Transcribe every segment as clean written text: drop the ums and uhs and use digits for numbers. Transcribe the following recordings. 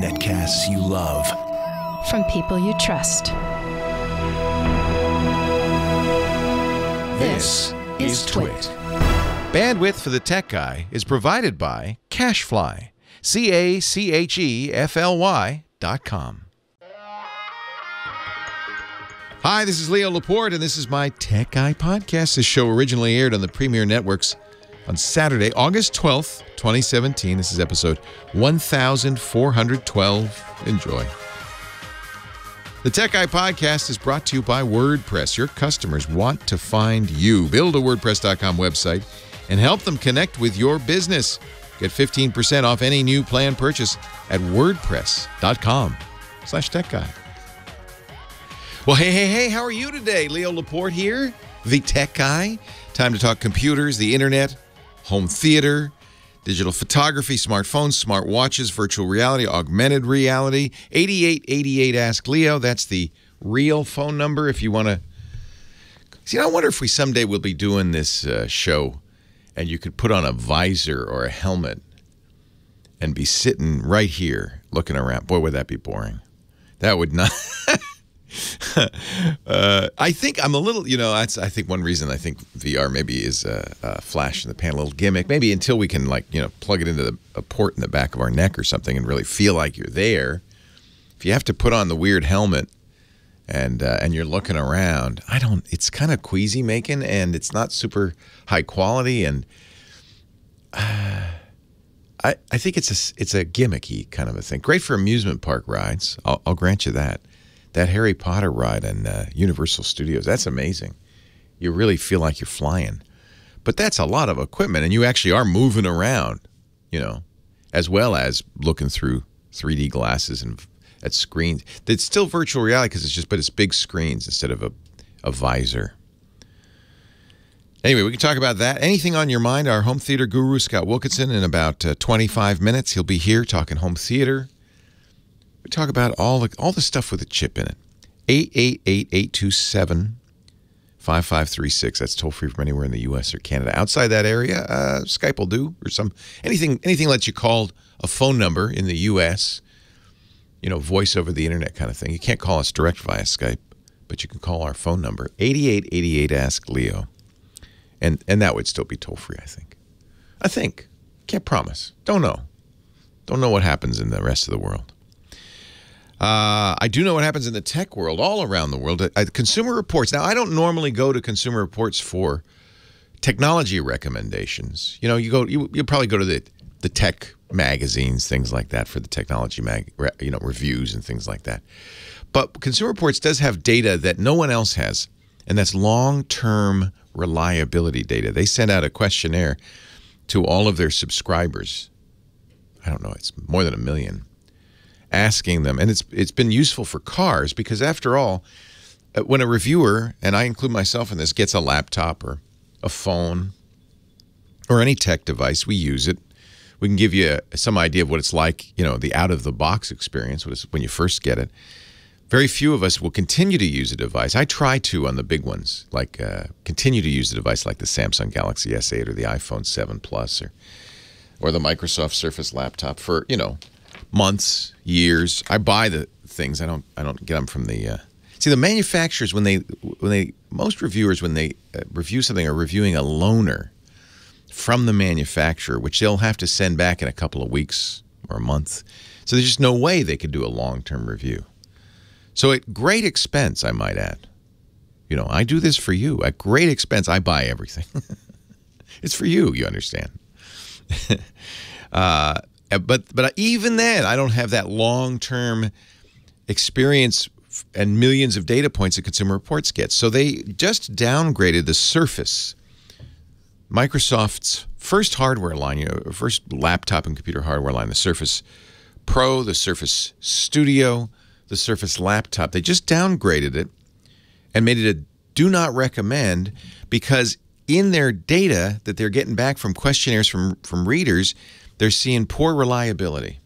Netcasts you love. From people you trust. This is Twit. Bandwidth for the Tech Guy is provided by Cachefly. CACHEFLY.com. Hi, this is Leo Laporte, and this is my Tech Guy podcast. This show originally aired on the Premier Networks on Saturday, August 12th, 2017. This is episode 1412. Enjoy. The Tech Guy podcast is brought to you by WordPress. Your customers want to find you. Build a WordPress.com website and help them connect with your business. Get 15% off any new plan purchase at WordPress.com/TechGuy. Well, hey, how are you today? Leo Laporte here, the Tech Guy. Time to talk computers, the internet, home theater, digital photography, smartphones, smart watches, virtual reality, augmented reality. 8888 Ask Leo. That's the real phone number if you want to. See, I wonder if we someday will be doing this show and you could put on a visor or a helmet and be sitting right here looking around. Boy, would that be boring. That would not. I think I'm a little, I think one reason I think VR maybe is a flash in the pan, a little gimmick. Maybe until we can, plug it into a port in the back of our neck or something and really feel like you're there. If you have to put on the weird helmet and you're looking around, it's kind of queasy making, and it's not super high quality, and I think it's a gimmicky kind of a thing. Great for amusement park rides. I'll grant you that. That Harry Potter ride in Universal Studios, that's amazing. You really feel like you're flying. But that's a lot of equipment, and you actually are moving around, as well as looking through 3D glasses and at screens. It's still virtual reality because it's big screens instead of a visor. Anyway, we can talk about that. Anything on your mind? Our home theater guru, Scott Wilkinson, in about 25 minutes. He'll be here talking home theater. We talk about all the stuff with a chip in it. 888-827-5536. That's toll free from anywhere in the U.S. or Canada. Outside that area, Skype will do, or anything lets you call a phone number in the U.S. Voice over the internet kind of thing. You can't call us direct via Skype, but you can call our phone number 8888 Ask Leo, and that would still be toll free. I think. Can't promise. Don't know what happens in the rest of the world. I do know what happens in the tech world, all around the world. Consumer Reports. Now, I don't normally go to Consumer Reports for technology recommendations. You probably go to the tech magazines, things like that, for the technology reviews and things like that. But Consumer Reports does have data that no one else has, and that's long-term reliability data. They send out a questionnaire to all of their subscribers. I don't know, it's more than 1 million. Asking them, and it's been useful for cars because, after all, when a reviewer, and I include myself in this, gets a laptop or a phone or any tech device, we use it. We can give you some idea of what it's like, the out-of-the-box experience when you first get it. Very few of us will continue to use a device. I try to on the big ones, continue to use a device like the Samsung Galaxy S8 or the iPhone 7 Plus or the Microsoft Surface laptop for, months, years. I buy the things. I don't get them from the. See, the manufacturers most reviewers when they review something are reviewing a loaner from the manufacturer, which they'll have to send back in a couple of weeks or a month. So there's just no way they could do a long-term review. So at great expense, I might add. I do this for you. At great expense, I buy everything. It's for you, you understand. But even then, I don't have that long-term experience and millions of data points that Consumer Reports gets. So they just downgraded the Surface, Microsoft's first hardware line, first laptop and computer hardware line, the Surface Pro, the Surface Studio, the Surface Laptop. They just downgraded it and made it a do not recommend because in their data that they're getting back from questionnaires from readers, they're seeing poor reliability.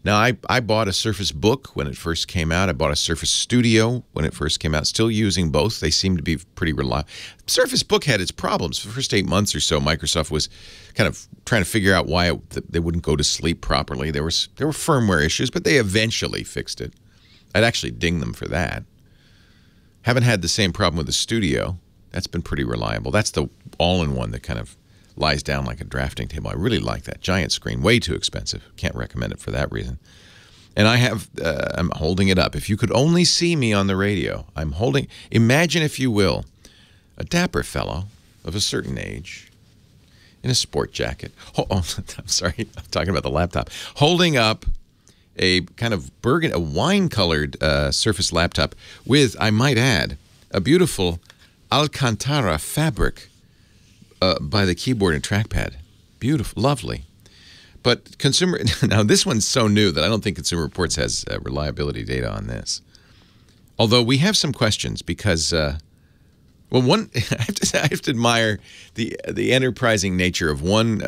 Now, I bought a Surface Book when it first came out. I bought a Surface Studio when it first came out. Still using both. They seem to be pretty reliable. Surface Book had its problems. For the first 8 months or so, Microsoft was kind of trying to figure out why they wouldn't go to sleep properly. There were firmware issues, but they eventually fixed it. I'd actually ding them for that. Haven't had the same problem with the Studio. That's been pretty reliable. That's the all-in-one that kind of lies down like a drafting table. I really like that. Giant screen. Way too expensive. Can't recommend it for that reason. And I'm holding it up. If you could only see me on the radio, I'm holding, imagine if you will, a dapper fellow of a certain age in a sport jacket. Oh, I'm sorry. I'm talking about the laptop. Holding up a kind of a wine-colored Surface laptop with, I might add, a beautiful Alcantara fabric by the keyboard and trackpad. Beautiful, lovely. But now this one's so new that I don't think Consumer Reports has reliability data on this. Although we have some questions because, well, one I have to admire the enterprising nature of one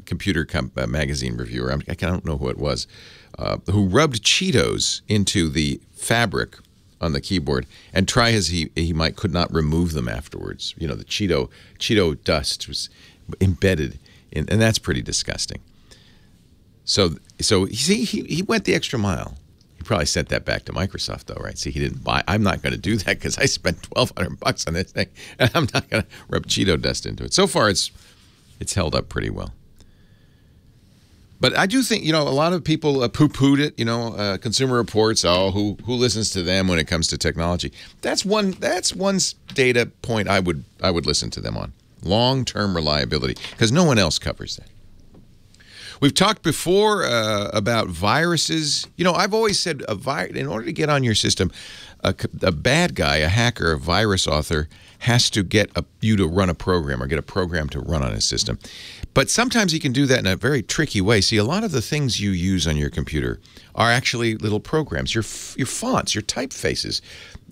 computer magazine reviewer. I don't know who it was, who rubbed Cheetos into the fabric on the keyboard and try as he might could not remove them afterwards. You know, the Cheeto dust was embedded in, and that's pretty disgusting. So see, he went the extra mile. He probably sent that back to Microsoft though, right? See, he didn't buy. I'm not going to do that because I spent $1,200 on this thing, and I'm not going to rub Cheeto dust into it. So far, it's held up pretty well. But I do think, you know, a lot of people poo-pooed it, you know, Consumer Reports, who listens to them when it comes to technology. That's one data point I would listen to them on. Long-term reliability, because no one else covers that. We've talked before about viruses. You know, I've always said in order to get on your system, a bad guy, a hacker, a virus author, has to get you to run a program or get a program to run on his system. But sometimes he can do that in a very tricky way. See, a lot of the things you use on your computer are actually little programs. Your fonts, your typefaces,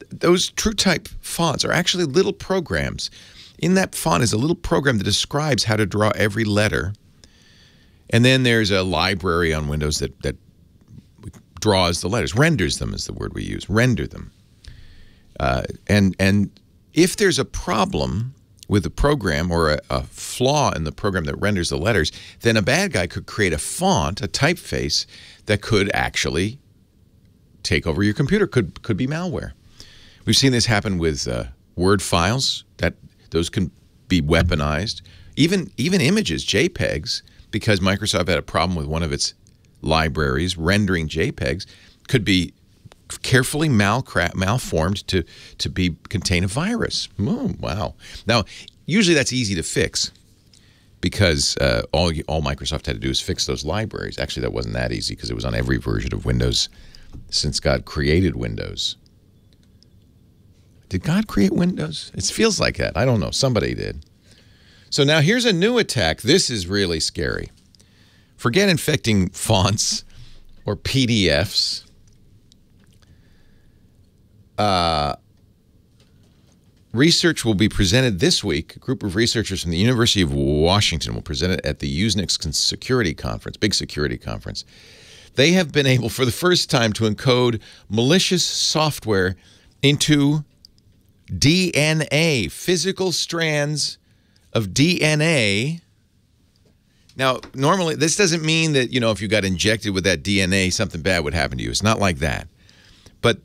those TrueType fonts are actually little programs. In that font is a little program that describes how to draw every letter. And then there's a library on Windows that draws the letters, renders them is the word we use, render them. And if there's a problem with the program or a flaw in the program that renders the letters, then a bad guy could create a font, a typeface, that could actually take over your computer, could be malware. We've seen this happen with Word files, that those can be weaponized. Even images, JPEGs, because Microsoft had a problem with one of its libraries rendering JPEGs, could be carefully malformed to contain a virus. Oh, wow. Now, usually that's easy to fix because all Microsoft had to do is fix those libraries. Actually, that wasn't that easy because it was on every version of Windows since God created Windows. Did God create Windows? It feels like that. I don't know. Somebody did. So now here's a new attack. This is really scary. Forget infecting fonts or PDFs. Research will be presented this week. A group of researchers from the University of Washington will present it at the Usenix Security Conference, big security conference. They have been able, for the first time, to encode malicious software into DNA, physical strands of DNA. Now, normally, this doesn't mean that, you know, if you got injected with that DNA, something bad would happen to you. It's not like that. But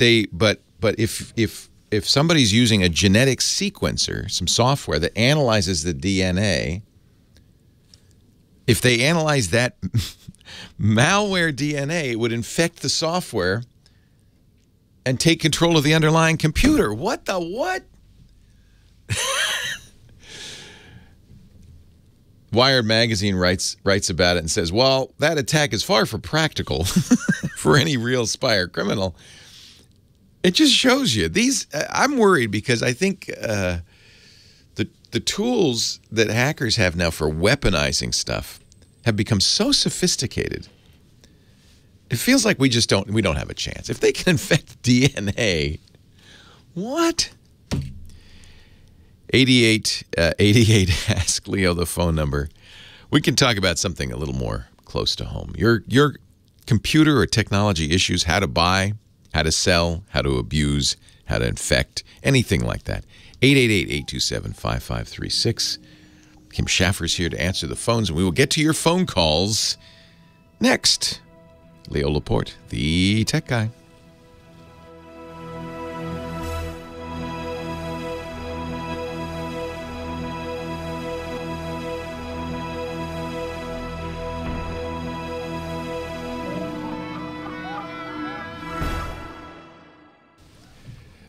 if somebody's using a genetic sequencer, some software that analyzes the DNA, if they analyze that malware DNA, it would infect the software and take control of the underlying computer. What the what? Wired magazine writes about it and says, well, that attack is far from practical for any real spy or criminal. It just shows you these. I'm worried because I think the tools that hackers have now for weaponizing stuff have become so sophisticated. It feels like we don't have a chance. If they can infect DNA, what? 8888 ask Leo the phone number. We can talk about something a little more close to home. Your computer or technology issues, how to buy, how to sell, how to abuse, how to infect, anything like that. 888-827-5536. Kim Schaffer's here to answer the phones, and we will get to your phone calls next. Leo Laporte, the tech guy.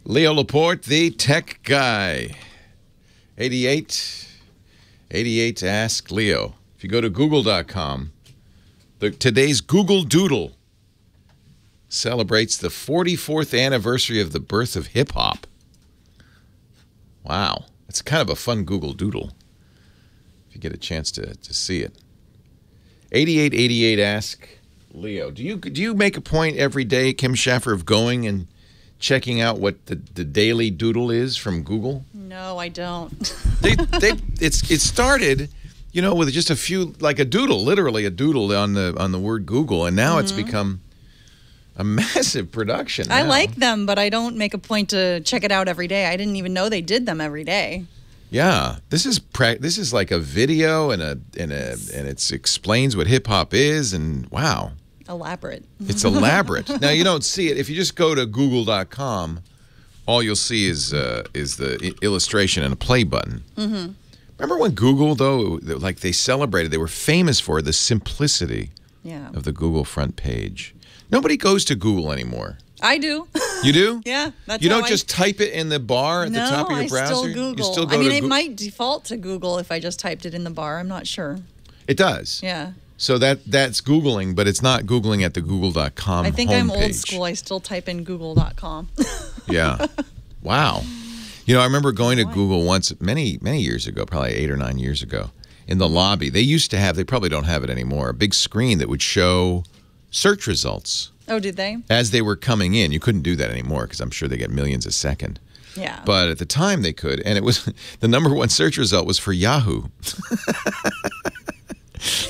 Leo Laporte, the tech guy. 88 Ask Leo. If you go to google.com, today's Google Doodle celebrates the 44th anniversary of the birth of hip-hop. Wow. It's kind of a fun Google Doodle if you get a chance to see it. 88 Ask Leo. Do you make a point every day, Kim Schaffer, of going and checking out what the daily doodle is from Google? No, I don't. It started, with just a few, like a doodle, literally a doodle on the word Google, and now it's become a massive production. I like them, but I don't make a point to check it out every day. I didn't even know they did them every day. Yeah, this is like a video and it explains what hip hop is, and wow. Elaborate. It's elaborate. Now, you don't see it. If you just go to google.com, all you'll see is the illustration and a play button. Mm-hmm. Remember when Google, though, like they were famous for the simplicity of the Google front page. Nobody goes to Google anymore. I do. You do? Yeah. You don't just type it in the bar at the top of your browser? No, I still Google. You still go it might default to Google if I just typed it in the bar. I'm not sure. It does? Yeah. So that's Googling, but it's not Googling at the google.com I think homepage. I'm old school. I still type in google.com. Yeah. Wow. I remember going to Google once many years ago, probably 8 or 9 years ago, in the lobby. They used to have, they probably don't have it anymore, a big screen that would show search results. Oh, did they? As they were coming in. You couldn't do that anymore because I'm sure they get millions a second. Yeah. But at the time they could, and it was the number one search result was for Yahoo.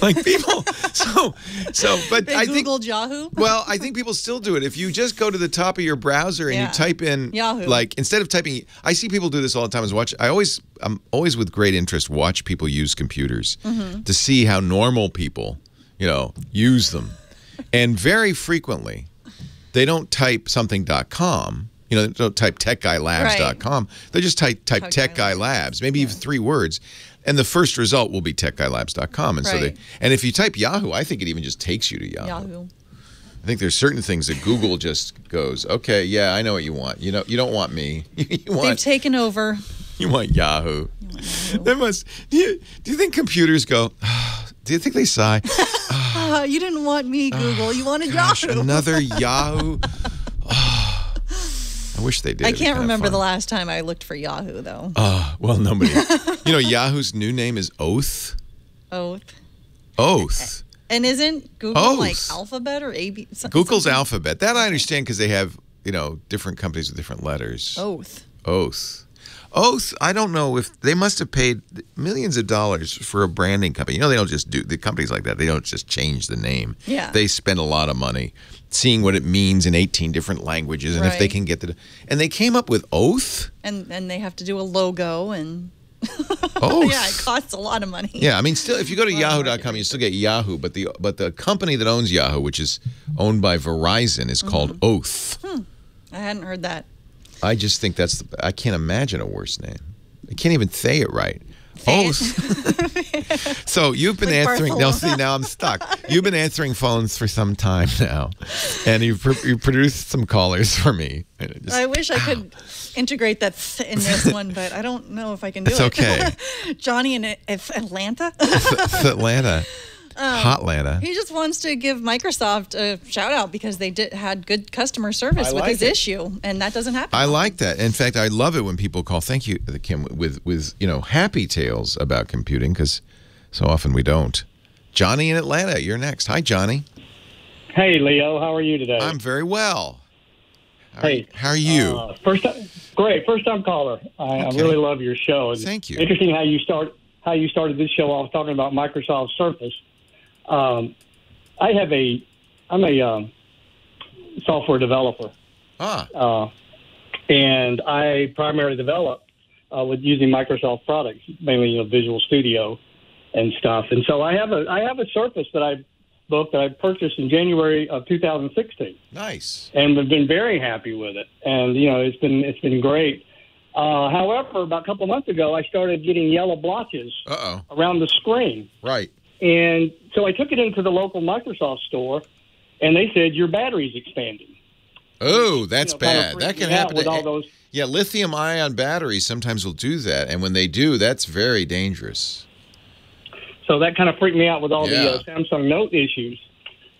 Like people, but they I think Googled Yahoo. Well, I think people still do it. If you just go to the top of your browser and you type in Yahoo, like instead of typing, I see people do this all the time. I'm always with great interest watch people use computers to see how normal people, use them, and very frequently, they don't type something.com. They don't type techguylabs.com. They just type Tech Guy Labs, maybe even 3 words. And the first result will be techguylabs.com. And so and if you type Yahoo, I think it even just takes you to Yahoo. I think there's certain things that Google just goes, okay, yeah, I know what you want. You don't want me. They've taken over. You want Yahoo. Do you think computers go, do you think they sigh? You didn't want me, Google. You wanted Yahoo. Another Yahoo. I wish they did. I can't remember the last time I looked for Yahoo, though. Well, nobody. Yahoo's new name is Oath. Oath. And isn't Google like Alphabet or AB? Google's Alphabet. That I understand because they have, different companies with different letters. Oath. I don't know if they must have paid millions of dollars for a branding company. They don't just do the companies like that. They don't just change the name. Yeah. They spend a lot of money seeing what it means in 18 different languages, and if they can get and they came up with Oath. And they have to do a logo and. Oath. Yeah, it costs a lot of money. Yeah, I mean, still, if you go to Yahoo.com, you still get Yahoo, but the company that owns Yahoo, which is owned by Verizon, is called Oath. I hadn't heard that. I just think I can't imagine a worse name. I can't even say it right. Oath. So you've been answering. Now, see, now I'm stuck. You've been answering phones for some time now, and you've produced some callers for me. I wish I could integrate that in this one, but I don't know if I can do it. It's okay. Johnny in Atlanta. Atlanta. Hotlanta. He just wants to give Microsoft a shout out because they had good customer service with his issue, and that doesn't happen. I like that. In fact, I love it when people call. Thank you, Kim, with happy tales about computing, because so often we don't. Johnny in Atlanta, you're next. Hi, Johnny. Hey, Leo. How are you today? I'm very well. How are you? Great. First time caller. I really love your show. Thank you. Interesting how you started this show off talking about Microsoft Surface. I software developer. And I primarily develop with using Microsoft products, mainly Visual Studio and stuff. And so I have a Surface that I booked that I purchased in January of 2016. Nice. And we've been very happy with it. And it's been great. However, about a couple of months ago, I started getting yellow blotches around the screen. Right. And so I took it into the local Microsoft store, and they said your battery's expanding. Oh, that's bad. That can happen with all those. Yeah, lithium-ion batteries sometimes will do that, and when they do, that's very dangerous. So that kind of freaked me out with all the Samsung Note issues.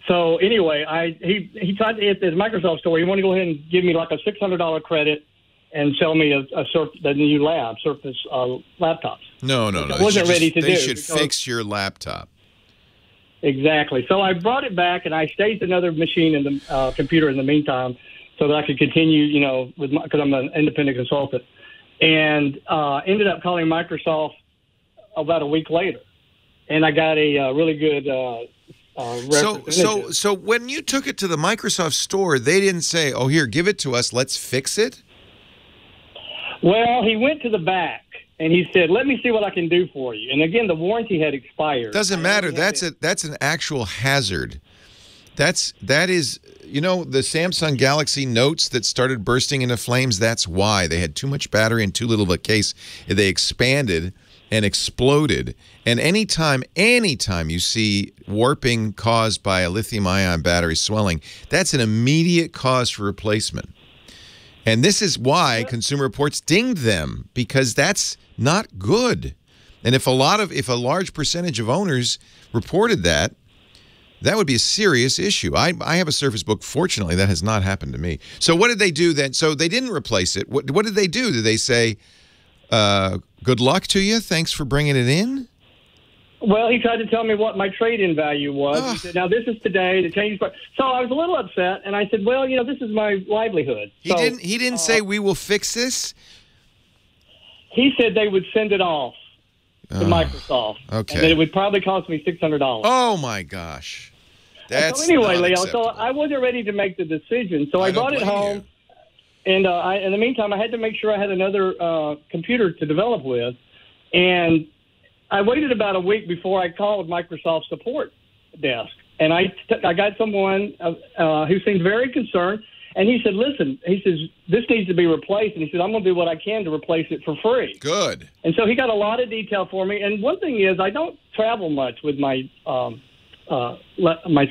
So anyway, he tried to at the Microsoft store. He wanted to go ahead and give me like a $600 credit and sell me the new Surface laptops. No. I wasn't ready to do. They should fix your laptop. Exactly. So I brought it back, and I staged another machine in the computer in the meantime so that I could continue, because I'm an independent consultant. And ended up calling Microsoft about a week later. And I got a really good representative. So when you took it to the Microsoft store, they didn't say, "Oh, here, give it to us. Let's fix it." Well, he went to the back and he said, "Let me see what I can do for you." And again, the warranty had expired. Doesn't matter. That's an actual hazard. That is, the Samsung Galaxy Notes that started bursting into flames. That's why they had too much battery and too little of a case. They expanded and exploded. And anytime you see warping caused by a lithium-ion battery swelling, that's an immediate cause for replacement. And this is why Consumer Reports dinged them, because that's not good. And if a large percentage of owners reported that, that would be a serious issue. I have a Surface Book. Fortunately, that has not happened to me. So what did they do then? So they didn't replace it. What did they do? Did they say, good luck to you, thanks for bringing it in? Well, he tried to tell me what my trade-in value was. He said, now this is today, the change. So I was a little upset, and I said, well, this is my livelihood. He didn't say, we will fix this? He said they would send it off to Microsoft. Okay. And that it would probably cost me $600. Oh, my gosh. That's so anyway, Leo, so I wasn't ready to make the decision. So I brought it home, and in the meantime, I had to make sure I had another computer to develop with. And I waited about a week before I called Microsoft support desk. And I got someone who seemed very concerned. And he said, listen, he says, this needs to be replaced. And he said, I'm going to do what I can to replace it for free. Good. And so he got a lot of detail for me. And one thing is, I don't travel much with my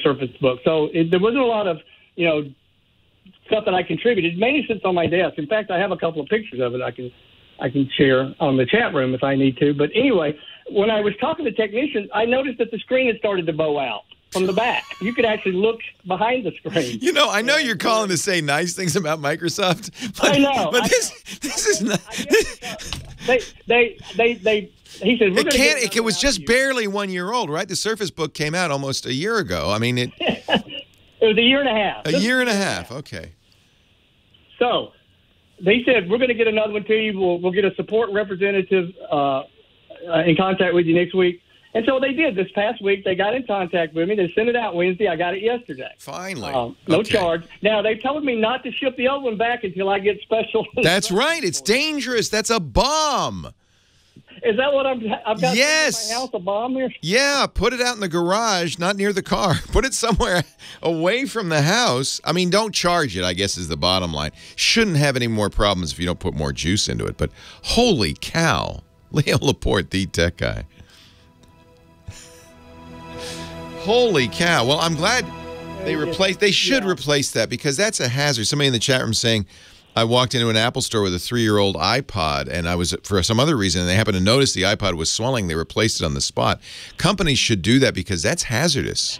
Surface Book. So there wasn't a lot of, stuff that I contributed. It mainly sits on my desk. In fact, I have a couple of pictures of it I can share on the chat room if I need to. But anyway, when I was talking to technicians, I noticed that the screen had started to bow out from the back. You could actually look behind the screen. I know you're calling to say nice things about Microsoft. But, I know. But this is not. He said, it was just barely 1 year old, right? The Surface Book came out almost a year ago. I mean, it was a year and a half. A year and a half, okay. So they said, we're going to get another one to you. We'll get a support representative in contact with you next week. And so they did. This past week, they got in contact with me. They sent it out Wednesday. I got it yesterday. Finally. No charge. Now, they told me not to ship the old one back until I get special. That's right. It's dangerous. That's a bomb. Is that what I've got yes. in my house, a bomb here? Yeah, put it out in the garage, not near the car. Put it somewhere away from the house. I mean, don't charge it, I guess, is the bottom line. Shouldn't have any more problems if you don't put more juice into it. But holy cow, Leo Laporte, the tech guy. Holy cow. Well, I'm glad they should replace that, because that's a hazard. Somebody in the chat room saying, I walked into an Apple store with a 3-year-old iPod, and I was, for some other reason, and they happened to notice the iPod was swelling. They replaced it on the spot. Companies should do that, because that's hazardous.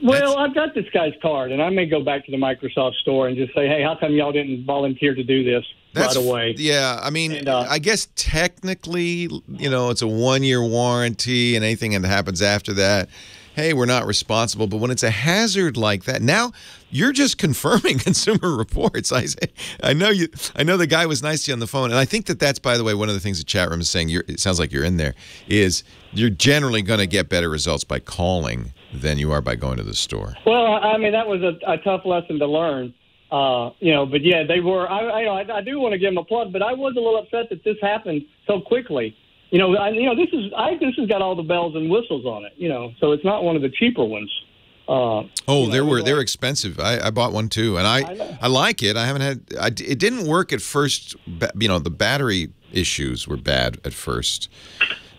Well, I've got this guy's card, and I may go back to the Microsoft store and just say, hey, how come y'all didn't volunteer to do this right away? Yeah, I mean, I guess technically, it's a 1-year warranty, and anything that happens after that, hey, we're not responsible. But when it's a hazard like that, now you're just confirming Consumer Reports. I know the guy was nice to you on the phone, and I think that's, by the way, one of the things the chat room is saying. It sounds like you're in there. Is you're generally going to get better results by calling than you are by going to the store. Well, I mean, that was a tough lesson to learn. But yeah, they were. I do want to give them a plug, but I was a little upset that this happened so quickly. This has got all the bells and whistles on it. So it's not one of the cheaper ones. They're expensive. I bought one too, and I like it. I haven't had. It didn't work at first. The battery issues were bad at first.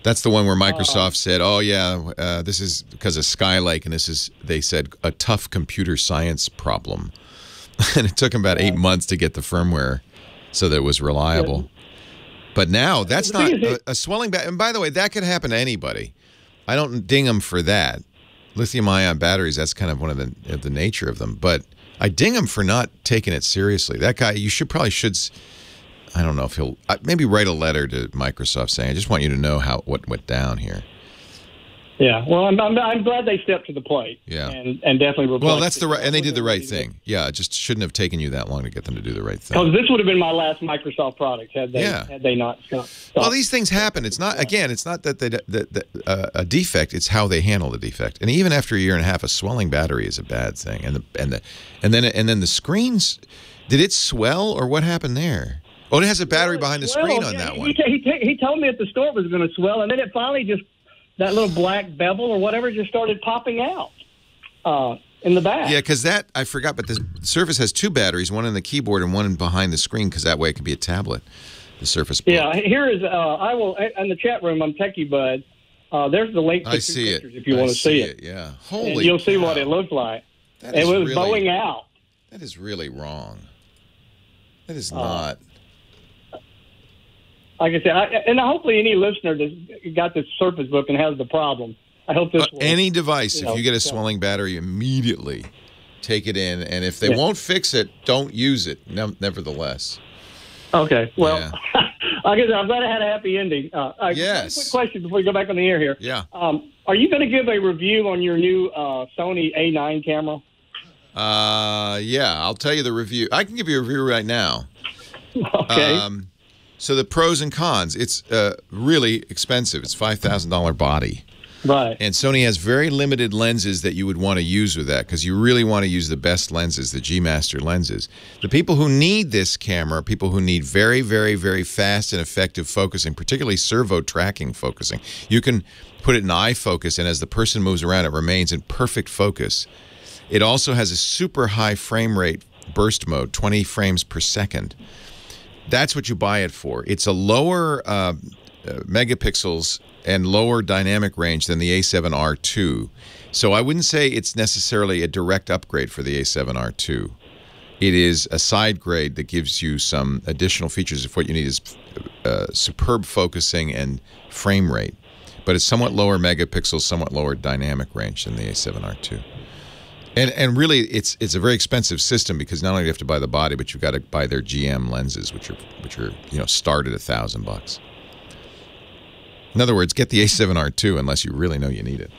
That's the one where Microsoft said, "Oh yeah, this is because of Skylake, and this is," they said, "a tough computer science problem." And it took them about 8 months to get the firmware so that it was reliable. Yeah. But now that's not a swelling back. And by the way, that could happen to anybody. I don't ding them for that. Lithium-ion batteries, that's kind of one of the nature of them. But I ding him for not taking it seriously. That guy, you probably should. I don't know if he'll maybe write a letter to Microsoft saying, "I just want you to know what went down here." Yeah, well, I'm glad they stepped to the plate. Yeah, and definitely replaced. Well, that's and they did the right thing. Yeah, it just shouldn't have taken you that long to get them to do the right thing. Because this would have been my last Microsoft product had they not stopped. Well, these things happen. It's not it's not that a defect. It's how they handle the defect. And even after a year and a half, a swelling battery is a bad thing. And then the screens, did it swell or what happened there? Oh, it has a battery behind the screen on that one. He told me at the store it was going to swell, and then it finally just. That little black bevel or whatever just started popping out in the back. Yeah, because I forgot, but the Surface has two batteries, one in the keyboard and one behind the screen, because that way it can be a tablet, the Surface Book. Yeah, here is, I will, in the chat room, I'm Techie Bud. There's the link to two pictures if you want to see it. Yeah, holy and you'll see what it looked like. It was really, bowing out. That is really wrong. That is not... Like I said, and hopefully any listener that got this Surface Book and has the problem, I hope this will... Any device, if you get a swelling battery, immediately take it in. And if they won't fix it, don't use it, nevertheless. Okay. Well, like I said, I'm glad I had a happy ending. Yes. Quick question before we go back on the air here. Yeah. Are you going to give a review on your new Sony A9 camera? Yeah, I'll tell you the review. I can give you a review right now. Okay. So the pros and cons. It's really expensive. It's $5,000 body. Right. And Sony has very limited lenses that you would want to use with that, because you really want to use the best lenses, the G Master lenses. The people who need this camera are people who need very, very, very fast and effective focusing, particularly servo tracking focusing. You can put it in eye focus, and as the person moves around, it remains in perfect focus. It also has a super high frame rate burst mode, 20 frames per second. That's what you buy it for. It's a lower megapixels and lower dynamic range than the A7R II. So I wouldn't say it's necessarily a direct upgrade for the A7R II. It is a side grade that gives you some additional features if what you need is superb focusing and frame rate. But it's somewhat lower megapixels, somewhat lower dynamic range than the A7R II. And really, it's a very expensive system, because not only do you have to buy the body, but you've got to buy their GM lenses, which are start at $1,000. In other words, get the A7R II unless you really know you need it.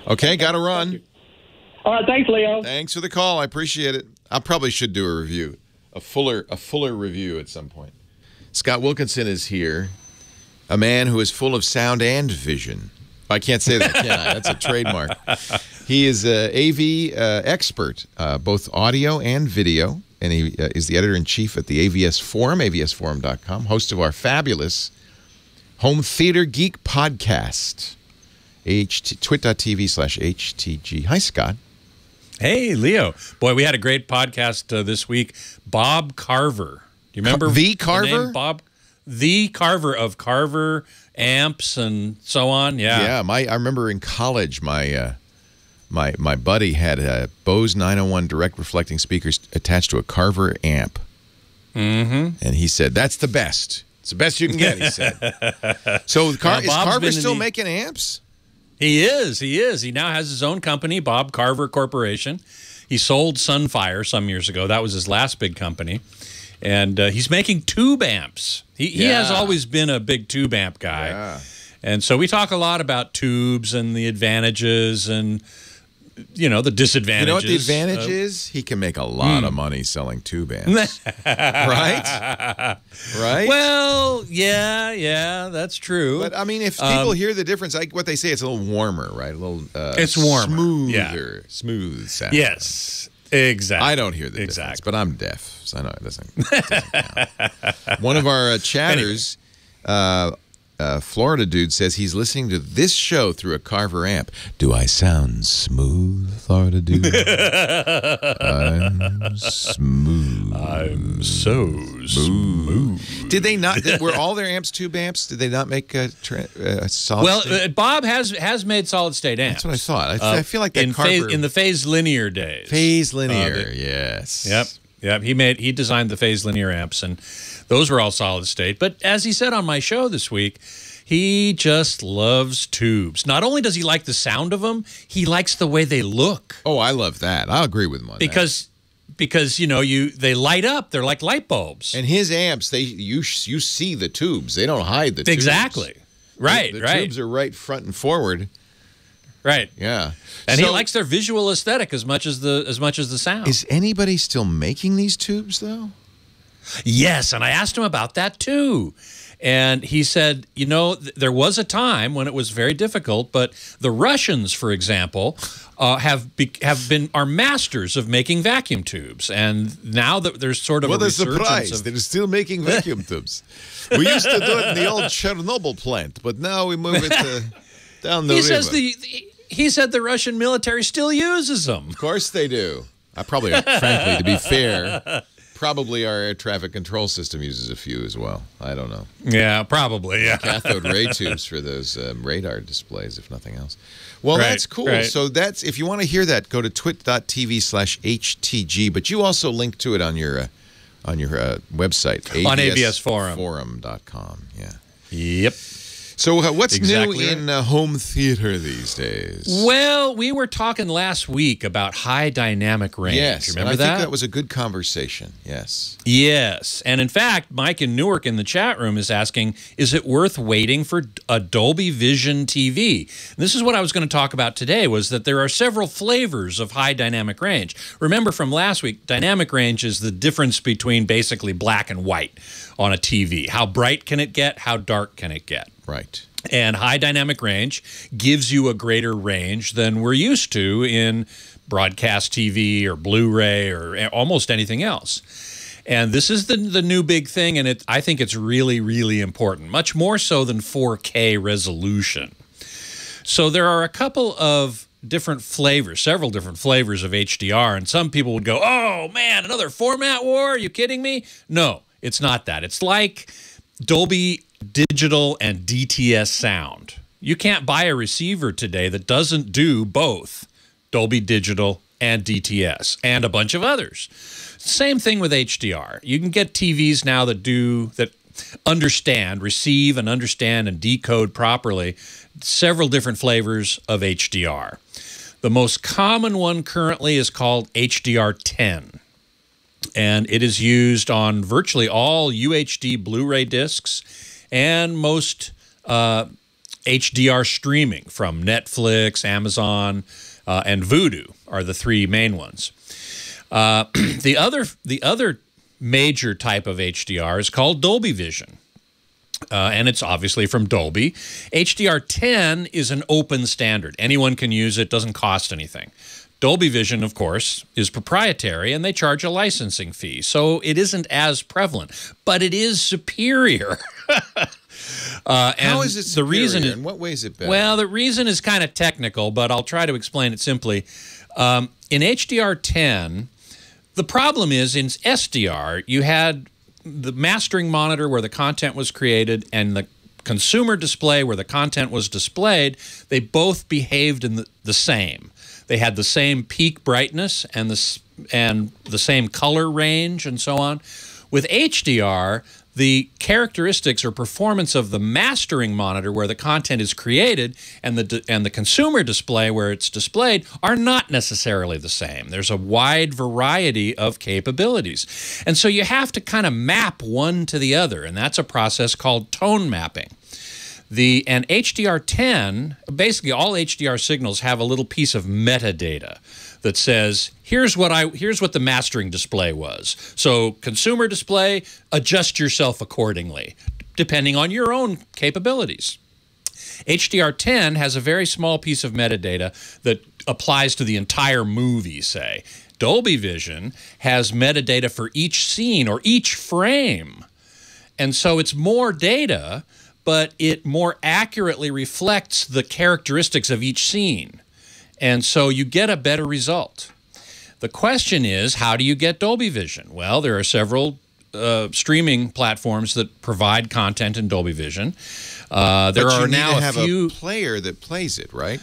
Okay, got to run. All right, thanks, Leo. Thanks for the call. I appreciate it. I probably should do a review, a fuller review at some point. Scott Wilkinson is here, a man who is full of sound and vision. I can't say that, can I? That's a trademark. He is an AV expert, both audio and video, and he is the editor-in-chief at the AVS Forum, avsforum.com, host of our fabulous Home Theater Geek podcast, twit.tv/HTG. Hi, Scott. Hey, Leo. Boy, we had a great podcast this week. Bob Carver. Do you remember the Carver? The name Bob? The Carver of Carver amps and so on. Yeah. Yeah. I remember in college, my buddy had a Bose 901 direct reflecting speakers attached to a Carver amp. Mm-hmm. And he said, "That's the best. It's the best you can get," he said. So is Carver still making amps? He is. He is. He now has his own company, Bob Carver Corporation. He sold Sunfire some years ago. That was his last big company. And he's making tube amps. He has always been a big tube amp guy. Yeah. And so we talk a lot about tubes and the advantages and the disadvantages. You know what the advantage is? He can make a lot of money selling tube amps. Right? Right? Well, yeah, that's true. But, I mean, if people hear the difference, like what they say, it's a little warmer, right? A little it's warmer. Smoother. Smooth sound. Yes, exactly. I don't hear the difference, but I'm deaf, so I know it doesn't count. One of our chatters... Florida dude says he's listening to this show through a Carver amp. Do I sound smooth, Florida dude? I'm smooth. I'm so smooth. Did they not? Were all their amps tube amps? Did they not make a solid? Well, Bob has made solid state amps. That's what I thought. I feel like that in the phase linear days. Phase linear, yes. Yep. He designed the phase linear amps, and those were all solid state. But as he said on my show this week, he just loves tubes. Not only does he like the sound of them, he likes the way they look. Oh, I love that. I'll agree with him on that. Because they light up. They're like light bulbs. And his amps, you see the tubes. They don't hide the tubes. Exactly. Right. The tubes are right front and forward. Right. Yeah. And he likes their visual aesthetic as much as the sound. Is anybody still making these tubes though? Yes, and I asked him about that too. And he said, there was a time when it was very difficult, but the Russians, for example, are masters of making vacuum tubes. And now that there's sort of a resurgence surprise. They're still making vacuum tubes. We used to do it in the old Chernobyl plant, but now we move it down the river. He said the Russian military still uses them. Of course they do. Frankly, to be fair, probably our air traffic control system uses a few as well. I don't know. Yeah, probably, yeah. Cathode ray tubes for those radar displays, if nothing else. Well, that's cool. Right. So if you want to hear that, go to twit.tv/HTG, but you also link to it on your website. On ABS Forum. Forum.com, yeah. Yep. So what's new in home theater these days? Well, we were talking last week about high dynamic range. Yes, remember that? I think that was a good conversation, yes. Yes, and in fact, Mike in Newark in the chat room is asking, is it worth waiting for a Dolby Vision TV? And this is what I was going to talk about today, was that there are several flavors of high dynamic range. Remember from last week, dynamic range is the difference between basically black and white on a TV. How bright can it get? How dark can it get? Right. And high dynamic range gives you a greater range than we're used to in broadcast TV or Blu-ray or almost anything else. And this is the new big thing, and I think it's really, really important, much more so than 4K resolution. So there are a couple of different flavors, several different flavors of HDR, and some people would go, oh, man, another format war? Are you kidding me? No, it's not that. It's like Dolby Digital and DTS sound. You can't buy a receiver today that doesn't do both Dolby Digital and DTS and a bunch of others. Same thing with HDR. You can get TVs now that receive and understand and decode properly several different flavors of HDR. The most common one currently is called HDR10. And it is used on virtually all UHD Blu-ray discs and most HDR streaming from Netflix, Amazon, and Vudu are the three main ones. The other major type of HDR is called Dolby Vision, and it's obviously from Dolby. HDR10 is an open standard. Anyone can use it, doesn't cost anything. Dolby Vision, of course, is proprietary, and they charge a licensing fee, so it isn't as prevalent, but it is superior. How is it superior? In what way is it better? Well, the reason is kind of technical, but I'll try to explain it simply. In HDR10, the problem is in SDR, you had the mastering monitor where the content was created and the consumer display where the content was displayed. They both behaved in the same. They had the same peak brightness and the same color range and so on. With HDR, the characteristics or performance of the mastering monitor where the content is created and the consumer display where it's displayed are not necessarily the same. There's a wide variety of capabilities. And so you have to kind of map one to the other, and that's a process called tone mapping. And HDR10, basically all HDR signals have a little piece of metadata that says, here's what the mastering display was. So consumer display, adjust yourself accordingly, depending on your own capabilities. HDR10 has a very small piece of metadata that applies to the entire movie, say. Dolby Vision has metadata for each scene or each frame. And so it's more data, but it more accurately reflects the characteristics of each scene. And so you get a better result. The question is, how do you get Dolby Vision? Well, there are several streaming platforms that provide content in Dolby Vision. There are now a few player that plays it, right?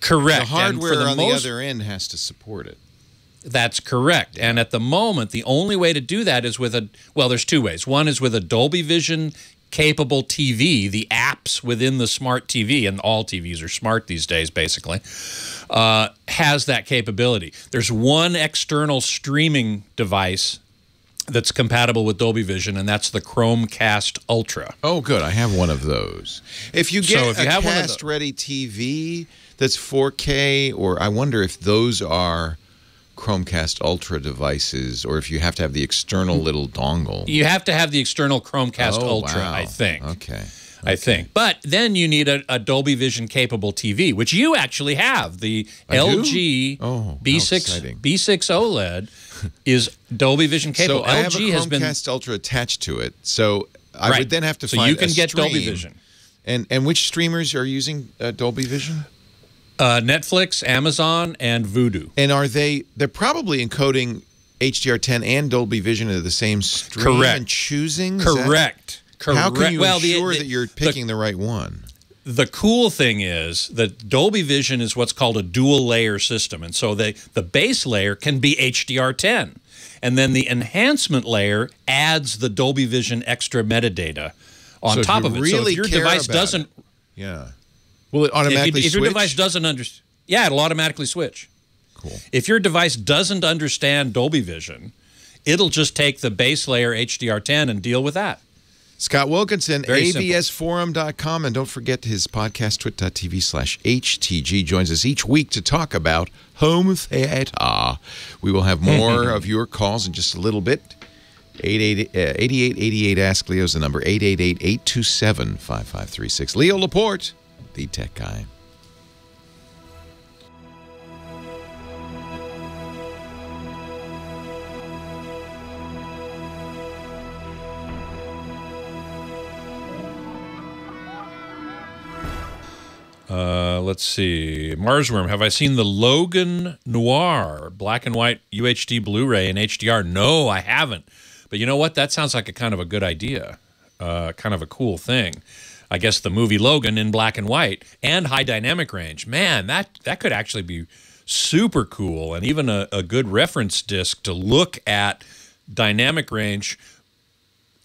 Correct. The hardware on the other end has to support it. That's correct. And at the moment, the only way to do that is with there's two ways. One is with a Dolby Vision capable TV, the apps within the smart TV, and all TVs are smart these days, basically, has that capability. There's one external streaming device that's compatible with Dolby Vision, and that's the Chromecast Ultra. Oh, good. I have one of those. If you get a cast-ready TV that's 4K, or I wonder if those are Chromecast Ultra devices, or if you have to have the external little dongle. You have to have the external Chromecast Ultra, wow. I think. Okay. I think. But then you need a Dolby Vision capable TV, which you actually have. The LG B6 OLED is Dolby Vision capable. So I have a Chromecast Ultra attached to it. So I would then have to find so you can get Dolby Vision. And which streamers are using Dolby Vision? Netflix, Amazon, and Vudu. And they're probably encoding HDR10 and Dolby Vision into the same stream and choosing? Correct. How can you ensure that you're picking the right one? The cool thing is that Dolby Vision is what's called a dual layer system. And so the base layer can be HDR10. And then the enhancement layer adds the Dolby Vision extra metadata on top of it. So if your device doesn't... Yeah. Will it automatically switch? If your device doesn't understand... Yeah, it'll automatically switch. Cool. If your device doesn't understand Dolby Vision, it'll just take the base layer HDR10 and deal with that. Scott Wilkinson, avsforum.com, and don't forget his podcast, twit.tv/HTG, joins us each week to talk about home theater. We will have more of your calls in just a little bit. 8888 Ask Leo is the number, 888-827-5536. Leo Laporte, the tech guy. Let's see. Marsworm, have I seen the Logan Noir black and white UHD Blu-ray in HDR? No, I haven't. But you know what? That sounds like a kind of a good idea. Kind of a cool thing. I guess the movie Logan in black and white and high dynamic range. Man, that could actually be super cool, and even a good reference disc to look at dynamic range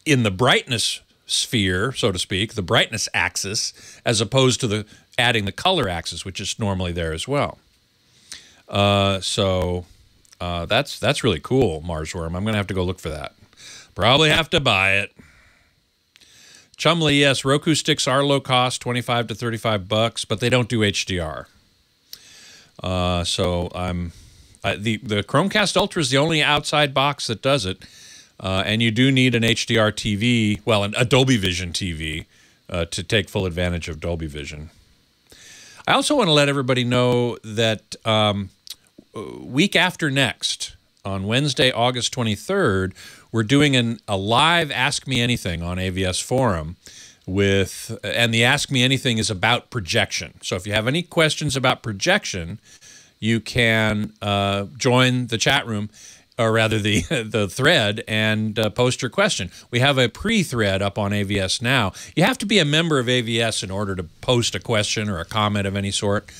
in the brightness sphere, so to speak, the brightness axis, as opposed to adding the color axis, which is normally there as well. So that's really cool, Marsworm. I'm going to have to go look for that. Probably have to buy it. Chumley, yes, Roku sticks are low cost, $25 to $35, but they don't do HDR. So the Chromecast Ultra is the only outside box that does it, and you do need an HDR TV, well, a Dolby Vision TV, to take full advantage of Dolby Vision. I also want to let everybody know that week after next, on Wednesday, August 23rd, we're doing a live Ask Me Anything on AVS Forum and the Ask Me Anything is about projection. So if you have any questions about projection, you can join the chat room, or rather the thread, and post your question. We have a pre-thread up on AVS now. You have to be a member of AVS in order to post a question or a comment of any sort,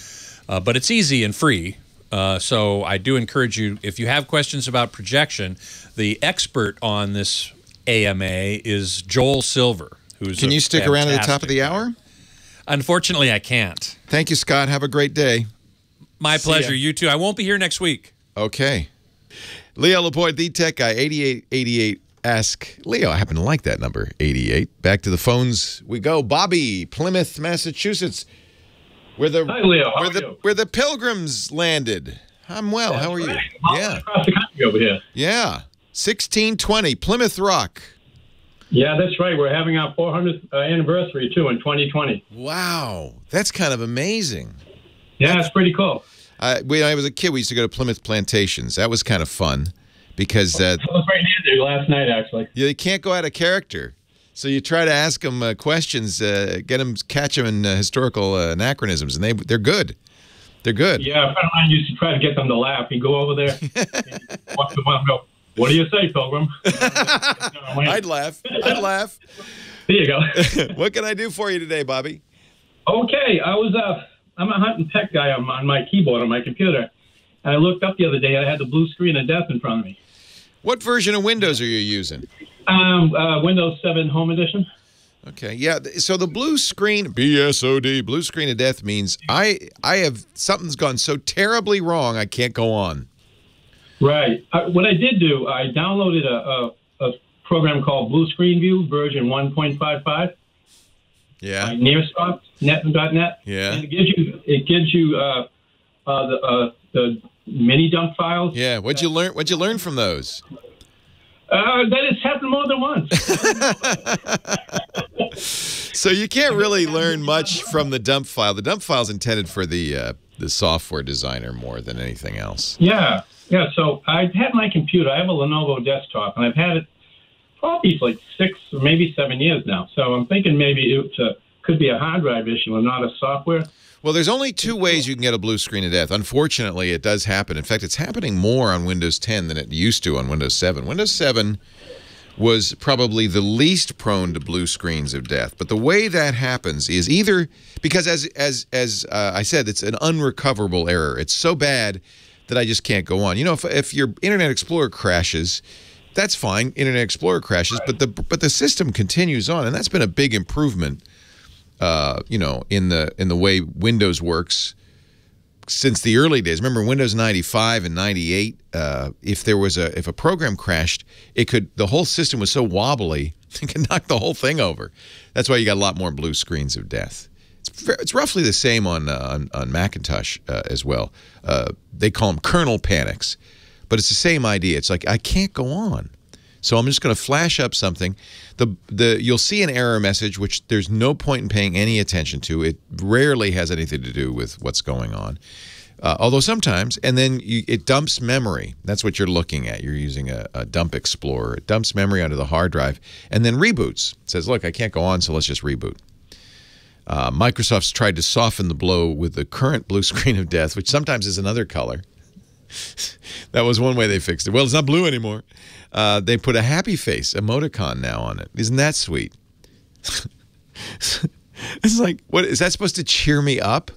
but it's easy and free. So I do encourage you, if you have questions about projection, the expert on this AMA is Joel Silver, who's Can you stick around at the top of the hour? Unfortunately, I can't. Thank you, Scott. Have a great day. My pleasure. You too. I won't be here next week. Okay. Leo Laporte, the tech guy, 8888 Ask Leo. I happen to like that number, 88. Back to the phones we go. Bobby, Plymouth, Massachusetts, where the Hi, Leo. How are you? where the Pilgrims landed. I'm well. How are you? Yeah. Across the country over here. Yeah. 1620, Plymouth Rock. Yeah, that's right. We're having our 400th anniversary, too, in 2020. Wow. That's kind of amazing. Yeah, it's pretty cool. When I was a kid, we used to go to Plymouth Plantations. That was kind of fun because I was right near there last night, actually. you can't go out of character. So you try to ask them questions, catch them in historical anachronisms, and they're good. They're good. Yeah, a friend of mine used to try to get them to laugh. He'd go over there and watch the one go, "What do you say, Pilgrim?" I'd laugh. I'd laugh. There you go. What can I do for you today, Bobby? Okay, I'm a hunt and peck guy on my keyboard on my computer. And I looked up the other day. I had the blue screen of death in front of me. What version of Windows are you using? Windows 7 Home Edition. Okay, yeah. So the blue screen, BSOD, blue screen of death means I have something's gone so terribly wrong I can't go on. Right. What I did do, I downloaded a program called Blue Screen View version 1.55. Yeah. Nearsoft.net. Yeah. And it gives you the mini dump files. Yeah. What'd you learn from those? That it's happened more than once. So you can't really learn much from the dump file. The dump file is intended for the software designer more than anything else. Yeah. Yeah. So I've had my computer. I have a Lenovo desktop, and I've had it probably for like 6 or maybe 7 years now. So I'm thinking maybe it could be a hard drive issue and not a software. Well, there's only 2 ways you can get a blue screen of death. Unfortunately, it does happen. In fact, it's happening more on Windows 10 than it used to on Windows 7. Windows 7 was probably the least prone to blue screens of death. But the way that happens is either because, as I said, it's an unrecoverable error. It's so bad that I just can't go on. You know, if your Internet Explorer crashes, that's fine. Internet Explorer crashes, but the system continues on, and that's been a big improvement. You know, in the way Windows works since the early days. Remember Windows 95 and 98? If a program crashed, the whole system was so wobbly it could knock the whole thing over. That's why you got a lot more blue screens of death. It's roughly the same on Macintosh as well. They call them kernel panics, but it's the same idea. It's like I can't go on. So I'm just going to flash up something. You'll see an error message, which there's no point in paying any attention to. It rarely has anything to do with what's going on. Although sometimes, and then it dumps memory. That's what you're looking at. You're using a dump explorer. It dumps memory onto the hard drive and then reboots. It says, look, I can't go on, so let's just reboot. Microsoft's tried to soften the blow with the current blue screen of death, which sometimes is another color. That was one way they fixed it. Well, it's not blue anymore. They put a happy face emoticon now on it. Isn't that sweet? It's like, what is that supposed to cheer me up?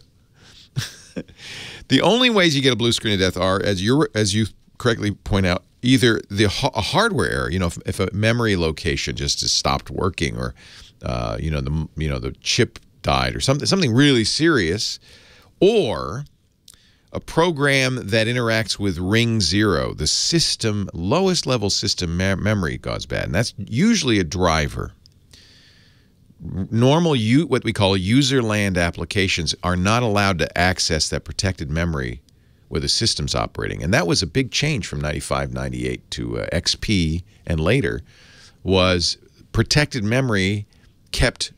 The only ways you get a blue screen of death are, as you correctly point out, either a hardware error. You know, if a memory location just has stopped working, or the chip died, or something really serious, or a program that interacts with ring 0, the system, lowest level system memory goes bad, and that's usually a driver. Normal, what we call user land applications are not allowed to access that protected memory where the system's operating, and that was a big change from 95, 98 to XP and later, was protected memory kept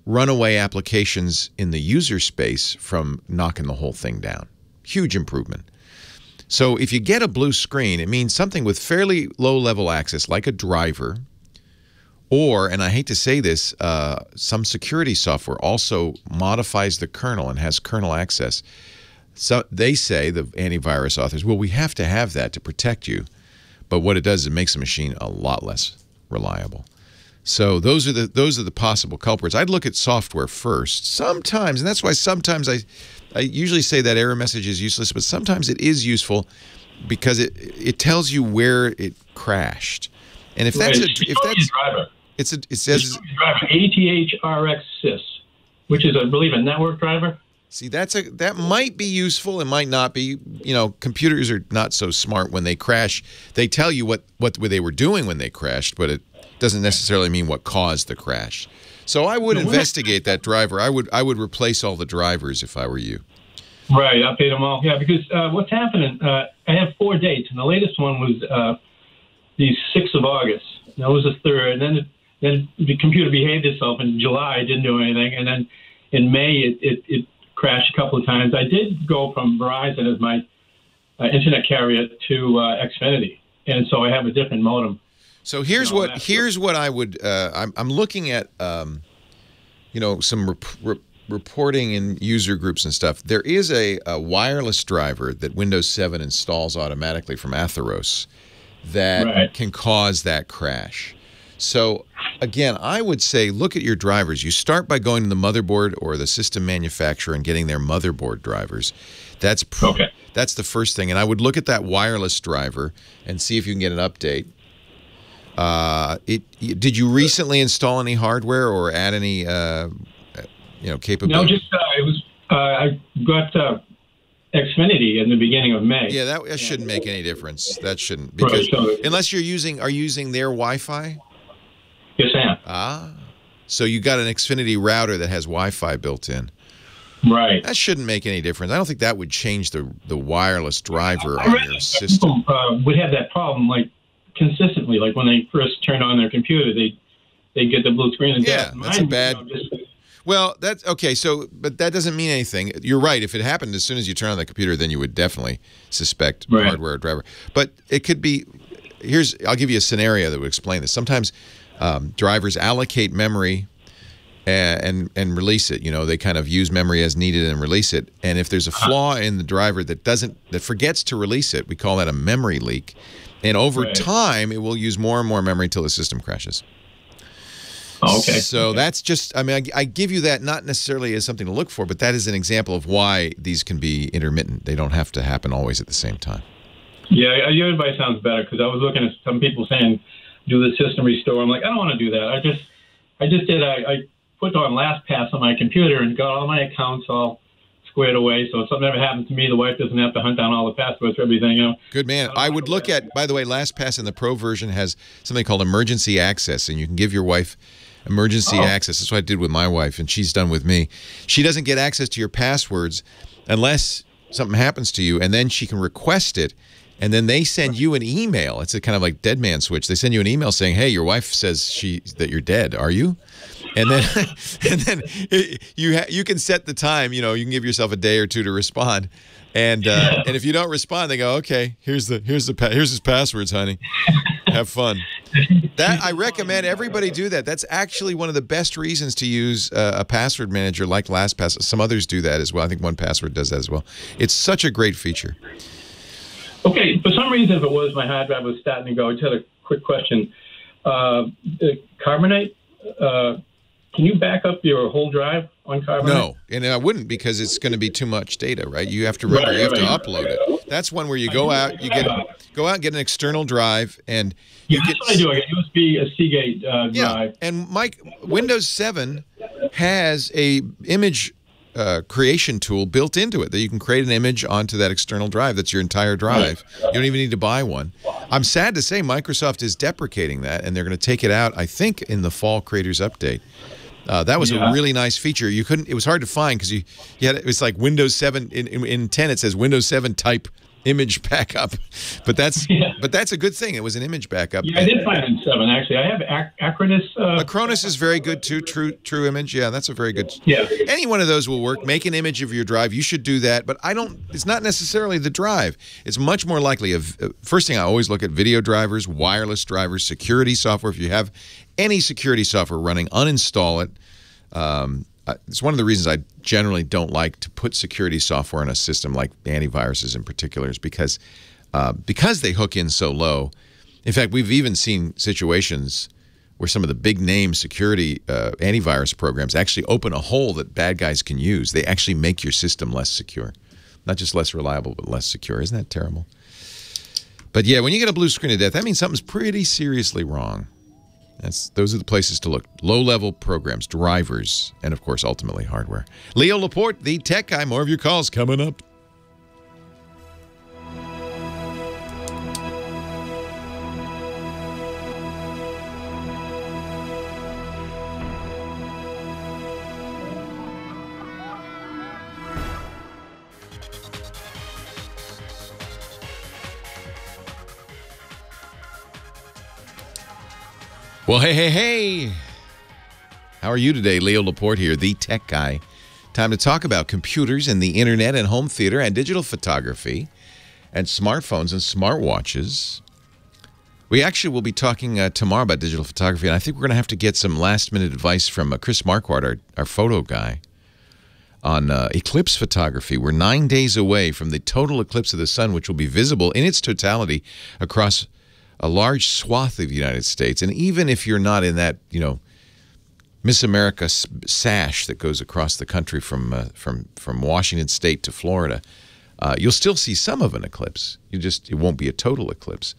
runaway applications in the user space from knocking the whole thing down. Huge improvement. So if you get a blue screen, it means something with fairly low-level access, like a driver, or, and I hate to say this, some security software also modifies the kernel and has kernel access. So they say, the antivirus authors, well, we have to have that to protect you. But what it does is it makes the machine a lot less reliable. So those are the possible culprits. I'd look at software first. Sometimes, and that's why sometimes I usually say that error message is useless, but sometimes it is useful because it tells you where it crashed. And if that's driver. It says driver ATHRX sys, which is I believe a network driver. See, that might be useful. It might not be. You know, computers are not so smart when they crash. They tell you what they were doing when they crashed, but it doesn't necessarily mean what caused the crash. So I would investigate that driver. I would replace all the drivers if I were you. Right, update them all. Yeah, because what's happening, I have 4 dates, and the latest one was the 6th of August. That was the 3rd, and then the computer behaved itself in July, didn't do anything, and then in May it crashed a couple of times. I did go from Verizon as my internet carrier to Xfinity, and so I have a different modem. So here's what I would. I'm looking at you know, some reporting in user groups and stuff. There is a wireless driver that Windows 7 installs automatically from Atheros that can cause that crash. So again, I would say look at your drivers. You start by going to the motherboard or the system manufacturer and getting their motherboard drivers. That's the first thing. And I would look at that wireless driver and see if you can get an update. Did you recently install any hardware or add any capability? No, just it was I got Xfinity in the beginning of May. Yeah, that shouldn't make any difference. That shouldn't, because unless you're using their Wi-Fi. Yes, I am. Ah, so you got an Xfinity router that has Wi-Fi built in. Right. That shouldn't make any difference. I don't think that would change the wireless driver on your system. People would have that problem like consistently. Like when they first turn on their computer, they get the blue screen and death. That's a bad. Well, that's okay. So, but that doesn't mean anything. You're right. If it happened as soon as you turn on the computer, then you would definitely suspect hardware or driver. But it could be. I'll give you a scenario that would explain this. Sometimes drivers allocate memory and release it. You know, they kind of use memory as needed and release it. And if there's a flaw in the driver that forgets to release it, we call that a memory leak. And over time, it will use more and more memory until the system crashes. Okay. So that's just, I mean, I give you that not necessarily as something to look for, but that is an example of why these can be intermittent. They don't have to happen always at the same time. Yeah, your advice sounds better, because I was looking at some people saying, do the system restore. I'm like, I don't want to do that. I just did, I put on LastPass on my computer and got all my accounts all squared away. So if something ever happens to me, the wife doesn't have to hunt down all the passwords for everything. You know. Good man. I would look at, by the way, LastPass in the Pro version has something called emergency access, and you can give your wife emergency access. That's what I did with my wife, and she's done with me. She doesn't get access to your passwords unless something happens to you, and then she can request it, and then they send you an email. It's a kind of like dead man switch. They send you an email saying, "Hey, your wife says that you're dead. Are you?" And then you can set the time. You know, you can give yourself a day or two to respond. And if you don't respond, they go, "Okay, here's his passwords, honey. Have fun." That I recommend everybody do that. That's actually one of the best reasons to use a password manager like LastPass. Some others do that as well. I think OnePassword does that as well. It's such a great feature. Okay, for some reason, if it was my hard drive was starting to go, I just had a quick question. Carbonite, can you back up your whole drive on Carbonite? No, and I wouldn't, because it's going to be too much data, right? You have to remember, you have to upload it. That's one where you go out, get an external drive, and that's what I do. I get USB, a Seagate drive. Yeah, and Mike, Windows 7 has a image creation tool built into it that you can create an image onto that external drive. That's your entire drive. You don't even need to buy one. I'm sad to say Microsoft is deprecating that, and they're going to take it out, I think, in the fall Creators Update. That was a really nice feature. You couldn't. It was hard to find because you had. It was like Windows 7 in 10. It says Windows 7 type image backup, but that's a good thing. It was an image backup. Yeah, I did find it in 7 actually. I have Acronis. Acronis is very good too. True image. Yeah, that's a very good. Yeah. Any one of those will work. Make an image of your drive. You should do that. But I don't. It's not necessarily the drive. It's much more likely. First thing I always look at: video drivers, wireless drivers, security software. If you have any security software running, uninstall it. It's one of the reasons I generally don't like to put security software in a system, like antiviruses in particular, is because they hook in so low. In fact, we've even seen situations where some of the big name security antivirus programs actually open a hole that bad guys can use. They actually make your system less secure. Not just less reliable, but less secure. Isn't that terrible? But yeah, when you get a blue screen of death, that means something's pretty seriously wrong. Those are the places to look. Low-level programs, drivers, and of course, ultimately hardware. Leo Laporte, the tech guy. More of your calls coming up. Well, hey. How are you today? Leo Laporte here, the tech guy. Time to talk about computers and the internet and home theater and digital photography and smartphones and smartwatches. We actually will be talking tomorrow about digital photography, and I think we're going to have to get some last-minute advice from Chris Marquardt, our photo guy, on eclipse photography. We're 9 days away from the total eclipse of the sun, which will be visible in its totality across a large swath of the United States. And even if you're not in that, Miss America sash that goes across the country from Washington State to Florida, you'll still see some of an eclipse. It won't be a total eclipse.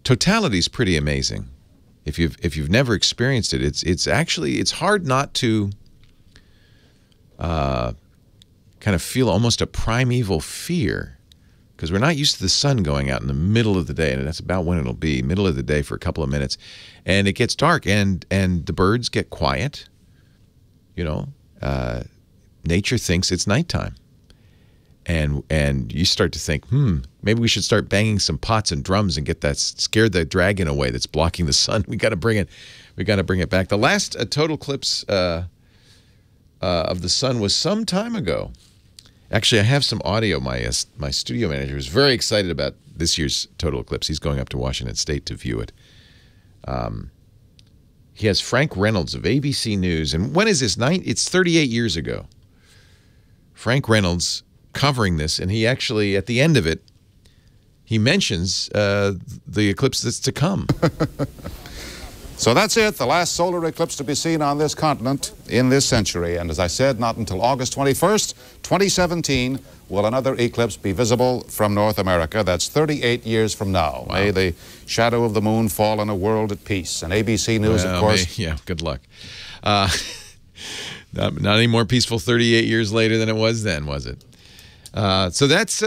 Totality is pretty amazing. If you've never experienced it, it's hard not to kind of feel almost a primeval fear, because we're not used to the sun going out in the middle of the day, and that's about when it'll be, middle of the day for a couple of minutes, and it gets dark, and the birds get quiet. Nature thinks it's nighttime, and you start to think, maybe we should start banging some pots and drums and scare the dragon away that's blocking the sun. We got to bring it back. The last total eclipse of the sun was some time ago. Actually, I have some audio. My studio manager was very excited about this year's total eclipse. He's going up to Washington State to view it. He has Frank Reynolds of ABC News. And when is this? It's 38 years ago. Frank Reynolds covering this, and he actually, at the end of it, he mentions the eclipse that's to come. So that's it, the last solar eclipse to be seen on this continent in this century. And as I said, not until August 21st, 2017, will another eclipse be visible from North America. That's 38 years from now. Wow. May the shadow of the moon fall on a world at peace. And ABC News, of course. Yeah, good luck. Not any more peaceful 38 years later than it was then, was it? So that's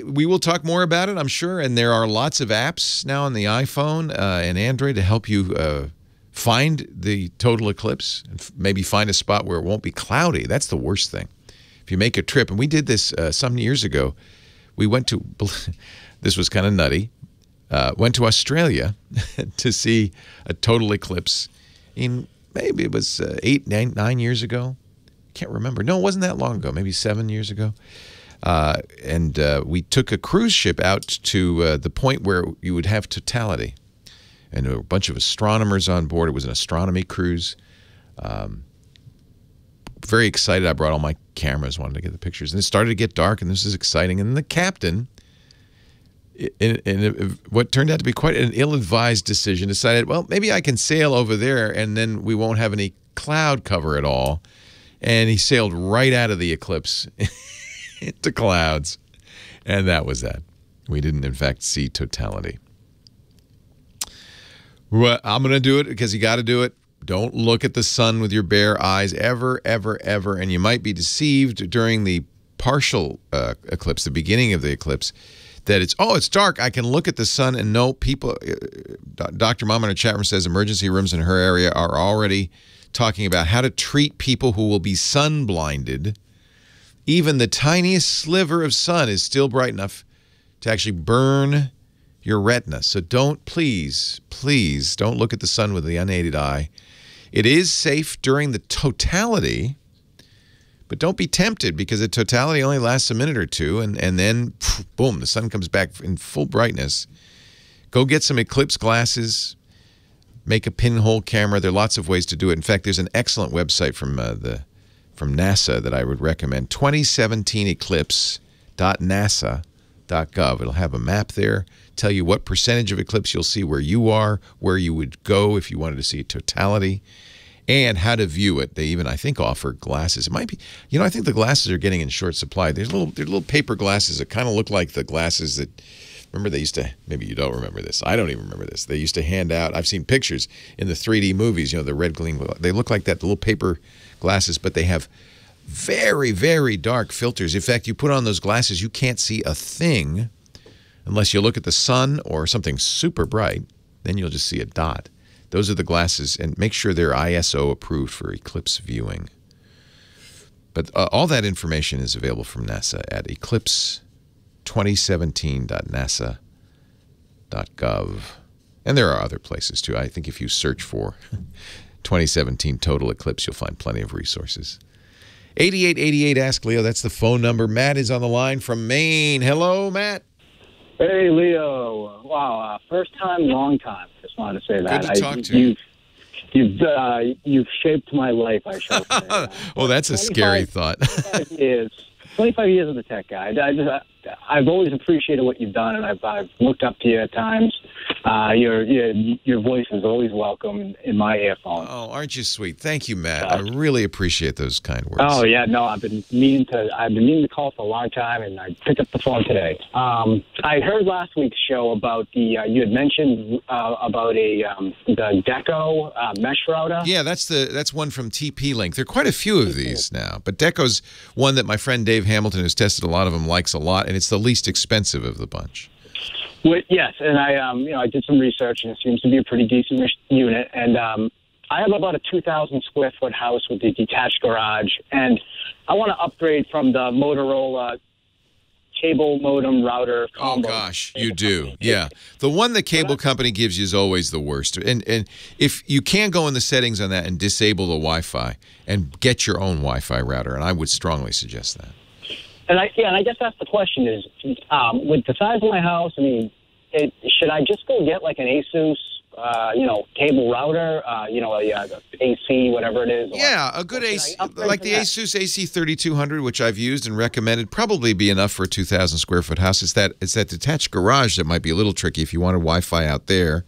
we will talk more about it, I'm sure, and there are lots of apps now on the iPhone and Android to help you find the total eclipse and maybe find a spot where it won't be cloudy. That's the worst thing. If you make a trip, and we did this some years ago, we went to, this was kind of nutty, went to Australia to see a total eclipse in, maybe it was 9 years ago. Can't remember. No, it wasn't that long ago, maybe 7 years ago. And we took a cruise ship out to the point where you would have totality. And there were a bunch of astronomers on board. It was an astronomy cruise. Very excited. I brought all my cameras, wanted to get the pictures. And it started to get dark, and this is exciting. And the captain, in what turned out to be quite an ill-advised decision, decided, well, maybe I can sail over there, and then we won't have any cloud cover at all. And he sailed right out of the eclipse into clouds, and that was that. We didn't, in fact, see totality. Well, I'm going to do it because you got to do it. Don't look at the sun with your bare eyes ever, ever, ever, and you might be deceived during the partial eclipse, the beginning of the eclipse, that it's dark, I can look at the sun, and no, people, Dr. Mom in our chat room says emergency rooms in her area are already talking about how to treat people who will be sun blinded. Even the tiniest sliver of sun is still bright enough to actually burn your retina. So please don't look at the sun with the unaided eye. It is safe during the totality, but don't be tempted, because the totality only lasts a minute or two, and then, boom, the sun comes back in full brightness. Go get some eclipse glasses. Make a pinhole camera. There are lots of ways to do it. In fact, there's an excellent website from NASA that I would recommend, 2017eclipse.nasa.gov. It'll have a map there, tell you what percentage of eclipse you'll see where you are, where you would go if you wanted to see a totality, and how to view it. They even, I think, offer glasses. It might be, I think the glasses are getting in short supply. They're little paper glasses that kind of look like the glasses that, Remember they used to, maybe you don't remember this. I don't even remember this. They used to hand out, I've seen pictures in the 3D movies, you know, the red gleam. They look like that, the little paper glasses, but they have very, very dark filters. In fact, you put on those glasses, you can't see a thing unless you look at the sun or something super bright. Then you'll just see a dot. Those are the glasses, and make sure they're ISO approved for eclipse viewing. But all that information is available from NASA at eclipse2017.nasa.gov. And there are other places, too. I think if you search for 2017 total eclipse, you'll find plenty of resources. 8888 Ask Leo, that's the phone number. Matt is on the line from Maine. Hello, Matt. Hey, Leo. Wow, first time, long time. Just wanted to say that. Good to talk to you. You've shaped my life, I shall say. Well, that's a scary thought. 25 years as a tech guy. I've always appreciated what you've done, and I've looked up to you at times. Your voice is always welcome in my earphones. Oh, aren't you sweet? Thank you, Matt. I really appreciate those kind words. Oh yeah, no, I've been meaning to call for a long time, and I picked up the phone today. I heard last week's show about you had mentioned about the Deco mesh router. Yeah, that's one from TP-Link. There are quite a few of these now, but Deco's one that my friend Dave Hamilton, who's tested a lot of them, likes a lot, and it's the least expensive of the bunch. Well, yes, and I did some research, and it seems to be a pretty decent unit. And I have about a 2,000 square foot house with a detached garage, and I want to upgrade from the Motorola cable modem router combo. Oh gosh, you do. Yeah. The one the cable company gives you is always the worst. And if you can go in the settings on that and disable the Wi-Fi and get your own Wi-Fi router, and I would strongly suggest that. And I guess that's the question is, with the size of my house, I mean, should I just go get like an ASUS, cable router, a AC, whatever it is? Yeah, a good AC, like the ASUS AC3200, which I've used and recommended, probably be enough for a 2,000 square foot house. It's that detached garage that might be a little tricky if you wanted Wi-Fi out there.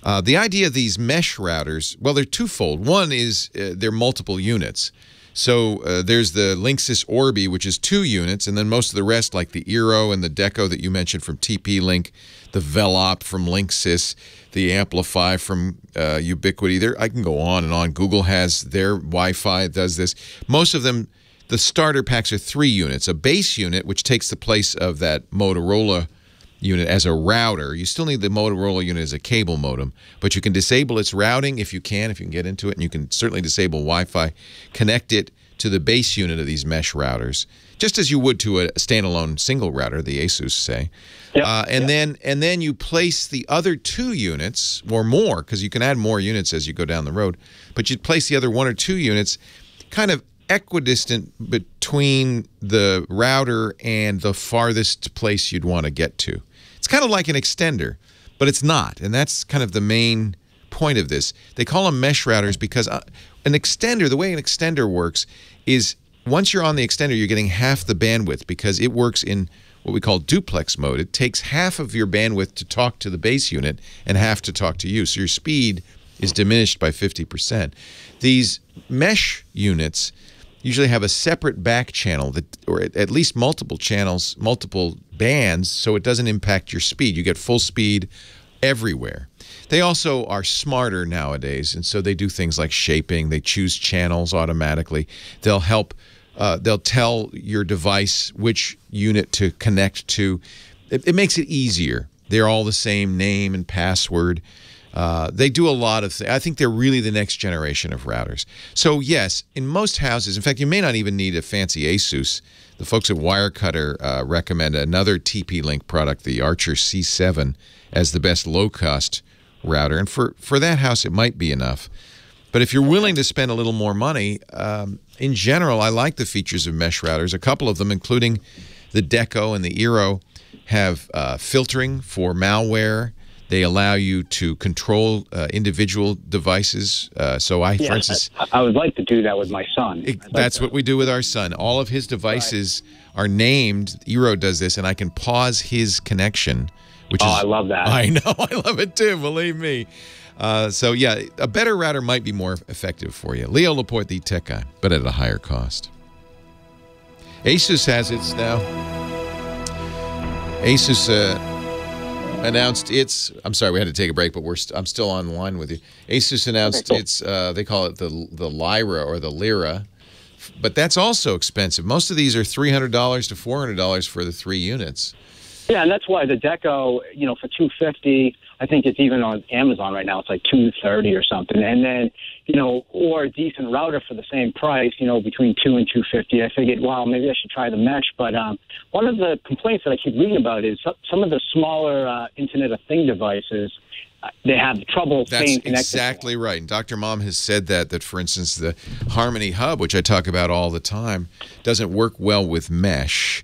The idea of these mesh routers, well, they're twofold. One is they're multiple units. So there's the Linksys Orbi, which is 2 units, and then most of the rest, like the Eero and the Deco that you mentioned from TP-Link, the Velop from Linksys, the Amplify from Ubiquiti. I can go on and on. Google has their Wi-Fi, it does this. Most of them, the starter packs are 3 units. A base unit, which takes the place of that Motorola unit as a router. You still need the Motorola unit as a cable modem, but you can disable its routing if you can get into it, and you can certainly disable Wi-Fi, connect it to the base unit of these mesh routers, just as you would to a standalone single router, the ASUS say. Yep. And then you place the other 2 units, or more, because you can add more units as you go down the road, but you'd place the other 1 or 2 units kind of equidistant between the router and the farthest place you'd want to get to. It's kind of like an extender, but it's not, and that's kind of the main point of this. They call them mesh routers because an extender, the way an extender works is once you're on the extender, you're getting half the bandwidth because it works in what we call duplex mode. It takes half of your bandwidth to talk to the base unit and half to talk to you, so your speed is diminished by 50%. These mesh units usually have a separate back channel, or at least multiple channels, multiple bands, so it doesn't impact your speed. You get full speed everywhere. They also are smarter nowadays, and so they do things like shaping. They choose channels automatically. They'll help. They'll tell your device which unit to connect to. It makes it easier. They're all the same name and password. They do a lot of things. I think they're really the next generation of routers. So yes, in most houses, in fact, you may not even need a fancy ASUS. The folks at Wirecutter recommend another TP-Link product, the Archer C7, as the best low-cost router. And for that house, it might be enough. But if you're willing to spend a little more money, in general, I like the features of mesh routers. A couple of them, including the Deco and the Eero, have filtering for malware. They allow you to control individual devices. So for instance, I would like to do that with my son. That's what we do with our son. All of his devices are named. Eero does this, and I can pause his connection. I love that. I know. I love it too, believe me. So yeah, a better router might be more effective for you. Leo Laporte, the tech guy, but at a higher cost. Asus has its now. Asus announced its. I'm sorry, we had to take a break, but I'm still on the line with you. Asus announced its. They call it the Lyra or the Lyra, but that's also expensive. Most of these are $300 to $400 for the 3 units. Yeah, and that's why the Deco, for $250, I think it's even on Amazon right now. It's like $230 or something, and then or a decent router for the same price, between $200 and $250. I figured, well, maybe I should try the mesh. But one of the complaints that I keep reading about is some of the smaller Internet of Things devices. They have trouble staying connected. That's exactly right. And Dr. Mom has said that, for instance, the Harmony Hub, which I talk about all the time, doesn't work well with mesh.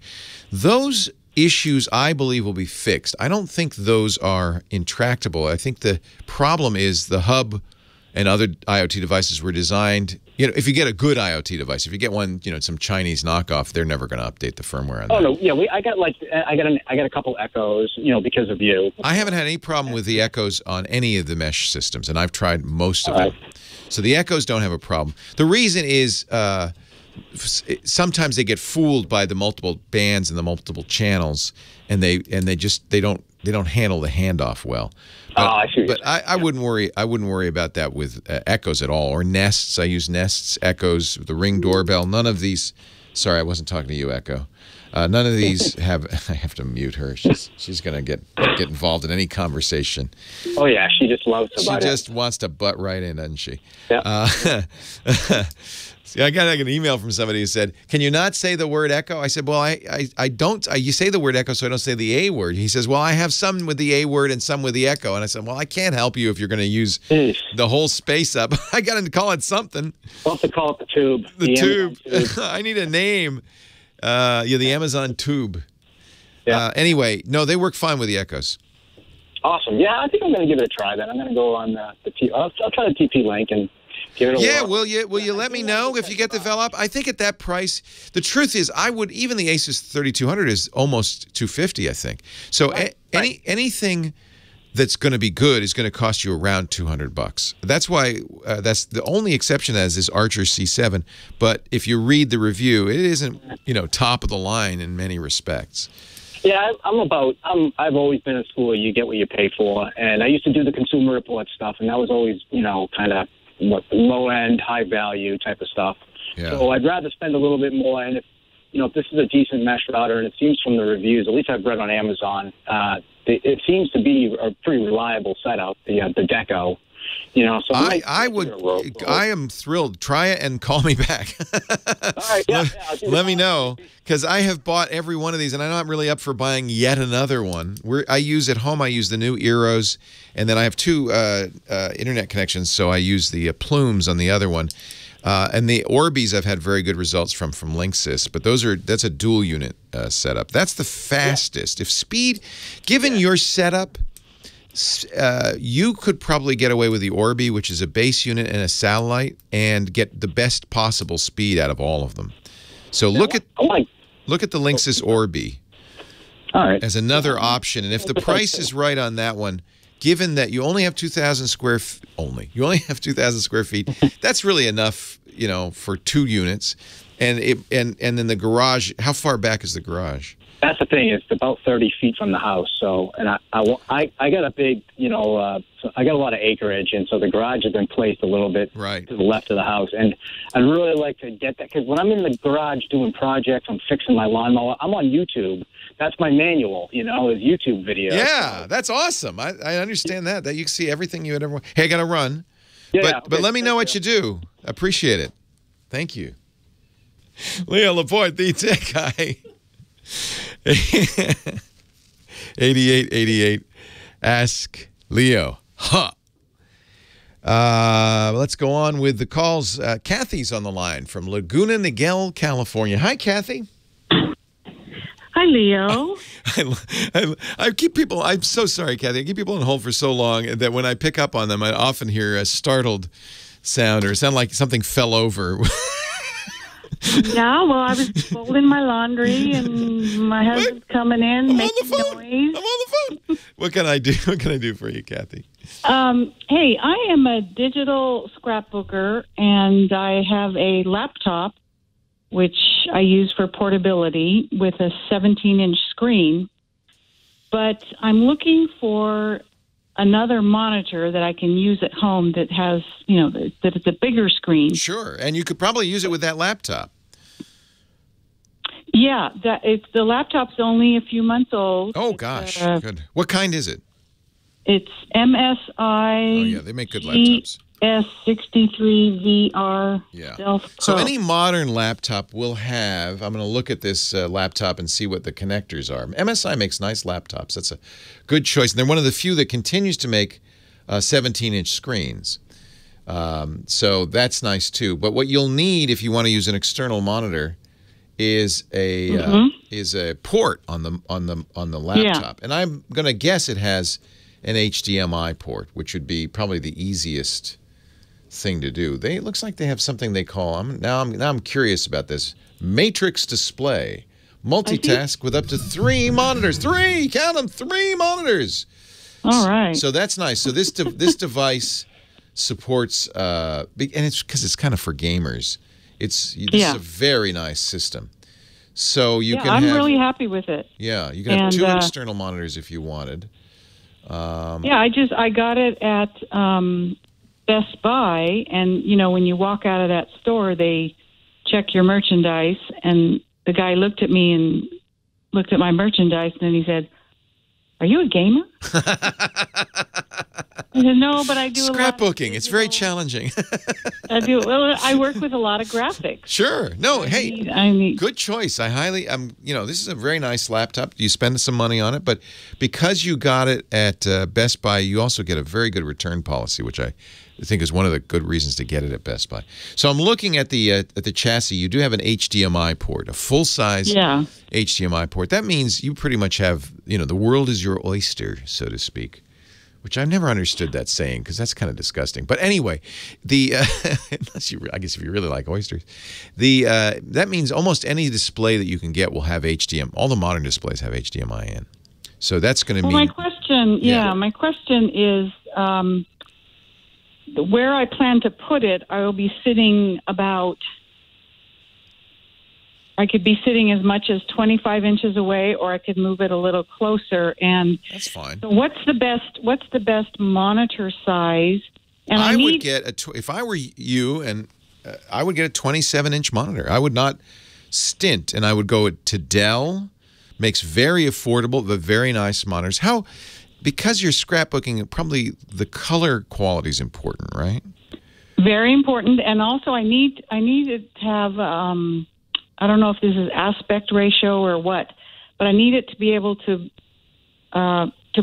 Those issues, I believe, will be fixed. I don't think those are intractable. I think the problem is the hub and other IoT devices were designed. If you get a good IoT device, if you get one, some Chinese knockoff, they're never going to update the firmware on that. Oh no, yeah, I got a couple Echoes, because of you. I haven't had any problem with the Echoes on any of the mesh systems, and I've tried most of them. So the Echoes don't have a problem. The reason is sometimes they get fooled by the multiple bands and the multiple channels, and they don't handle the handoff well. But, I see. But I wouldn't worry. I wouldn't worry about that with Echoes at all, or Nests. I use Nests, Echoes, the Ring doorbell. None of these. Sorry, I wasn't talking to you, Echo. None of these have. I have to mute her. She's going to get involved in any conversation. Oh yeah, she just loves to. She just wants to butt right in, doesn't she? Yeah. See, I got an email from somebody who said, "Can you not say the word echo?" I said, "Well, I don't. You say the word echo, so I don't say the A word." He says, "Well, I have some with the A word and some with the echo." And I said, "Well, I can't help you if you're going to use the whole space up. I got to call it something." We'll have to call it the tube. The tube. I need a name. The Amazon tube. Yeah. Anyway, no, they work fine with the echoes. Awesome. Yeah, I think I'm going to give it a try. Then I'm going to go on I'll try the TP link and. Yeah, will you let me know if you get the Velop? I think at that price, the truth is, even the Asus 3200 is almost $250, I think. So anything that's going to be good is going to cost you around $200. That's why that's the only exception that is this Archer C7. But if you read the review, it isn't top of the line in many respects. Yeah, I've always been in school. You get what you pay for, and I used to do the Consumer Report stuff, and that was always kind of low end, high value type of stuff. Yeah. So I'd rather spend a little bit more. And if this is a decent mesh router, and it seems from the reviews, at least I've read on Amazon, it seems to be a pretty reliable setup. The Deco. So I am thrilled. Try it and call me back. All right, yeah, let me know, because I have bought every one of these, and I'm not really up for buying yet another one. I use at home. I use the new Eros, and then I have 2 internet connections, so I use the Plumes on the other one. And the Orbis I've had very good results from Linksys, but that's a dual unit setup. That's the fastest. If speed, given your setup. You could probably get away with the Orbi, which is a base unit and a satellite, and get the best possible speed out of all of them. So look at the Linksys Orbi as another option. And if the price is right on that one, given that you only have 2,000 square feet, that's really enough, for 2 units. And then the garage. How far back is the garage? That's the thing. It's about 30 feet from the house. So, and I got a big, I got a lot of acreage, and so the garage has been placed a little bit to the left of the house. And I'd really like to get that, because when I'm in the garage doing projects, I'm fixing my lawnmower, I'm on YouTube. That's my manual, is YouTube video. Yeah, that's awesome. I understand that you can see everything you would ever want. Hey, I got to run. Yeah, but let me know what you do. Appreciate it. Thank you. Leo Laporte, the tech guy. 8888. Ask Leo. Let's go on with the calls. Kathy's on the line from Laguna Niguel, California. Hi, Kathy. Hi, Leo. I keep people. I'm so sorry, Kathy. I keep people on hold for so long that when I pick up on them, I often hear a startled sound or sound like something fell over. Yeah, well, I was folding my laundry, and my husband's coming in, making noise. I'm on the phone. What can I do? What can I do for you, Kathy? Hey, I am a digital scrapbooker, and I have a laptop, which I use for portability, with a 17-inch screen. but I'm looking for another monitor that I can use at home that has, that it's a bigger screen. Sure, and you could probably use it with that laptop. Yeah, the laptop's only a few months old. Oh, gosh, good. What kind is it? It's MSI. Oh, yeah, they make good laptops. S63VR Stealth Pro. So any modern laptop will have, I'm going to look at this laptop and see what the connectors are. MSI makes nice laptops. That's a good choice. And they're one of the few that continues to make 17-inch screens. So that's nice too. But what you'll need if you want to use an external monitor is a port on the laptop. And I'm going to guess it has an HDMI port, which would be probably the easiest thing to do. It looks like they have something they call, now I'm curious about this, matrix display. Multitask with up to 3 monitors. 3! Count them, 3 monitors. All right. So that's nice. So this device supports, and it's because it's kind of for gamers. This is a very nice system. So you can I'm really happy with it. Yeah, you can have 2 external monitors if you wanted. I got it at Best Buy, and when you walk out of that store, they check your merchandise, and the guy looked at me and looked at my merchandise, and then he said, "Are you a gamer?" I said, "No, but I do scrapbooking. It's very challenging." I do. Well, I work with a lot of graphics. Sure. No, I need good choice. This is a very nice laptop. You spend some money on it, but because you got it at Best Buy, you also get a very good return policy, which I think is one of the good reasons to get it at Best Buy. So I'm looking at the chassis. You do have an HDMI port, a full-size HDMI port. That means you pretty much have, the world is your oyster, so to speak, which I've never understood that saying because that's kind of disgusting. But anyway, I guess if you really like oysters, that means almost any display that you can get will have HDMI. All the modern displays have HDMI in. So that's going to mean... My question is... where I plan to put it, I will be sitting I could be sitting as much as 25 inches away, or I could move it a little closer. And that's fine. So what's the best monitor size? And I would get if I were you, and I would get a 27-inch monitor. I would not stint, and I would go to Dell. Makes very affordable, but very nice monitors. Because you're scrapbooking, probably the color quality is important, right? Very important, and also I need it to have. I don't know if this is aspect ratio or what, but I need it to be able to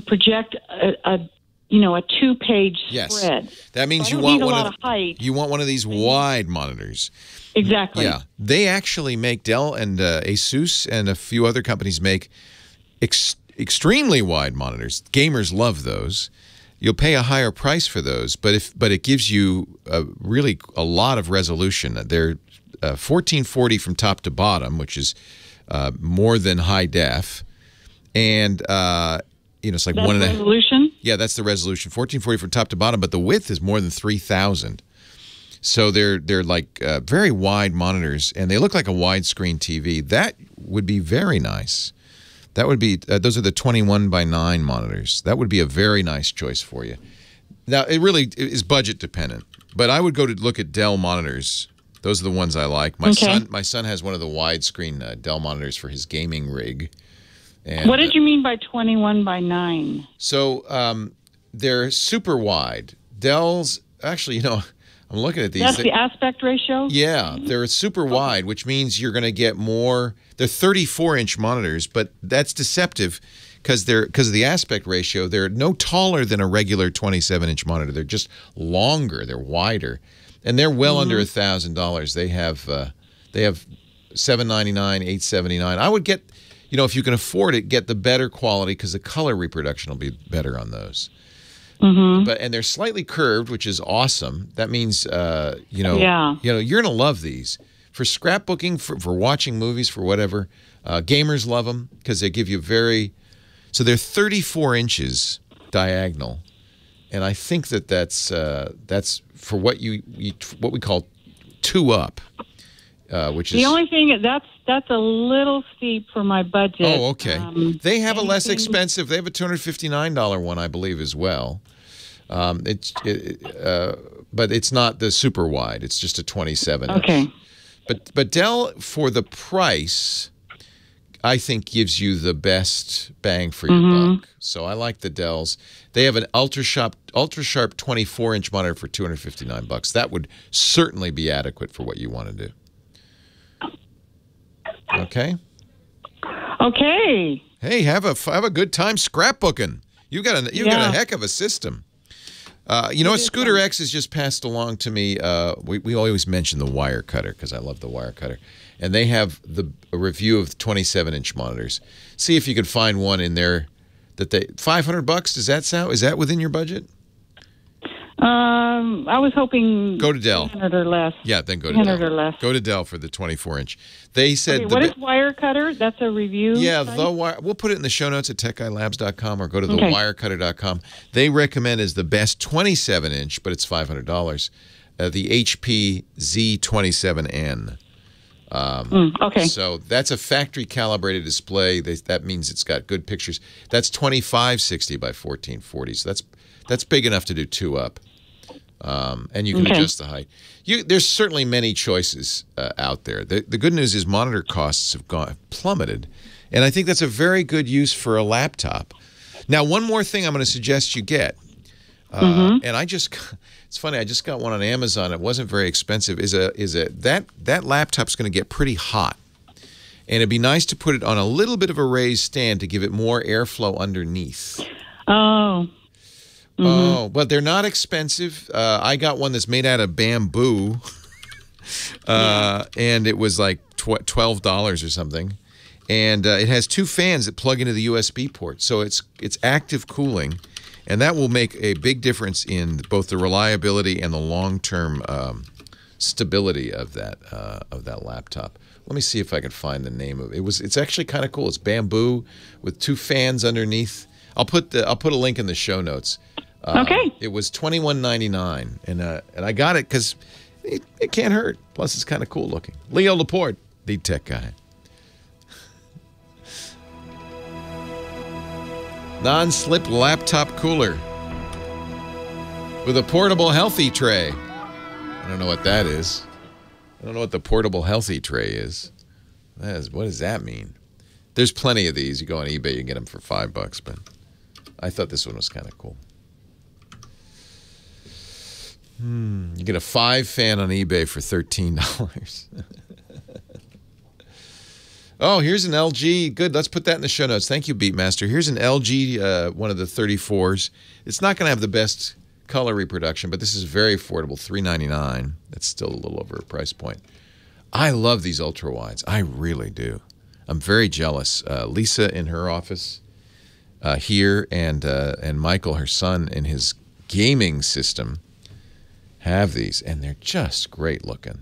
project a 2-page spread. That means so you want a lot of height. You want one of these wide monitors. Exactly. Yeah, they actually make Dell and Asus and a few other companies make extremely wide monitors. Gamers love those. You'll pay a higher price for those, but it gives you really a lot of resolution. They're 1440 from top to bottom, which is more than high def, and it's like that's resolution. Yeah, that's the resolution. 1440 from top to bottom, but the width is more than 3000. So they're like very wide monitors, and they look like a widescreen TV. That would be very nice. That would be those are the 21:9 monitors. That would be a very nice choice for you. Now it really is budget dependent, but I would go to look at Dell monitors. Those are the ones I like. My son has one of the widescreen Dell monitors for his gaming rig. And, what did you mean by 21:9? So they're super wide. Dell's actually, I'm looking at these. That's the aspect ratio? Yeah, they're super wide, which means you're going to get more. They're 34-inch monitors, but that's deceptive because of the aspect ratio. They're no taller than a regular 27-inch monitor. They're just longer. They're wider, and they're well under $1,000. They have $799, $879. I would get, if you can afford it, get the better quality because the color reproduction will be better on those. And they're slightly curved, which is awesome. That means you're gonna love these for scrapbooking, for watching movies, for whatever. Gamers love them because they give you so they're 34 inches diagonal, and I think that's for what we call 2 up. which the is only thing that's a little steep for my budget. Oh, okay. They have a less expensive. They have a $259 one, I believe, as well. But it's not the super wide. It's just a 27. Okay. But Dell, for the price, I think gives you the best bang for your buck. So I like the Dells. They have an ultra sharp 24-inch monitor for $259. That would certainly be adequate for what you want to do. Okay. Okay. Hey, have a good time scrapbooking. You got a heck of a system. You know what? Scooter X has just passed along to me. We always mention the wire cutter because I love the wire cutter, and they have a review of the 27-inch monitors. See if you can find one in there that they $500. Does that sound? Is that within your budget? I was hoping go to Dell. 100 or less. Yeah, then go to 100 Dell. or less. Go to Dell for the 24-inch. They said. Okay, what is wire cutter? That's a review. Yeah, site? the wire. We'll put it in the show notes at techguylabs.com or go to thewirecutter.com. They recommend as the best 27-inch, but it's $500. The HP Z27N. Okay. So that's a factory calibrated display. That means it's got good pictures. That's 2560 by 1440. So that's big enough to do 2 up. And you can adjust the height. There's certainly many choices out there. The good news is monitor costs have plummeted, and I think that's a very good use for a laptop. Now, one more thing I'm going to suggest you get, and it's funny, I just got one on Amazon. It wasn't very expensive. That laptop's going to get pretty hot, and it'd be nice to put it on a little bit of a raised stand to give it more airflow underneath. Oh. Oh, but they're not expensive. I got one that's made out of bamboo, and it was like $12 or something. And it has 2 fans that plug into the USB port, so it's active cooling, and that will make a big difference in both the reliability and the long-term stability of that laptop. Let me see if I can find the name of it. It's actually kind of cool. It's bamboo with 2 fans underneath. I'll put a link in the show notes. Okay. It was $21.99, and I got it because it can't hurt. Plus, it's kind of cool looking. Leo Laporte, the tech guy. Non-slip laptop cooler with a portable healthy tray. I don't know what that is. I don't know what the portable healthy tray is. What does that mean? There's plenty of these. You go on eBay, you can get them for $5, but I thought this one was kind of cool. You get a 5-fan on eBay for $13. Oh, here's an LG. Good, let's put that in the show notes. Thank you, Beatmaster. Here's an LG, one of the 34s. It's not going to have the best color reproduction, but this is very affordable, $399. That's still a little over a price point. I love these ultra wides. I really do. I'm very jealous. Lisa in her office here, and Michael, her son, in his gaming system have these, and they're just great looking.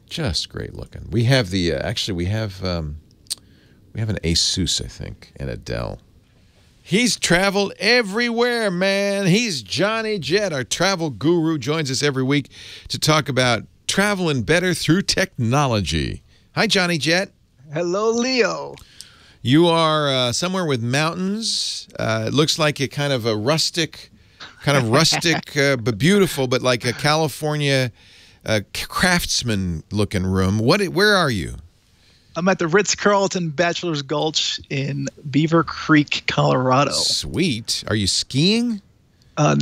Just great looking. We have the we have an Asus, I think, and a Dell. He's traveled everywhere, man. He's Johnny Jet, our travel guru, joins us every week to talk about traveling better through technology. Hi, Johnny Jet. Hello, Leo. You are somewhere with mountains. It looks like a kind of rustic, but beautiful, but like a California craftsman-looking room. Where are you? I'm at the Ritz-Carlton Bachelor's Gulch in Beaver Creek, Colorado. Sweet. Are you skiing?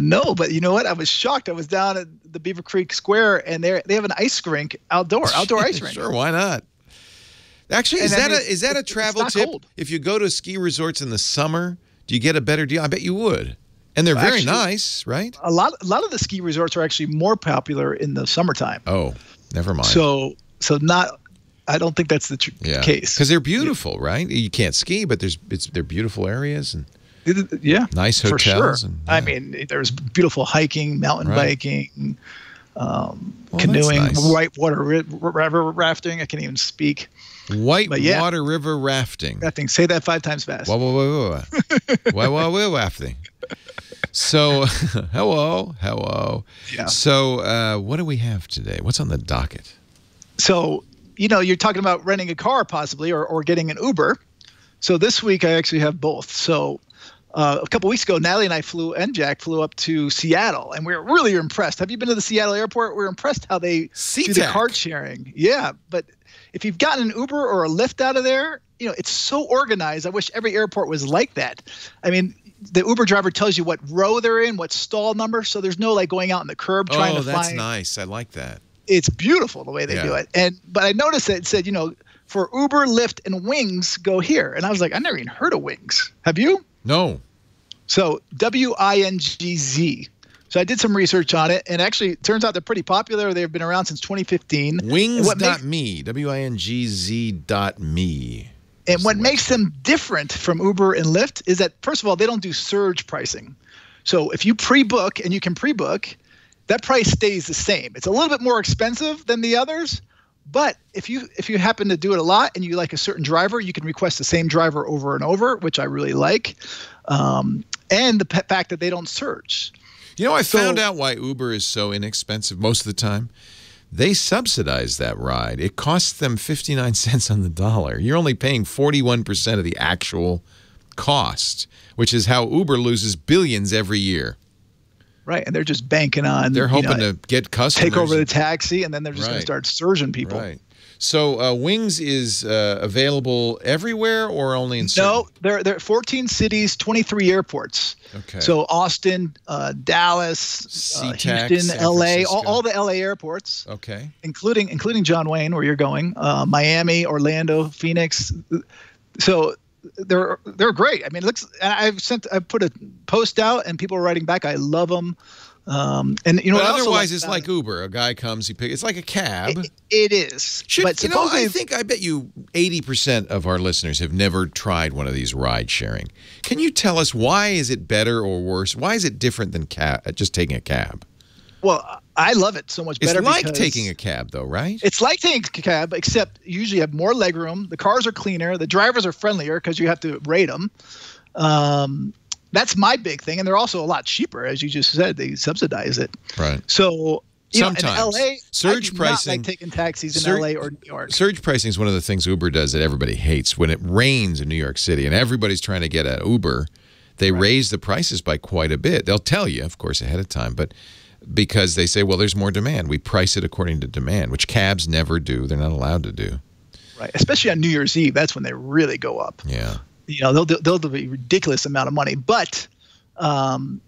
No, but you know what? I was shocked. I was down at the Beaver Creek Square, and they have an ice rink, outdoor ice rink. Sure, why not? Actually, is that a travel tip? Cold. If you go to ski resorts in the summer, do you get a better deal? I bet you would. And they're very nice, right? A lot of the ski resorts are actually more popular in the summertime. Oh, never mind. So not. I don't think that's the case. Because they're beautiful, right? You can't ski, but they're beautiful areas and nice hotels. For sure. And, I mean, there's beautiful hiking, mountain biking, canoeing, whitewater river rafting. I can't even speak. Whitewater river rafting. Rafting. Say that 5 times fast. Whitewater rafting. So, hello. Yeah. So, what do we have today? What's on the docket? So, you're talking about renting a car possibly or getting an Uber. So this week I actually have both. So a couple weeks ago, Natalie and I Jack flew up to Seattle, and we were really impressed. Have you been to the Seattle airport? We were impressed how they do the card sharing. Yeah, but if you've gotten an Uber or a Lyft out of there, it's so organized. I wish every airport was like that. I mean, the Uber driver tells you what row they're in, what stall number, so there's no going out on the curb trying to find. Oh, that's nice. I like that. It's beautiful the way they do it. But I noticed that it said, for Uber, Lyft, and Wings, go here. And I was like, I never even heard of Wings. Have you? No. So WINGZ. So I did some research on it, and actually it turns out they're pretty popular. They've been around since 2015. Wings.me, WINGZ.me. And what makes them different from Uber and Lyft is that, first of all, they don't do surge pricing. So if you pre-book, and you can pre-book, that price stays the same. It's a little bit more expensive than the others, but if you happen to do it a lot and you like a certain driver, you can request the same driver over and over, which I really like. And the fact that they don't surge. I found out why Uber is so inexpensive most of the time. They subsidize that ride. It costs them 59 cents on the dollar. You're only paying 41% of the actual cost, which is how Uber loses billions every year. Right, and they're just banking on. They're hoping to get customers. Take over the taxi, and then they're just going to start surging people. Right. So Wings is available everywhere or only in certain? No, they're 14 cities, 23 airports. Okay. So Austin, Dallas, Houston, LA, all the LA airports. Okay. Including John Wayne, where you're going, Miami, Orlando, Phoenix. So they're great. I mean, it looks. I put a post out, and people are writing back. I love them. And but otherwise, it's like Uber. A guy comes, it's like a cab. It is. But I bet you 80% of our listeners have never tried one of these ride sharing. Can you tell us why is it better or worse? Why is it different than just taking a cab? Well, I love it so much better. It's like taking a cab, though, right? It's like taking a cab, except you usually have more legroom. The cars are cleaner. The drivers are friendlier because you have to rate them. That's my big thing, and they're also a lot cheaper, as you just said. They subsidize it, right? So sometimes in LA, surge pricing, not like taking taxis in LA or New York. Surge pricing is one of the things Uber does that everybody hates. When it rains in New York City and everybody's trying to get an Uber, they raise the prices by quite a bit. They'll tell you, of course, ahead of time, but because they say, well, there's more demand, we price it according to demand, which cabs never do. They're not allowed to do. Right, especially on New Year's Eve, that's when they really go up. Yeah. They'll do a ridiculous amount of money, but I've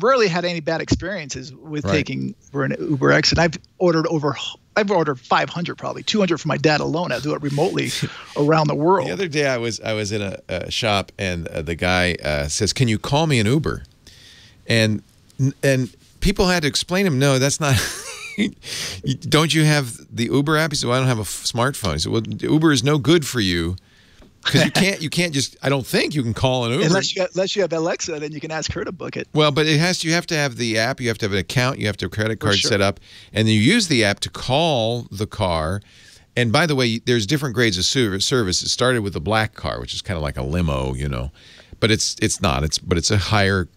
rarely had any bad experiences with taking an Uber X, and I've ordered 500, probably 200 for my dad alone. I do it remotely around the world. The other day I was in a shop, and the guy says, "Can you call me an Uber?" And people had to explain to him, "No, that's not." Don't you have the Uber app? He said, "Well, I don't have a smartphone." He said, "Well, Uber is no good for you." Because you can't just. I don't think you can call an Uber unless you have Alexa. Then you can ask her to book it. Well, but you have to have the app. You have to have an account. You have to have a credit card set up, and then you use the app to call the car. And by the way, there's different grades of service. It started with the black car, which is kind of like a limo, but it's not. It's a higher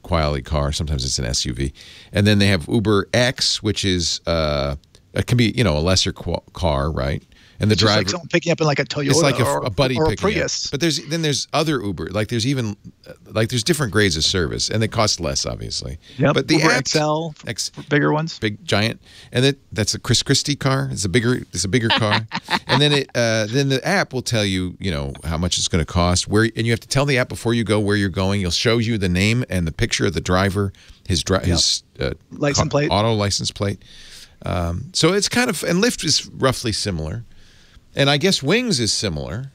quality car. Sometimes it's an SUV, and then they have Uber X, which is it can be a lesser car, right? And the it's driver, like someone picking up in like a Toyota, it's like a buddy or a picking Prius. Up. But there's other Uber, there's different grades of service, and they cost less, obviously. Yep. But the Uber XL, bigger ones, big giant, and that's a Chris Christie car. It's a bigger car, and then then the app will tell you how much it's going to cost, and you have to tell the app before you go where you're going. It'll show you the name and the picture of the driver, his license plate, auto license plate. So it's kind of, and Lyft is roughly similar. And I guess Wings is similar.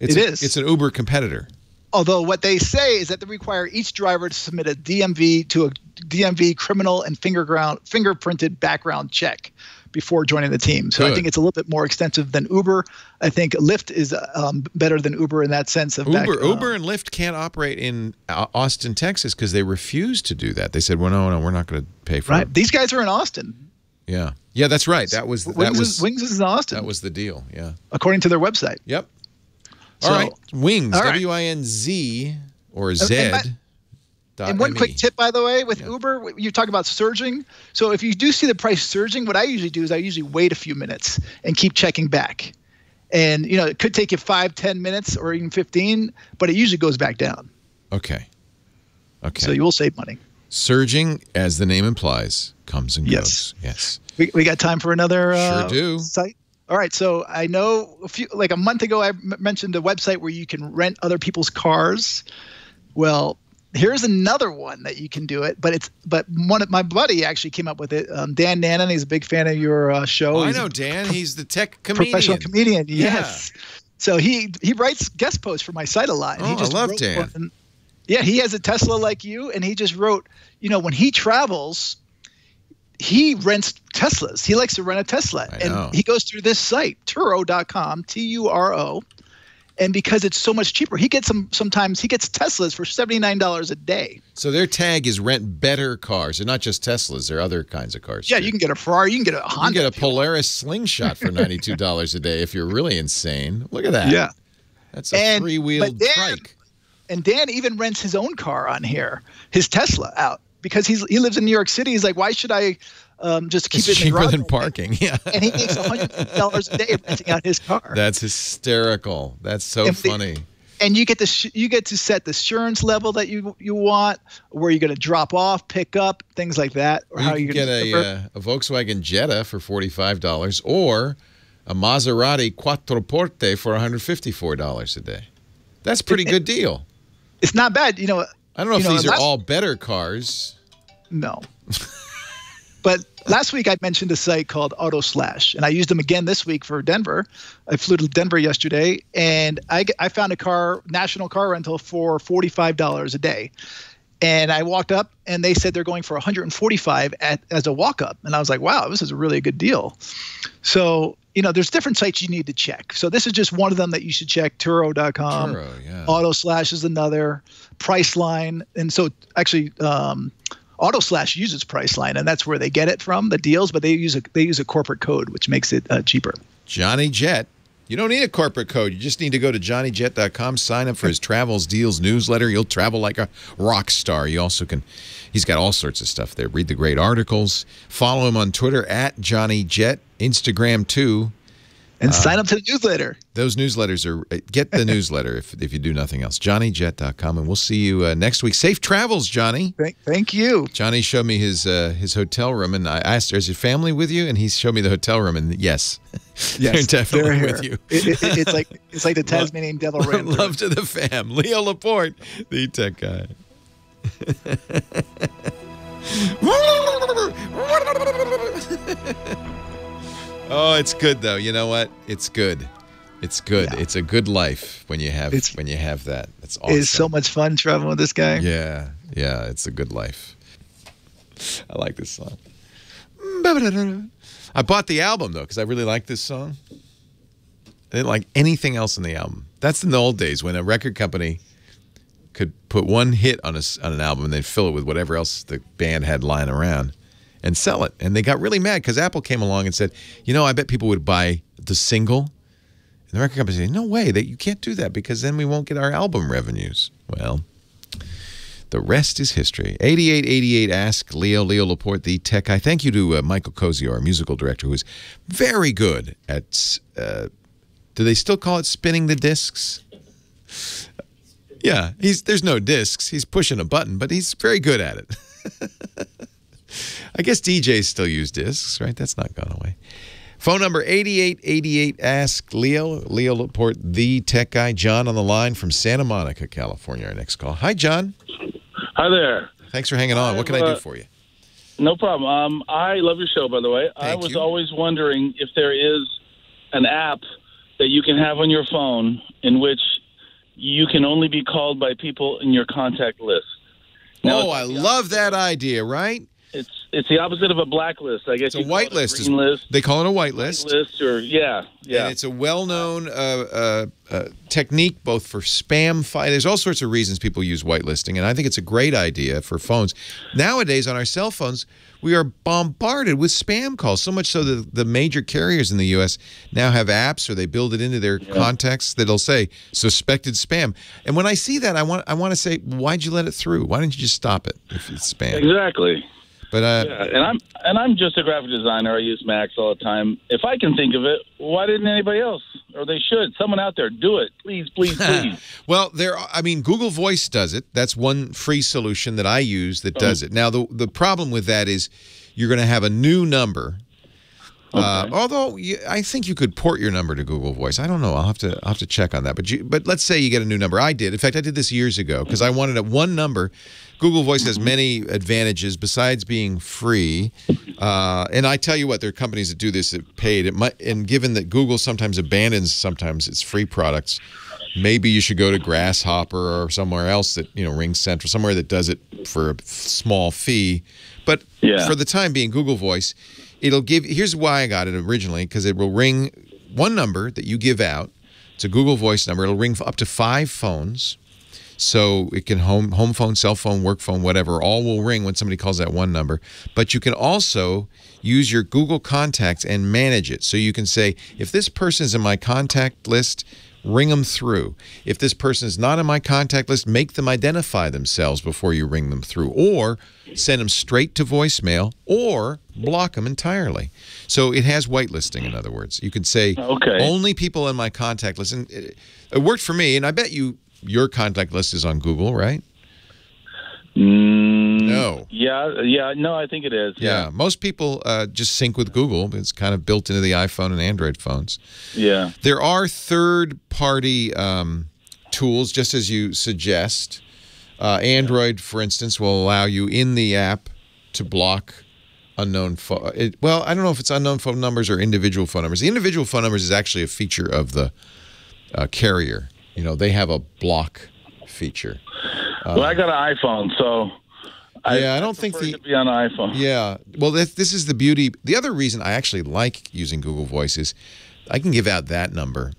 It is. It's an Uber competitor. Although what they say is that they require each driver to submit a DMV criminal and fingerprinted background check before joining the team. So I think it's a little bit more extensive than Uber. I think Lyft is better than Uber in that sense of Uber and Lyft can't operate in Austin, Texas, because they refused to do that. They said, well, no, we're not going to pay for it. These guys are in Austin. Yeah. Yeah, that's right. Wings is in Austin. That was the deal. Yeah. According to their website. Yep. All right. Wings. WINZ or Z.me. And one quick tip, by the way, with Uber, you're talking about surging. So if you do see the price surging, what I usually do is I usually wait a few minutes and keep checking back. And, it could take you 5, 10 minutes or even 15, but it usually goes back down. Okay. So you will save money. Surging, as the name implies, comes and goes. Yes. We got time for another sure do. site? All right. So I know a month ago, I mentioned a website where you can rent other people's cars. Well, here's another one that you can do it, but my buddy actually came up with it. Dan Nannon, he's a big fan of your show. Oh, I know Dan. He's the tech comedian. Professional comedian. Yes. Yeah. So he writes guest posts for my site a lot. And I love Dan. Yeah, he has a Tesla like you, and he just wrote, when he travels, he rents Teslas. He likes to rent a Tesla. And he goes through this site, Turo.com, Turo. And because it's so much cheaper, he gets sometimes he gets Teslas for $79 a day. So their tag is rent better cars. They're not just Teslas. They're other kinds of cars. Yeah, too. You can get a Ferrari. You can get a Honda. You can get a Polaris Slingshot for $92 a day if you're really insane. Look at that. Yeah. That's a three-wheeled trike. And Dan even rents his own car on here, his Tesla out, because he lives in New York City. He's like, why should I just keep it in the garage? Cheaper than parking, yeah. And he makes $150 a day renting out his car. That's hysterical. That's so funny. And you get to set the insurance level that you want, where you're going to drop off, pick up, things like that. Or you can get a Volkswagen Jetta for $45 or a Maserati Quattroporte for $154 a day. That's a pretty good deal. It's not bad. I don't know if these are all better cars. No. But last week I mentioned a site called AutoSlash, and I used them again this week for Denver. I flew to Denver yesterday, and I found a national car rental for $45 a day. And I walked up, and they said they're going for $145 as a walk-up. And I was like, wow, this is a really good deal. So, there's different sites you need to check. So this is just one of them that you should check, Turo.com. Turo, yeah. AutoSlash is another. Priceline. And so actually AutoSlash uses Priceline, and that's where they get it from, the deals, but they use a corporate code, which makes it cheaper. Johnny Jet. You don't need a corporate code. You just need to go to johnnyjet.com, sign up for his Travels Deals newsletter. You'll travel like a rock star. You also can, he's got all sorts of stuff there. Read the great articles. Follow him on Twitter @JohnnyJet, Instagram too. And sign up to the newsletter. Those newsletters get the newsletter if you do nothing else. JohnnyJet.com, and we'll see you next week. Safe travels, Johnny. Thank you. Johnny showed me his hotel room, and I asked her, is your family with you? And he showed me the hotel room, and yes, they're definitely with you. It's like the Tasmanian devil ran through. Love to the fam. Leo Laporte, the tech guy. Oh, it's good though. You know what? It's good. It's good. Yeah. It's a good life when you have that. That's awesome. It's so much fun traveling with this guy. Yeah. Yeah, it's a good life. I like this song. I bought the album though because I really like this song. I didn't like anything else in the album. That's in the old days when a record company could put one hit on an album and then fill it with whatever else the band had lying around and sell it. And they got really mad because Apple came along and said, I bet people would buy the single. And the record company said, no way, you can't do that because then we won't get our album revenues. Well, the rest is history. 8888 Ask Leo Laporte, the tech guy. Thank you to Michael Cozio, our musical director, who is very good at, do they still call it spinning the discs? Yeah, there's no discs. He's pushing a button, but he's very good at it. I guess DJs still use discs, right? That's not gone away. Phone number 8888 Ask Leo Laporte, the tech guy. John on the line from Santa Monica, California. Our next call. Hi, John. Hi there. Thanks for hanging on. What can I do for you? No problem. I love your show, by the way. I was always wondering if there is an app that you can have on your phone in which you can only be called by people in your contact list. Now, I love that idea, right? It's the opposite of a blacklist, I guess. It's a whitelist. List. They call it a whitelist. Whitelist, or yeah. And it's a well-known technique both for spam. There's all sorts of reasons people use whitelisting, and I think it's a great idea for phones. Nowadays, on our cell phones, we are bombarded with spam calls, so much so that the major carriers in the U.S. now have apps, or they build it into their contacts that'll say suspected spam. And when I see that, I want to say, why'd you let it through? Why didn't you just stop it if it's spam? Exactly. But and I'm just a graphic designer. I use Macs all the time. If I can think of it, why didn't anybody else? Or they should. Someone out there, do it, please, please, please. Well, Google Voice does it. That's one free solution that I use that does it. Now, the problem with that is you're going to have a new number. Although I think you could port your number to Google Voice. I don't know. I'll have to check on that. But let's say you get a new number. I did. In fact, I did this years ago because I wanted one number. Google Voice has many advantages besides being free. And I tell you what, there are companies that do this that paid. And given that Google sometimes abandons its free products, maybe you should go to Grasshopper or somewhere else that, Ring Central, somewhere that does it for a small fee. But for the time being, Google Voice, here's why I got it originally, because it will ring one number that you give out. It's a Google Voice number. It'll ring up to 5 phones. So it can home phone, cell phone, work phone, whatever, all will ring when somebody calls that one number. But you can also use your Google Contacts and manage it. So you can say, if this person is in my contact list, ring them through. If this person is not in my contact list, make them identify themselves before you ring them through. Or send them straight to voicemail, or block them entirely. So it has whitelisting, in other words. You can say, only people in my contact list. And it worked for me, and I bet your contact list is on Google, right? No. Yeah. No, I think it is. Yeah. Most people just sync with Google. It's kind of built into the iPhone and Android phones. Yeah. There are third-party tools, just as you suggest. Android, for instance, will allow you in the app to block unknown phone. Well, I don't know if it's unknown phone numbers or individual phone numbers. The individual phone numbers is actually a feature of the carrier. They have a block feature. Well, I got an iPhone, so I don't think to be on an iPhone. Yeah. Well, this is the beauty. The other reason I actually like using Google Voice is I can give out that number.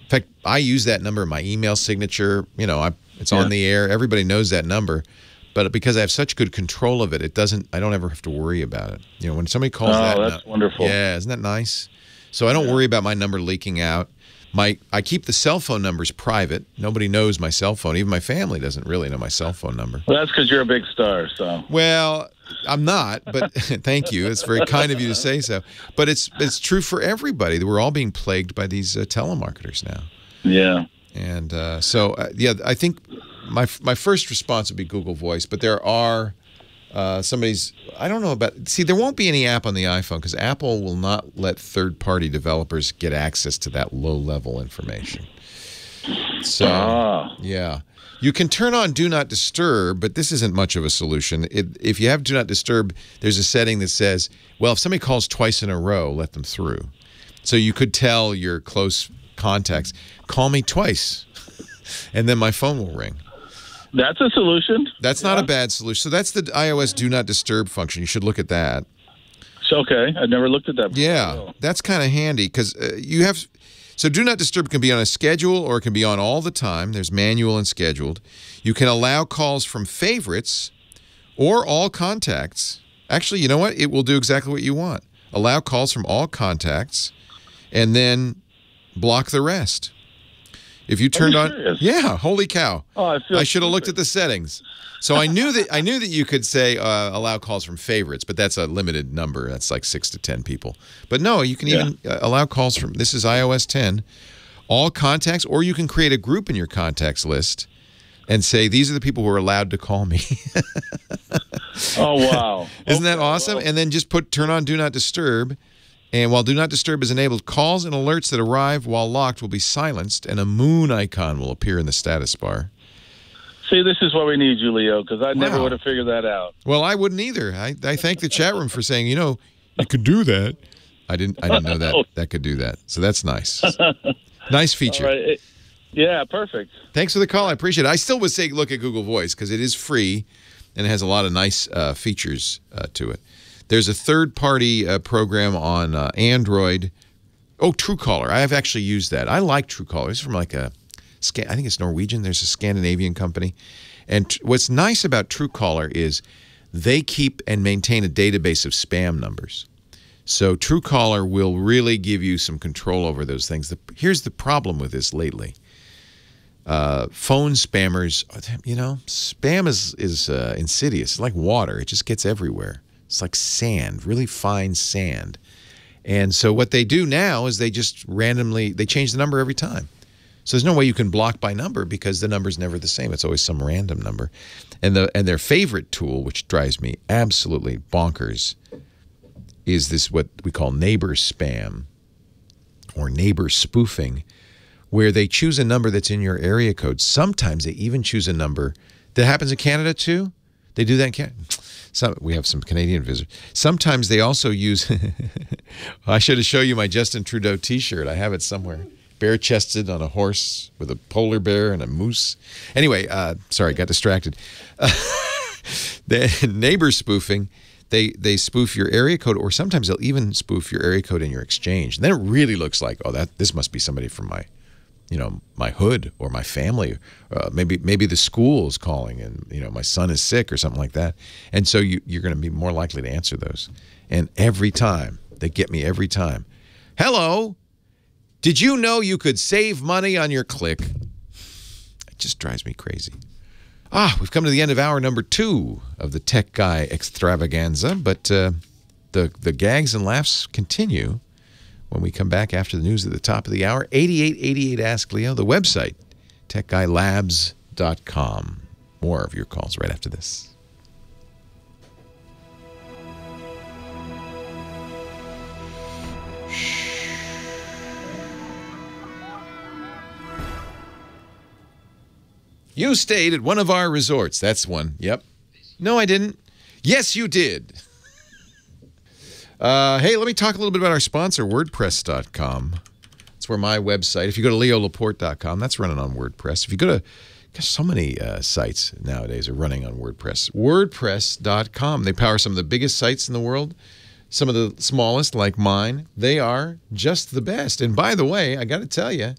In fact, I use that number in my email signature. It's on the air. Everybody knows that number. But because I have such good control of it, I don't ever have to worry about it. When somebody calls that's wonderful. Yeah, isn't that nice? So I don't worry about my number leaking out. I keep the cell phone numbers private. Nobody knows my cell phone. Even my family doesn't really know my cell phone number. Well, that's because you're a big star, so. Well, I'm not, but thank you. It's very kind of you to say so. But it's true for everybody. We're all being plagued by these telemarketers now. Yeah. And I think my first response would be Google Voice, but there are I don't know about, there won't be any app on the iPhone because Apple will not let third-party developers get access to that low-level information. So, yeah. You can turn on Do Not Disturb, but this isn't much of a solution. If you have Do Not Disturb, there's a setting that says, well, if somebody calls twice in a row, let them through. So you could tell your close contacts, call me twice, and then my phone will ring. That's a solution. That's not a bad solution. So that's the iOS Do Not Disturb function. You should look at that. Okay. I've never looked at that before. Yeah, that's kind of handy because you have... So Do Not Disturb can be on a schedule or it can be on all the time. There's manual and scheduled. You can allow calls from favorites or all contacts. Actually, you know what? It will do exactly what you want. Allow calls from all contacts and then block the rest. If you turned on, yeah, holy cow! Oh, I should have looked at the settings. So I knew that you could say allow calls from favorites, but that's a limited number. That's like 6 to 10 people. But no, you can even allow calls from. This is iOS 10, all contacts, or you can create a group in your contacts list and say these are the people who are allowed to call me. Oh wow! Isn't that awesome? And then just turn on Do Not Disturb. And while Do Not Disturb is enabled, calls and alerts that arrive while locked will be silenced, and a moon icon will appear in the status bar. See, this is what we need, Julio, because I never would have figured that out. Well, I wouldn't either. I thank the chat room for saying, you could do that. I didn't know that could do that. So that's nice. Nice feature. All right. Yeah, perfect. Thanks for the call. I appreciate it. I still would say look at Google Voice because it is free. and it has a lot of nice features to it. There's a third-party program on Android. Oh, Truecaller. I have actually used that. I like Truecaller. It's from like I think it's Norwegian. There's a Scandinavian company. And what's nice about Truecaller is they keep and maintain a database of spam numbers. So Truecaller will really give you some control over those things. Here's the problem with this lately. Phone spammers, spam is insidious. It's like water. It just gets everywhere. It's like sand, really fine sand. And so what they do now is they just randomly, they change the number every time. So there's no way you can block by number because the number's never the same. It's always some random number. And their favorite tool, which drives me absolutely bonkers, is this what we call neighbor spam or neighbor spoofing, where they choose a number that's in your area code. Sometimes they even choose a number that happens in Canada too. They do that in Canada. We have some Canadian visitors. Sometimes they also use, I should have shown you my Justin Trudeau t-shirt. I have it somewhere. Bare-chested on a horse with a polar bear and a moose. Anyway, sorry, got distracted. The neighbor spoofing, they spoof your area code, or sometimes they'll even spoof your area code in your exchange. And then it really looks like, oh, this must be somebody from my hood or my family. Maybe the school is calling and, my son is sick or something like that. And so you're going to be more likely to answer those. And every time, they get me every time. Hello, did you know you could save money on your click? It just drives me crazy. We've come to the end of hour number 2 of the Tech Guy extravaganza, but the gags and laughs continue when we come back after the news at the top of the hour. 8888 Ask Leo, the website, techguylabs.com. More of your calls right after this. You stayed at one of our resorts. That's one. Yep. No, I didn't. Yes, you did. Hey, let me talk a little bit about our sponsor, WordPress.com. That's where my website, if you go to leolaporte.com, that's running on WordPress. If you go to, gosh, so many sites nowadays are running on WordPress. WordPress.com. They power some of the biggest sites in the world, some of the smallest, like mine. They are just the best. And by the way, I got to tell you,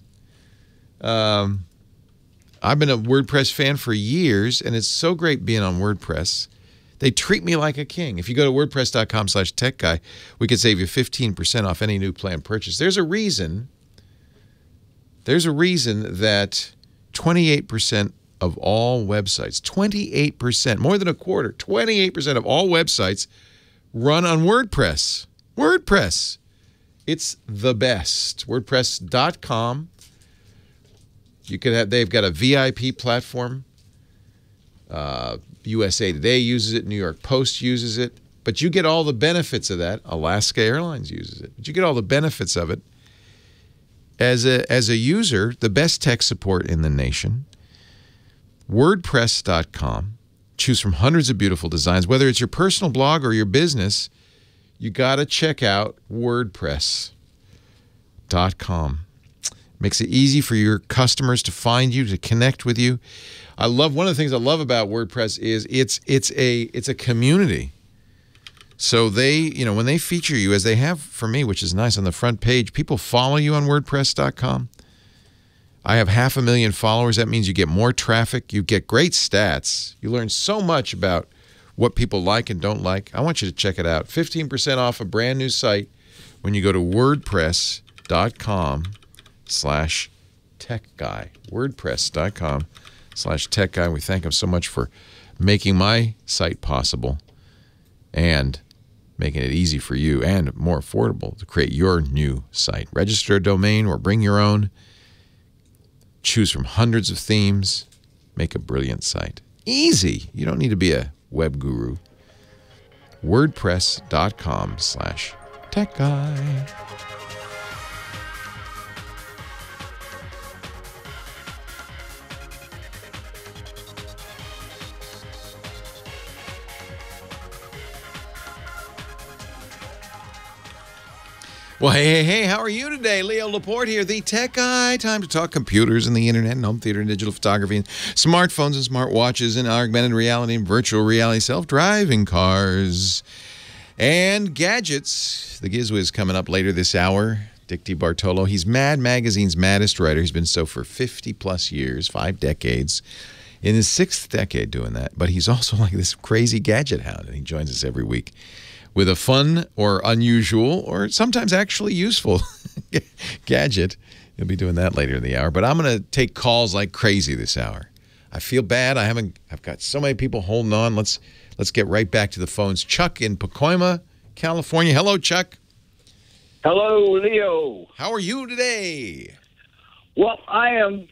I've been a WordPress fan for years, and it's so great being on WordPress. They treat me like a king. If you go to wordpress.com/techguy, we could save you 15% off any new plan purchase. There's a reason that 28% of all websites, 28%, more than a quarter, 28% of all websites run on WordPress. WordPress. It's the best. WordPress.com. They've got a VIP platform. USA Today uses it. New York Post uses it. But you get all the benefits of that. Alaska Airlines uses it. But you get all the benefits of it. As a user, the best tech support in the nation. WordPress.com. Choose from hundreds of beautiful designs. Whether it's your personal blog or your business, you got to check out WordPress.com. Makes it easy for your customers to find you, to connect with you. One of the things I love about WordPress is it's a community. So they, when they feature you, as they have for me, which is nice, on the front page, people follow you on WordPress.com. I have 500,000 followers. That means you get more traffic. You get great stats. You learn so much about what people like and don't like. I want you to check it out. 15% off a brand new site when you go to WordPress.com/techguy. WordPress.com/techguy. We thank him so much for making my site possible and making it easy for you and more affordable to create your new site. Register a domain or bring your own. Choose from hundreds of themes. Make a brilliant site. Easy. You don't need to be a web guru. WordPress.com/techguy. Well, hey, how are you today? Leo Laporte here, the tech guy. Time to talk computers and the internet and home theater and digital photography and smartphones and smartwatches and augmented reality and virtual reality, self-driving cars and gadgets. The GizWiz coming up later this hour. Dick DeBartolo, he's Mad Magazine's maddest writer. He's been so for 50-plus years, 5 decades. In his 6th decade doing that. But he's also like this crazy gadget hound, and he joins us every week with a fun or unusual or sometimes actually useful gadget. He'll be doing that later in the hour. But I'm going to take calls like crazy this hour. I feel bad. I've got so many people holding on. Let's get right back to the phones. Chuck in Pacoima, California. Hello, Chuck. Hello, Leo. How are you today? Well, I am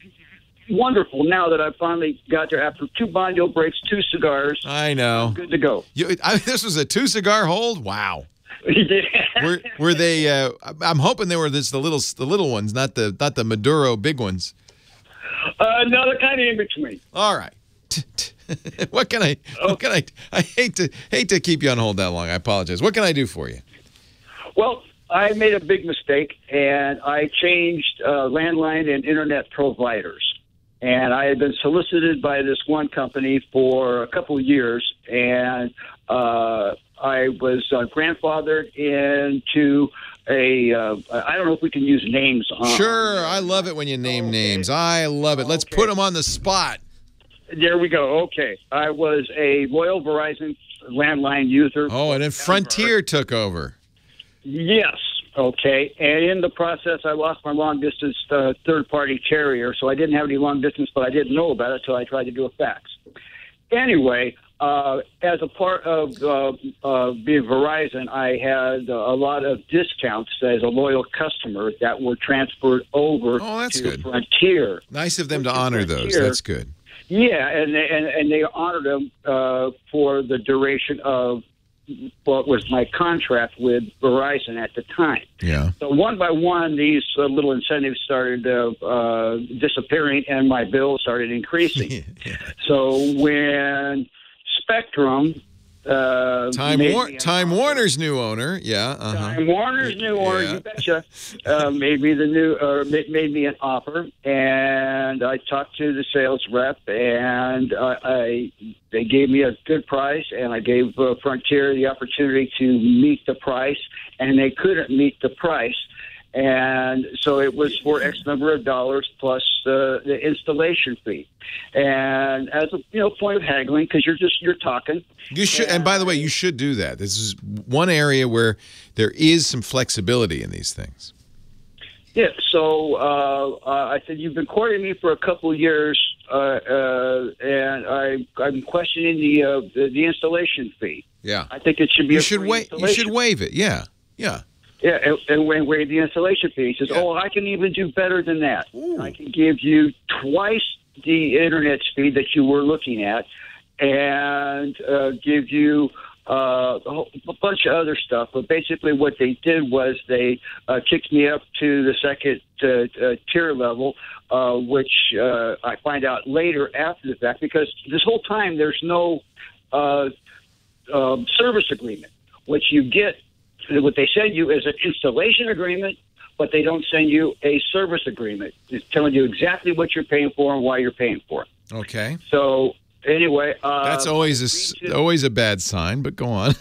wonderful now that I finally got there after 2 Bondo breaks, 2 cigars. I know. I'm good to go. This was a 2-cigar hold? Wow. Were they? I'm hoping they were the little ones, not the Maduro big ones. No, they're kind of in between. All right. What can I? I hate to keep you on hold that long. I apologize. What can I do for you? Well, I made a big mistake, and I changed landline and internet providers. And I had been solicited by this one company for a couple of years, and I was grandfathered into a I don't know if we can use names on. Sure, I love it when you name names. I love it. Let's put them on the spot. There we go. Okay. I was a loyal Verizon landline user. Oh, and then Frontier took over. Yes. Okay. And in the process, I lost my long-distance third-party carrier, so I didn't have any long-distance, but I didn't know about it, so I tried to do a fax. Anyway, as a part of being Verizon, I had a lot of discounts as a loyal customer that were transferred over to good. Frontier. Nice of them to honor those. That's good. Yeah, and they honored them for the duration of what was my contract with Verizon at the time. Yeah. So one by one, these little incentives started disappearing, and my bill started increasing. Yeah. So when Spectrum Time Warner's new owner, Time Warner's new owner, you betcha, made me an offer, and I talked to the sales rep, and they gave me a good price, and I gave Frontier the opportunity to meet the price, and they couldn't meet the price. And so it was for X number of dollars plus the installation fee. And as a point of haggling, because you're talking. You should, and by the way, you should do that. This is one area where there is some flexibility in these things. Yeah. So I said, you've been courting me for a couple of years, and I'm questioning the installation fee. Yeah. I think it should be. You should waive it. Yeah. Yeah. Yeah, and waive the installation fee. He says, I can even do better than that. Ooh. I can give you twice the internet speed that you were looking at and give you a bunch of other stuff. But basically what they did was they kicked me up to the second tier level, which I find out later after the fact, because this whole time there's no service agreement. What you get, what they send you is an installation agreement, but they don't send you a service agreement. It's telling you exactly what you're paying for and why you're paying for it. Okay. So anyway, that's always a bad sign. But go on.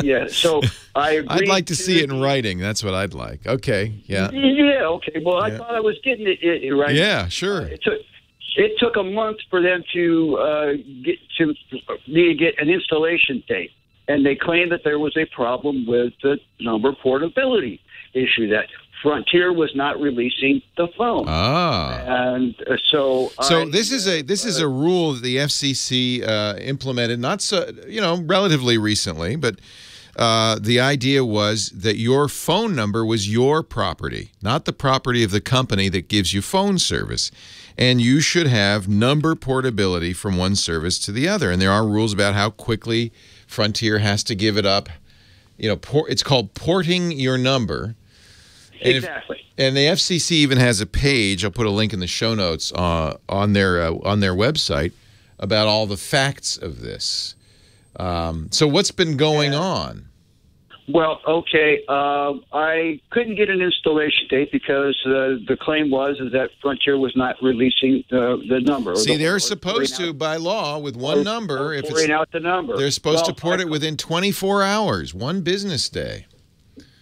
Yeah. So I'd like to see it in writing. That's what I'd like. Okay. Yeah. Yeah. Okay. Well, I thought I was getting it right. Yeah. Sure. It took a month for them to get an installation date. And they claimed that there was a problem with the number portability issue, that Frontier was not releasing the phone. And so this is a rule that the FCC implemented, not so relatively recently, but the idea was that your phone number was your property, not the property of the company that gives you phone service. And you should have number portability from one service to the other. And there are rules about how quickly Frontier has to give it up. It's called porting your number. Exactly. And the FCC even has a page, I'll put a link in the show notes, on their website about all the facts of this. So what's been going on? Well, okay. I couldn't get an installation date because the claim was that Frontier was not releasing the number. See, they're supposed to, by law, with one number. If it's out the number, they're supposed to port it within 24 hours, one business day.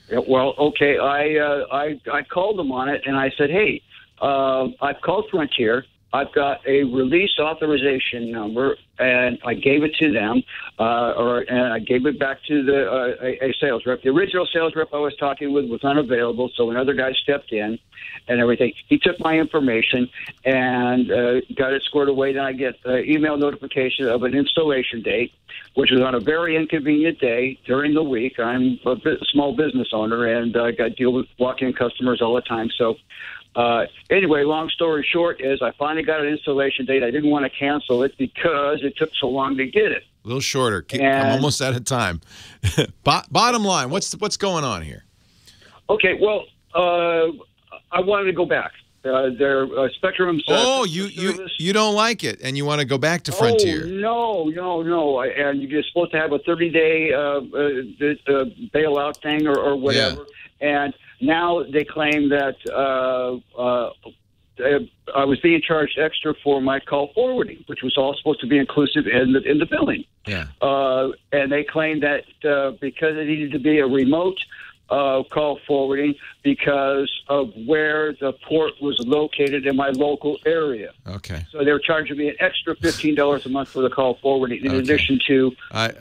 Yeah, well, okay. I called them on it, and I said, hey, I've called Frontier. I've got a release authorization number, and I gave it to them, and I gave it back to a sales rep. The original sales rep I was talking with was unavailable, so another guy stepped in and everything. He took my information and got it squared away. Then I get email notification of an installation date, which was on a very inconvenient day during the week. I'm a small business owner, and I got to deal with walk-in customers all the time, so... anyway, long story short is I finally got an installation date. I didn't want to cancel it because it took so long to get it. A little shorter. I'm almost out of time. Bottom line, what's going on here? Okay, well, I wanted to go back. Their Spectrum. You don't like it, and you want to go back to Frontier? Oh, no. And you're supposed to have a 30-day bailout thing or whatever, and now they claim that I was being charged extra for my call forwarding, which was all supposed to be inclusive in the billing. Yeah. And they claim that because it needed to be a remote call forwarding because of where the port was located in my local area. Okay. So they were charging me an extra $15 a month for the call forwarding in addition to... I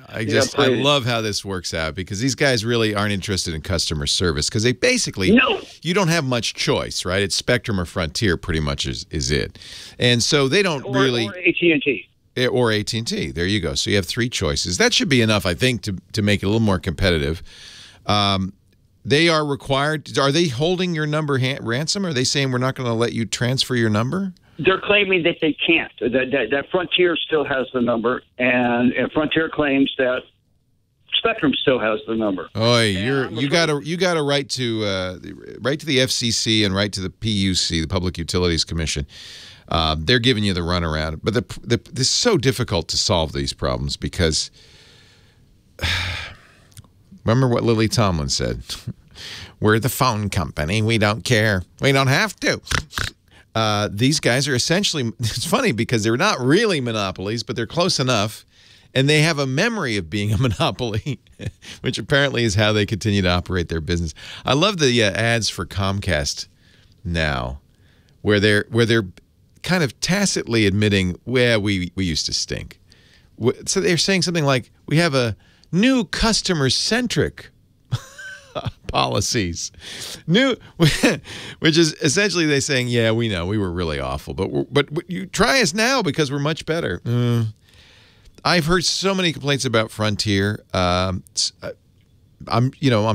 love how this works out because these guys really aren't interested in customer service because they basically... No. You don't have much choice, right? It's Spectrum or Frontier pretty much is it. And so they don't really... Or AT&T. Or AT&T. There you go. So you have three choices. That should be enough, I think, to make it a little more competitive. They are required. Are they holding your number ransom? Are they saying we're not going to let you transfer your number? They're claiming that they can't. That Frontier still has the number, and Frontier claims that Spectrum still has the number. Oh, you got to write to the FCC and write to the PUC, the Public Utilities Commission. They're giving you the runaround, but this is so difficult to solve these problems because. Remember what Lily Tomlin said? We're the phone company. We don't care. We don't have to. These guys are essentially, it's funny because they're not really monopolies, but they're close enough. And they have a memory of being a monopoly, which apparently is how they continue to operate their business. I love the ads for Comcast now, where they're kind of tacitly admitting, well, we used to stink. So they're saying something like, we have a new customer-centric policies. Which is essentially they saying, yeah, we know we were really awful, but you try us now because we're much better. I've heard so many complaints about Frontier. I'm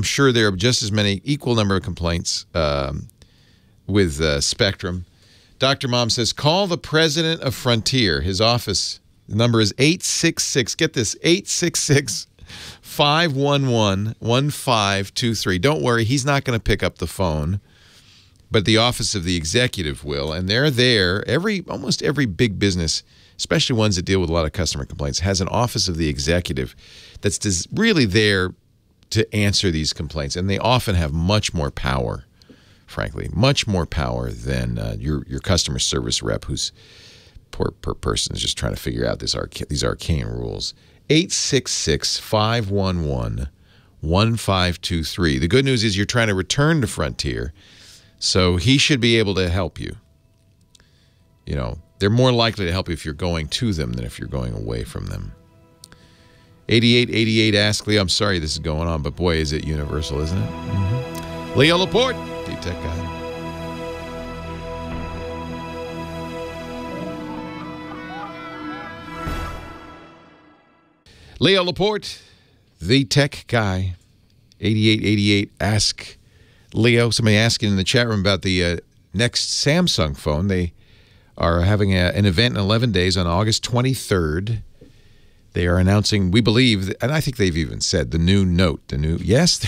sure there are just as many equal number of complaints with Spectrum. Dr. Mom says, call the president of Frontier. His office number is 866. Get this, 866-511-1523. Don't worry, he's not going to pick up the phone, but the office of the executive will, and they're there. Almost every big business, especially ones that deal with a lot of customer complaints, has an office of the executive that's really there to answer these complaints, and they often have much more power, frankly, much more power than your customer service rep who's per person is just trying to figure out these arcane rules. 866-511-1523. The good news is you're trying to return to Frontier, so he should be able to help you. You know, they're more likely to help you if you're going to them than if you're going away from them. 8888 ask Leo. I'm sorry this is going on, but boy, is it universal, isn't it? Mm-hmm. Leo Laporte, Deep Tech Guy. Leo Laporte, the tech guy, 8888 ask Leo. Somebody asking in the chat room about the next Samsung phone. They are having an event in 11 days on August 23rd. They are announcing, we believe, and I think they've even said, the new Note. Yes,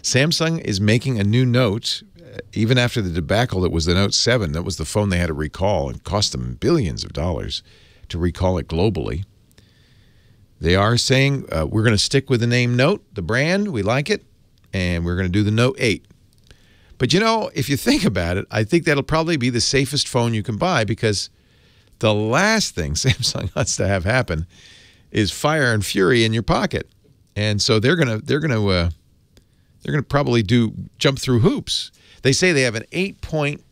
Samsung is making a new Note, even after the debacle that was the Note 7. That was the phone they had to recall. It cost them billions of dollars to recall it globally. They are saying, we're going to stick with the name Note, the brand. We like it. and we're going to do the Note 8. But, you know, if you think about it, I think that'll probably be the safest phone you can buy, because the last thing Samsung wants to have happen is fire and fury in your pocket. And so they're going to probably jump through hoops. They say they have an 8-point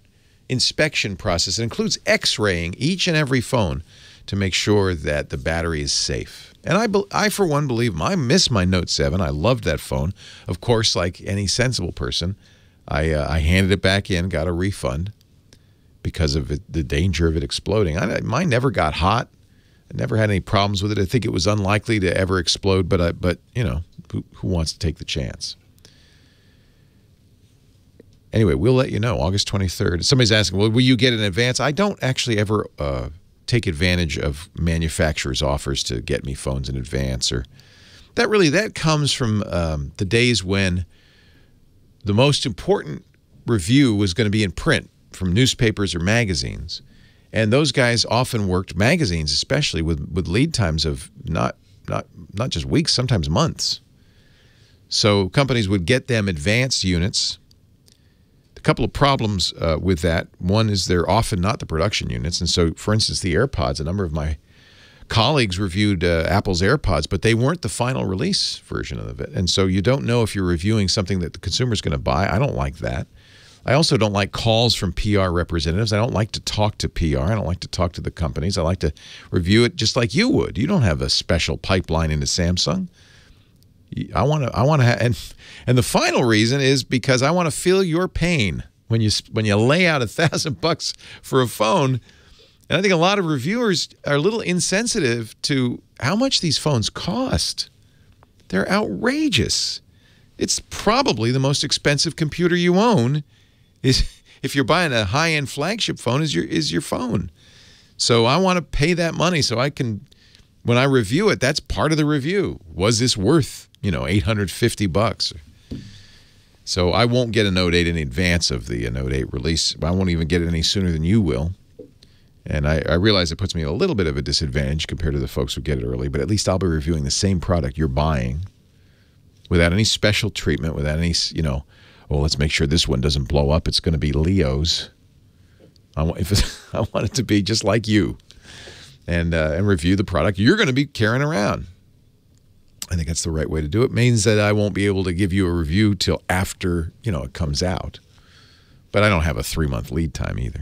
inspection process. It includes X-raying each and every phone to make sure that the battery is safe. And I for one, believe I miss my Note 7. I loved that phone. Of course, like any sensible person, I handed it back in, got a refund because of the danger of it exploding. Mine never got hot. I never had any problems with it. I think it was unlikely to ever explode, but you know, who wants to take the chance? Anyway, we'll let you know, August 23rd. Somebody's asking, well, will you get an advance? I don't actually ever take advantage of manufacturers' offers to get me phones in advance. That comes from the days when the most important review was going to be in print from newspapers or magazines. And those guys often worked, magazines especially, with lead times of not just weeks, sometimes months. So companies would get them advanced units. A couple of problems with that. One is they're often not the production units. And so, for instance, the AirPods, a number of my colleagues reviewed Apple's AirPods, but they weren't the final release version of it. And so you don't know if you're reviewing something that the consumer's going to buy. I don't like that. I also don't like calls from PR representatives. I don't like to talk to PR. I don't like to talk to the companies. I like to review it just like you would. You don't have a special pipeline into Samsung. I want to have, and the final reason is because I want to feel your pain when you lay out $1,000 for a phone. And I think a lot of reviewers are a little insensitive to how much these phones cost. They're outrageous. It's probably the most expensive computer you own. If you're buying a high-end flagship phone, is your phone. So I want to pay that money so I can, when I review it, that's part of the review. Was this worth, $850? So I won't get a Note 8 in advance of the Note 8 release. I won't even get it any sooner than you will. And I realize it puts me at a little bit of a disadvantage compared to the folks who get it early, but at least I'll be reviewing the same product you're buying without any special treatment, without any, let's make sure this one doesn't blow up. It's going to be Leo's. I want it to be just like you, and review the product you're going to be carrying around. I think that's the right way to do it. It means that I won't be able to give you a review till after, it comes out. But I don't have a 3-month lead time either.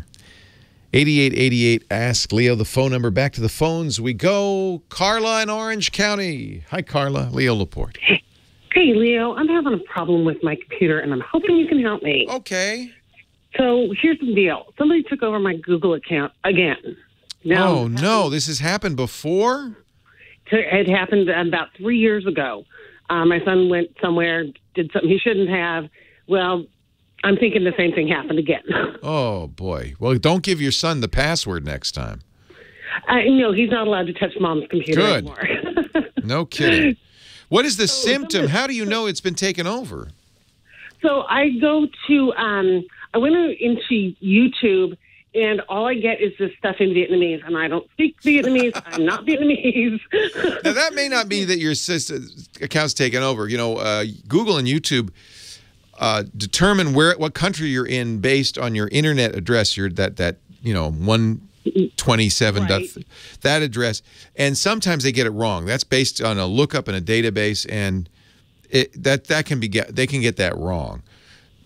8888 Ask Leo the phone number. Back to the phones we go. Carla in Orange County. Hi, Carla. Leo Laporte. Hey, Leo. I'm having a problem with my computer, and I'm hoping you can help me. Okay. So here's the deal. Somebody took over my Google account again. Now, oh, no. This has happened before? It happened about 3 years ago. My son went somewhere, did something he shouldn't have. Well, I'm thinking the same thing happened again. Oh, boy. Well, don't give your son the password next time. No, he's not allowed to touch Mom's computer anymore. No kidding. What is the symptom? How do you know it's been taken over? So I go to, I went into YouTube, and all I get is this stuff in Vietnamese, and I don't speak Vietnamese. I'm not Vietnamese. Now, that may not be that your account's taken over. Google and YouTube determine what country you're in based on your internet address. That 127 right. That address, and sometimes they get it wrong. That's based on a lookup in a database, and they can get that wrong.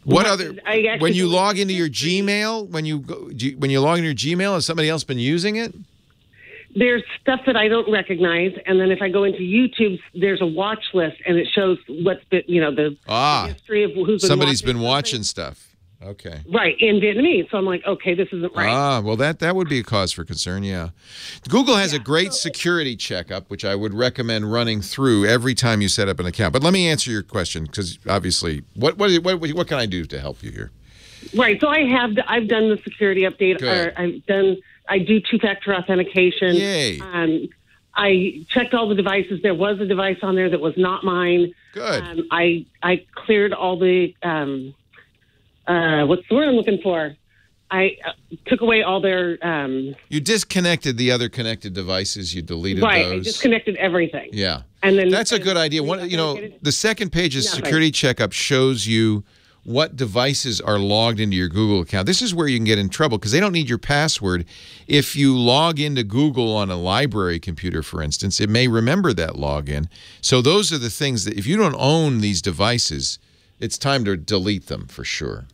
What other? When you log into your Gmail, when you log into your Gmail, has somebody else been using it? There's stuff that I don't recognize, and then if I go into YouTube, there's a watch list, and it shows what's been, the history of who's been somebody's been watching stuff. Okay. Right, in Vietnamese. So I'm like, okay, this isn't right. Well, that would be a cause for concern, yeah. Google has a great security checkup, which I would recommend running through every time you set up an account. But let me answer your question, because obviously, what can I do to help you here? Right, so I've done the security update. Good. I do two-factor authentication. Yay. I checked all the devices. There was a device on there that was not mine. Good. I cleared all the... what's the word I'm looking for? I took away all their. You disconnected the other connected devices. You deleted right, those. I disconnected everything. Yeah, and then that's a good idea. The second page's security checkup shows you what devices are logged into your Google account. This is where you can get in trouble because they don't need your password. If you log into Google on a library computer, for instance, it may remember that login. So those are the things that if you don't own these devices, it's time to delete them for sure.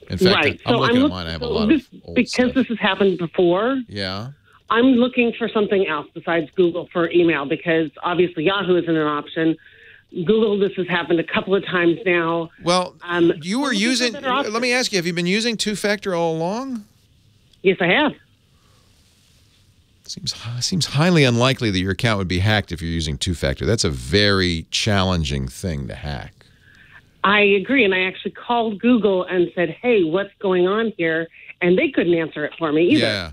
In fact, I'm looking at mine. I have a lot of old because stuff. this has happened before. Yeah. I'm looking for something else besides Google for email because obviously Yahoo isn't an option. Google, this has happened a couple of times now. Well, you were using, let me ask you, have you been using two-factor all along? Yes, I have. Seems highly unlikely that your account would be hacked if you're using two-factor. That's a very challenging thing to hack. I agree, and I actually called Google and said, hey, what's going on here? And they couldn't answer it for me either. Yeah.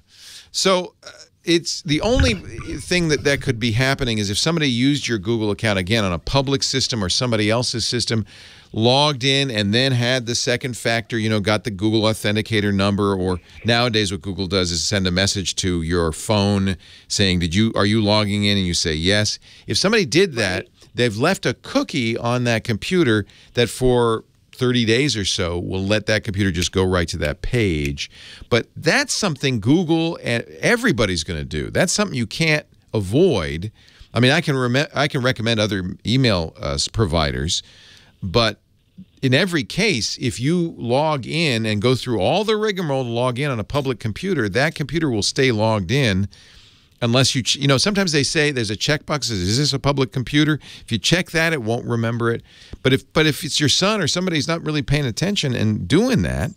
So it's the only thing that could be happening is if somebody used your Google account, again, on a public system or somebody else's system, logged in and then had the second factor, got the Google Authenticator number, or nowadays what Google does is send a message to your phone saying, are you logging in? And you say yes. If somebody did that, they've left a cookie on that computer that for 30 days or so will let that computer just go right to that page. But that's something Google and everybody's going to do. That's something you can't avoid. I mean, I can recommend other email providers, but in every case, if you log in and go through all the rigmarole to log in on a public computer, that computer will stay logged in. Unless sometimes they say there's a checkbox. Is this a public computer? If you check that, it won't remember it. But if it's your son or somebody who's not really paying attention and doing that,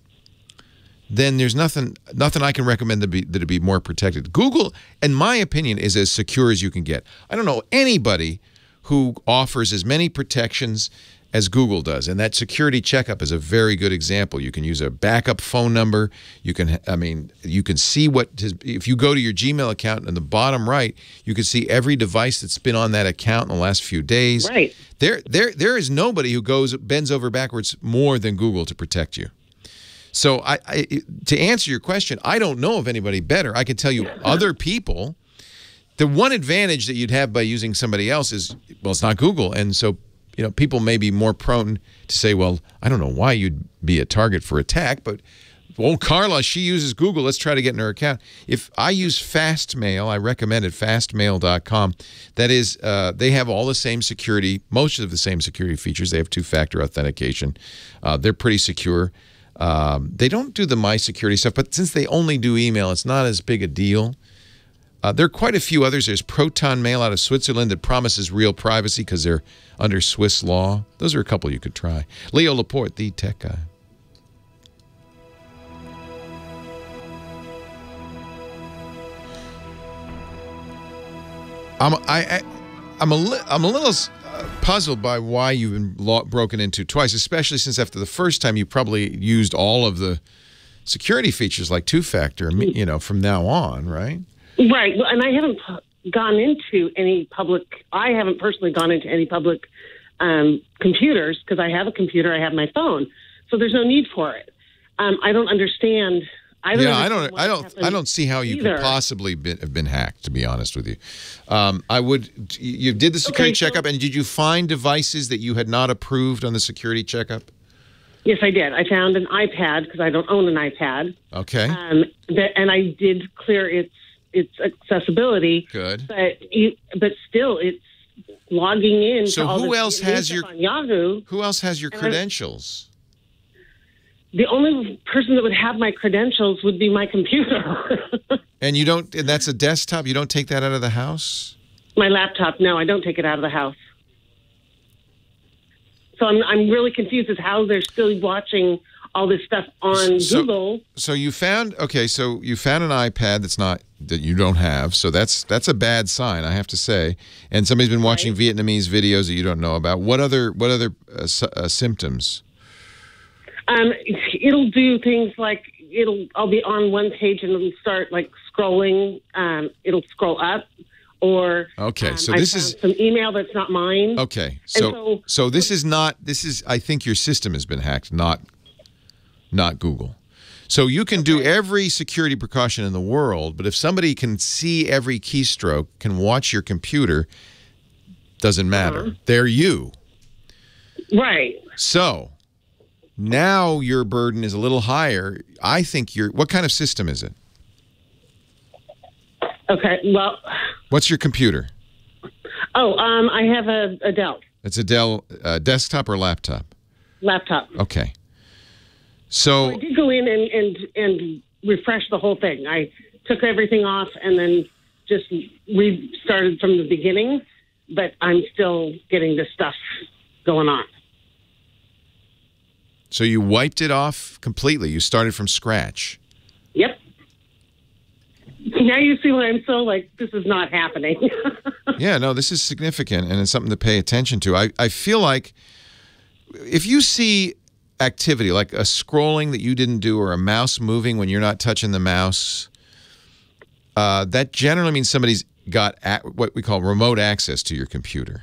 then there's nothing I can recommend that it'd be more protected. Google, in my opinion, is as secure as you can get. I don't know anybody who offers as many protections as Google does, and that security checkup is a very good example. You can use a backup phone number. You can see if you go to your Gmail account in the bottom right, you can see every device that's been on that account in the last few days. Right. There is nobody who bends over backwards more than Google to protect you. So to answer your question, I don't know of anybody better. I can tell you other people. The one advantage that you'd have by using somebody else is, well, it's not Google, and so people may be more prone to say, well, I don't know why you'd be a target for attack, but, well, Carla, she uses Google. Let's try to get in her account. If I use Fastmail, I recommend it, fastmail.com. That is, they have all the same security, most of the same security features. They have two-factor authentication. They're pretty secure. They don't do the My Security stuff, but since they only do email, it's not as big a deal. There are quite a few others. There's Proton Mail out of Switzerland that promises real privacy because they're under Swiss law. Those are a couple you could try. Leo Laporte, the tech guy. I'm a little puzzled by why you've been broken into twice, especially since after the first time you probably used all of the security features like two-factor, from now on, right? Right, and I haven't gone into any public. I haven't personally gone into any public computers because I have a computer. I have my phone, so there's no need for it. I don't understand. I don't see how you could possibly have been hacked. To be honest with you, you did the security checkup, and did you find devices that you had not approved on the security checkup? Yes, I did. I found an iPad because I don't own an iPad. Okay. And I did clear its accessibility. Good. But still, it's logging in. So who else has your on Yahoo? Who else has your credentials? The only person that would have my credentials would be my computer. And you don't. And that's a desktop. You don't take that out of the house. My laptop. No, I don't take it out of the house. So I'm really confused as how they're still watching all this stuff on Google. So you found an iPad that you don't have. So that's a bad sign, I have to say. And somebody's been watching Vietnamese videos that you don't know about. What other symptoms? It'll do things like I'll be on one page and it'll start like scrolling. It'll scroll up. Or so this is some email that's not mine. Okay, so this is I think your system has been hacked, not Google. So you can do every security precaution in the world, but if somebody can see every keystroke, can watch your computer, doesn't matter. They're you. Right. So now your burden is a little higher. I think what kind of system is it? Okay, well. What's your computer? Oh, I have a Dell. It's a Dell desktop or laptop? Laptop. Okay. So I did go in and refresh the whole thing. I took everything off and then just restarted from the beginning, but I'm still getting this stuff going on. So you wiped it off completely. You started from scratch. Yep. Now you see why I'm so like, this is not happening. Yeah, no, this is significant, and it's something to pay attention to. I feel like if you see activity, like a scrolling that you didn't do or a mouse moving when you're not touching the mouse, that generally means somebody's got what we call remote access to your computer.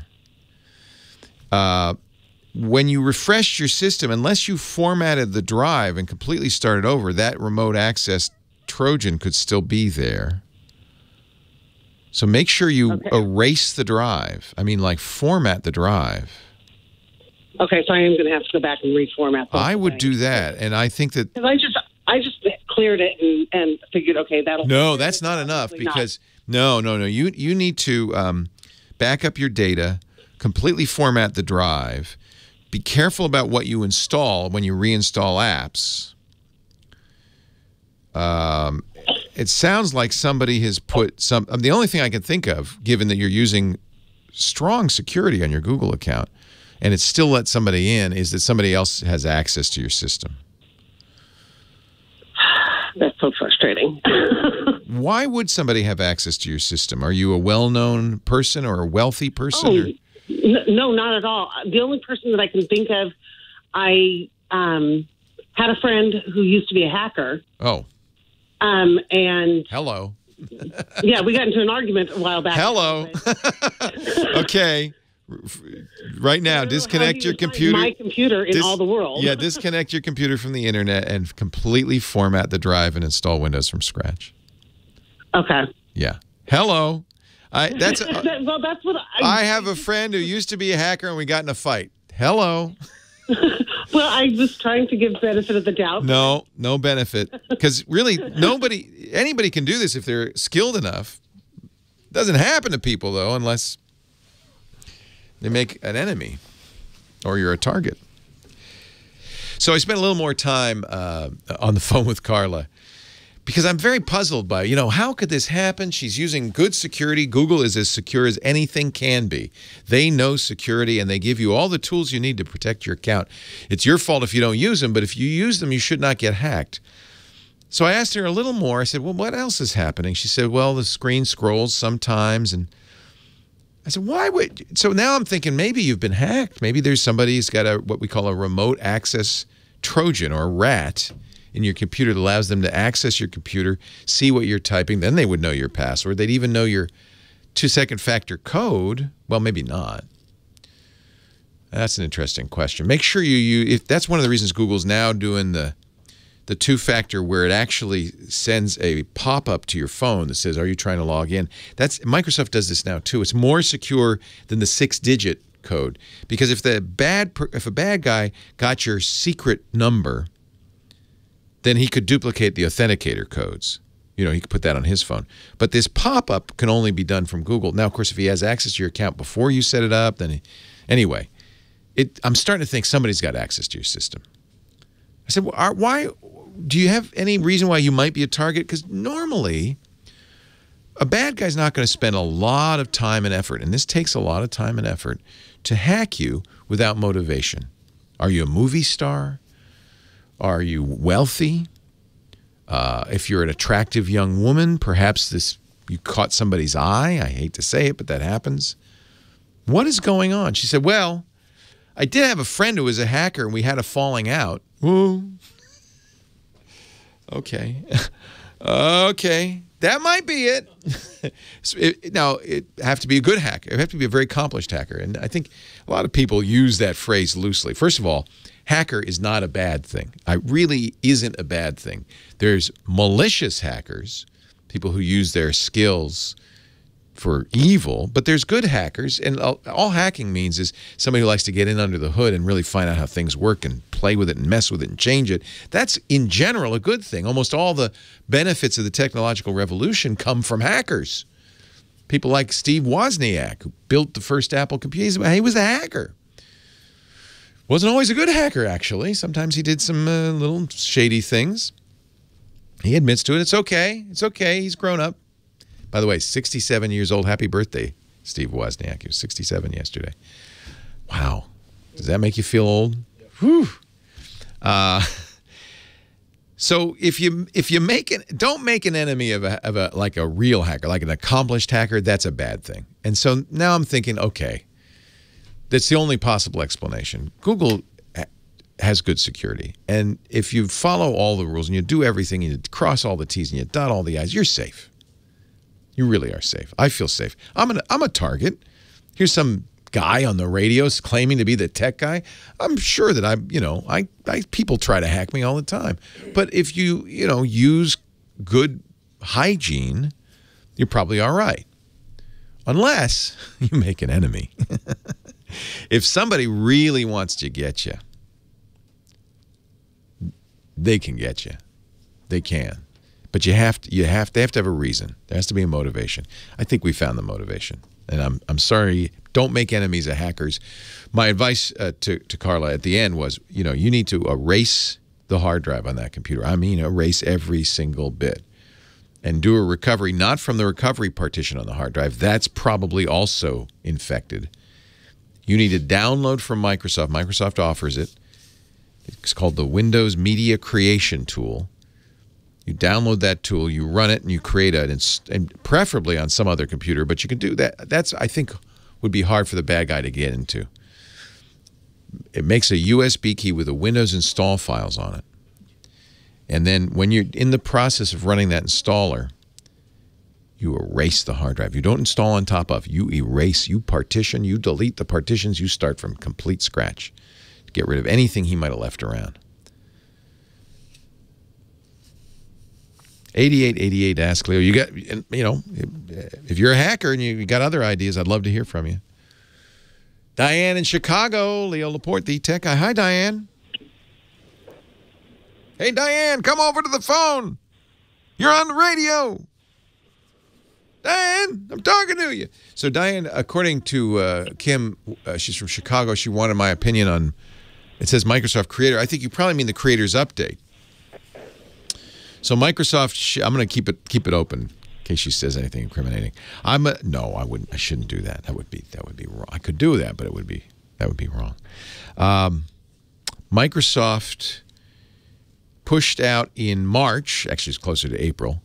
When you refreshed your system, unless you formatted the drive and completely started over, that remote access Trojan could still be there. So make sure you erase the drive. I mean, like format the drive. Okay, so I am going to have to go back and reformat. I would do that, and I think that because I just cleared it and figured, okay, that'll. No, that's not enough because no. You need to back up your data, completely format the drive. Be careful about what you install when you reinstall apps. It sounds like somebody has put some. The only thing I can think of, given that you're using strong security on your Google account, and it still let somebody in, is that somebody else has access to your system. That's so frustrating. Why would somebody have access to your system? Are you a well-known person or a wealthy person? No, not at all. The only person that I can think of, I had a friend who used to be a hacker. Oh. And hello. Yeah, we got into an argument a while back. Hello. Okay. Right now, disconnect your computer. My computer in all the world. Yeah, disconnect your computer from the internet and completely format the drive and install Windows from scratch. Okay. Yeah. Hello. That's what I have a friend who used to be a hacker and we got in a fight. Hello. Well, I was trying to give benefit of the doubt. No benefit. Because really, anybody can do this if they're skilled enough. Doesn't happen to people, though, unless they make an enemy or you're a target. So I spent a little more time on the phone with Carla because I'm very puzzled by, how could this happen? She's using good security. Google is as secure as anything can be. They know security, and they give you all the tools you need to protect your account. It's your fault if you don't use them, but if you use them, you should not get hacked. So I asked her a little more. I said, well, what else is happening? She said, well, the screen scrolls sometimes. And I said, why would... So now I'm thinking maybe you've been hacked. Maybe there's somebody who's got what we call a remote access Trojan or rat in your computer that allows them to access your computer, see what you're typing. Then they would know your password. They'd even know your 2-second factor code. Well, maybe not. That's an interesting question. Make sure if that's one of the reasons Google's now doing the 2-factor where it actually sends a pop-up to your phone that says, are you trying to log in? Microsoft does this now too. It's more secure than the 6-digit code. Because if a bad guy got your secret number, then he could duplicate the authenticator codes. He could put that on his phone. But this pop-up can only be done from Google. Now, of course, if he has access to your account before you set it up, then anyway, I'm starting to think somebody's got access to your system. I said, well, why do you have any reason why you might be a target? Because normally, a bad guy's not going to spend a lot of time and effort, and this takes a lot of time and effort, to hack you without motivation. Are you a movie star? Are you wealthy? If you're an attractive young woman, perhaps you caught somebody's eye. I hate to say it, but that happens. What is going on? She said, well, I did have a friend who was a hacker, and we had a falling out. Ooh. Okay. Okay. That might be it. Now, it have to be a good hacker. It have to be a very accomplished hacker. And I think a lot of people use that phrase loosely. First of all, hacker is not a bad thing. It really isn't a bad thing. There's malicious hackers, people who use their skills for evil, but there's good hackers, and all hacking means is somebody who likes to get in under the hood and really find out how things work and play with it and mess with it and change it. That's, in general, a good thing. Almost all the benefits of the technological revolution come from hackers. People like Steve Wozniak, who built the first Apple computer, he was a hacker. Wasn't always a good hacker, actually. Sometimes he did some little shady things. He admits to it. It's okay. It's okay. He's grown up. By the way, 67 years old. Happy birthday, Steve Wozniak. He was 67 yesterday. Wow. Does that make you feel old? Whew. So if you make it, don't make an enemy of a like a real hacker, like an accomplished hacker. That's a bad thing. And so now I'm thinking, okay, that's the only possible explanation. Google has good security, and if you follow all the rules and you do everything, you cross all the T's and you dot all the I's, you're safe. You really are safe. I feel safe. I'm a target. Here's some guy on the radio claiming to be the tech guy. I'm sure that people try to hack me all the time. But if you use good hygiene, you're probably all right. Unless you make an enemy. If somebody really wants to get you, they can get you. They can. But they have to have a reason. There has to be a motivation. I think we found the motivation. And I'm sorry, don't make enemies of hackers. My advice to Carla at the end was, you need to erase the hard drive on that computer. I mean, erase every single bit. And do a recovery, not from the recovery partition on the hard drive. That's probably also infected. You need to download from Microsoft. Microsoft offers it. It's called the Windows Media Creation Tool. You download that tool, you run it, and you create and preferably on some other computer, but you can do that. That's, I think, would be hard for the bad guy to get into. It makes a USB key with the Windows install files on it. And then when you're in the process of running that installer, you erase the hard drive. You don't install on top of. You erase, you partition, you delete the partitions, you start from complete scratch to get rid of anything he might have left around. 8888 Ask Leo. You got, if you're a hacker and you got other ideas, I'd love to hear from you. Diane in Chicago, Leo Laporte, the tech guy. Hi, Diane. Hey, Diane, come over to the phone. You're on the radio. Diane, I'm talking to you. So, Diane, according to Kim, she's from Chicago. She wanted my opinion on, it says Microsoft Creator. I think you probably mean the Creator's Update. So Microsoft, I'm going to keep it open in case she says anything incriminating. No, I wouldn't. I shouldn't do that. That would be wrong. I could do that, but that would be wrong. Microsoft pushed out in March, actually it's closer to April,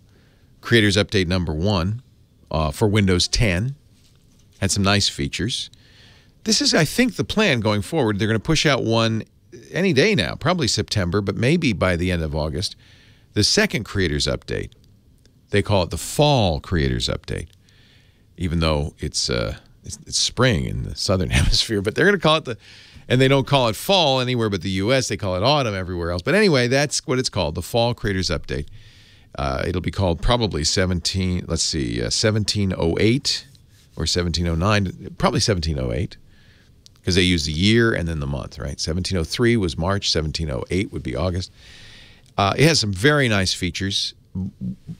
Creators Update #1 for Windows 10. Had some nice features. This is, I think, the plan going forward. They're going to push out one any day now, probably September, but maybe by the end of August. The second Creators Update, they call it the Fall Creators Update, even though it's spring in the Southern Hemisphere. But they're going to call it and they don't call it fall anywhere but the U.S. They call it autumn everywhere else. But anyway, that's what it's called, the Fall Creators Update. It'll be called probably 1708 or 1709, probably 1708, because they use the year and then the month, right? 1703 was March, 1708 would be August. It has some very nice features.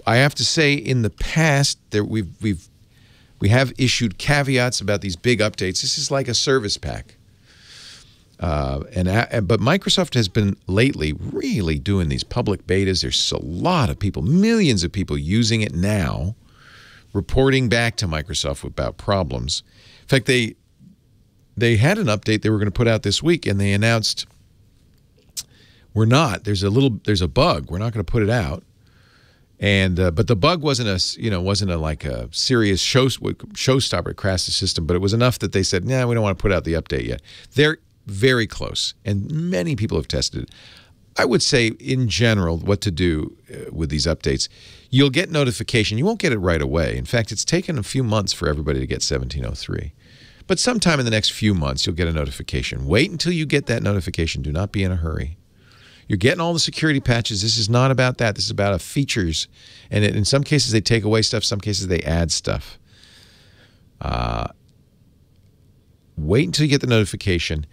I have to say, in the past, we have issued caveats about these big updates. This is like a service pack. But Microsoft has been lately really doing these public betas. There's a lot of people, millions of people using it now, reporting back to Microsoft about problems. In fact, they had an update they were going to put out this week, and they announced, we're not. There's a bug. We're not going to put it out. And but the bug wasn't a serious showstopper. It crashed the system, but it was enough that they said, "Nah, we don't want to put out the update yet." They're very close, and many people have tested it. I would say, in general, what to do with these updates. You'll get notification. You won't get it right away. In fact, it's taken a few months for everybody to get 1703. But sometime in the next few months, you'll get a notification. Wait until you get that notification. Do not be in a hurry. You're getting all the security patches. This is not about that. This is about features. And in some cases, they take away stuff. Some cases, they add stuff. Wait until you get the notification.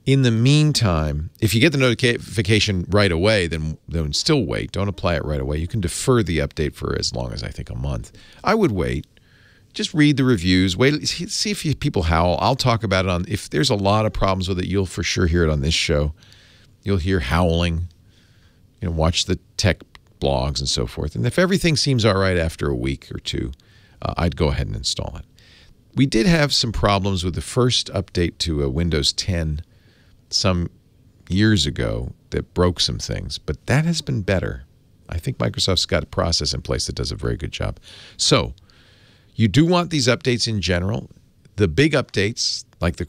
In the meantime, if you get the notification right away, then still wait. Don't apply it right away. You can defer the update for as long as, I think, a month. I would wait. Just read the reviews. Wait, see if people howl. I'll talk about it if there's a lot of problems with it, you'll for sure hear it on this show. You'll hear howling. Watch the tech blogs and so forth. And if everything seems all right after a week or two, I'd go ahead and install it. We did have some problems with the first update to Windows 10 some years ago that broke some things, but that has been better. I think Microsoft's got a process in place that does a very good job. So you do want these updates in general. The big updates, like the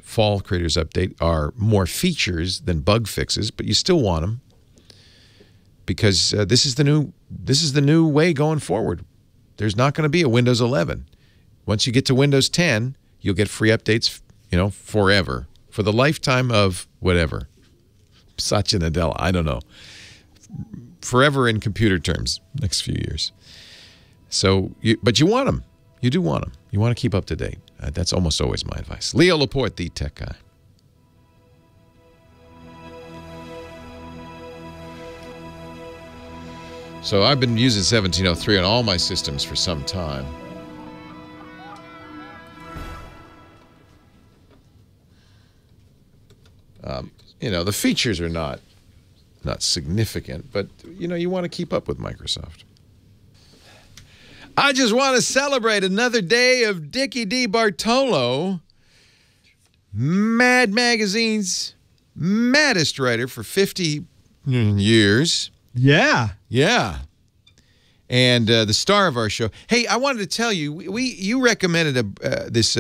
Fall Creators Update, are more features than bug fixes, but you still want them because this is the new way going forward. There's not going to be a Windows 11. Once you get to Windows 10, you'll get free updates, forever, for the lifetime of whatever. Satya Nadella, I don't know. Forever in computer terms, next few years. So, but you want them. You do want them. You want to keep up to date. That's almost always my advice. Leo Laporte, the tech guy. So I've been using 1703 on all my systems for some time. The features are not significant, but you want to keep up with Microsoft. I just want to celebrate another day of Dickie D. Bartolo, Mad Magazine's maddest writer for 50 years. Yeah. Yeah. And the star of our show. Hey, I wanted to tell you, you recommended this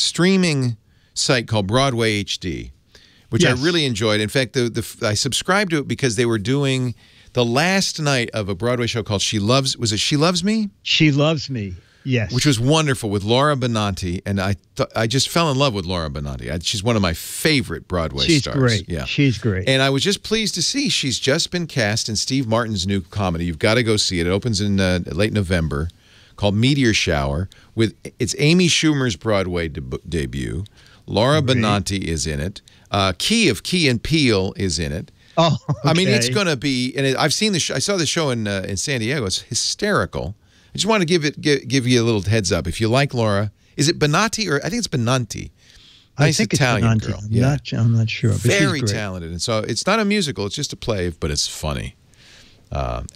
streaming site called Broadway HD, which yes. I really enjoyed. In fact, I subscribed to it because they were doing the last night of a Broadway show called She Loves Me? She Loves Me, yes. Which was wonderful with Laura Benanti, and I just fell in love with Laura Benanti. She's one of my favorite Broadway stars. She's great. Yeah. She's great. And I was just pleased to see she's just been cast in Steve Martin's new comedy. You've got to go see it. It opens in late November, called Meteor Shower. It's Amy Schumer's Broadway debut. Laura Benanti is in it. Key of Key and Peele is in it. Oh, okay. I mean, it's going to be, and I've seen the show. I saw the show in San Diego. It's hysterical. I just want to give you a little heads up. If you like Laura, is it Benanti or I think it's Benanti? Nice Italian girl. I'm not sure. But very talented, and so it's not a musical. It's just a play, but it's funny.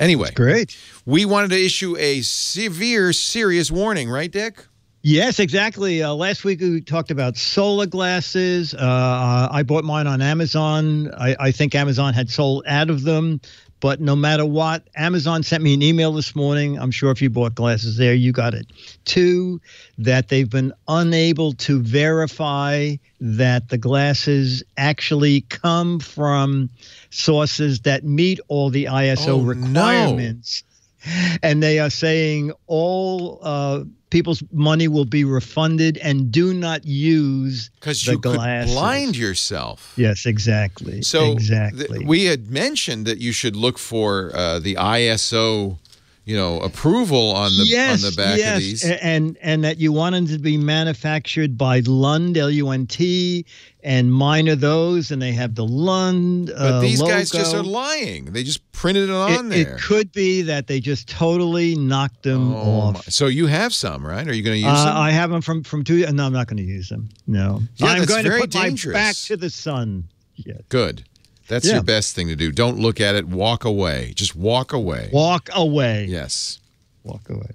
Anyway, that's great. We wanted to issue a serious warning, right, Dick? Yes, exactly. Last week we talked about solar glasses. I bought mine on Amazon. I think Amazon had sold out of them. But no matter what, Amazon sent me an email this morning. I'm sure if you bought glasses there, you got it too, that they've been unable to verify that the glasses actually come from sources that meet all the ISO requirements. No. And they are saying all people's money will be refunded, and do not use the glasses. Because you could blind yourself. Yes, exactly. So exactly. We had mentioned that you should look for the ISO, approval on the back of these. And that you want them to be manufactured by Lund, L-U-N-T, and mine are those, and they have the Lund But these logo. guys just are lying. They just printed it on there. It could be that they just totally knocked them off. So you have some, right? Are you going to use them? I have them from two. No, I'm not going to use them. No. Yeah, I'm going to put dangerous. my back to the sun. Yes. Good. That's your best thing to do. Don't look at it. Walk away. Just walk away. Walk away. Yes. Walk away.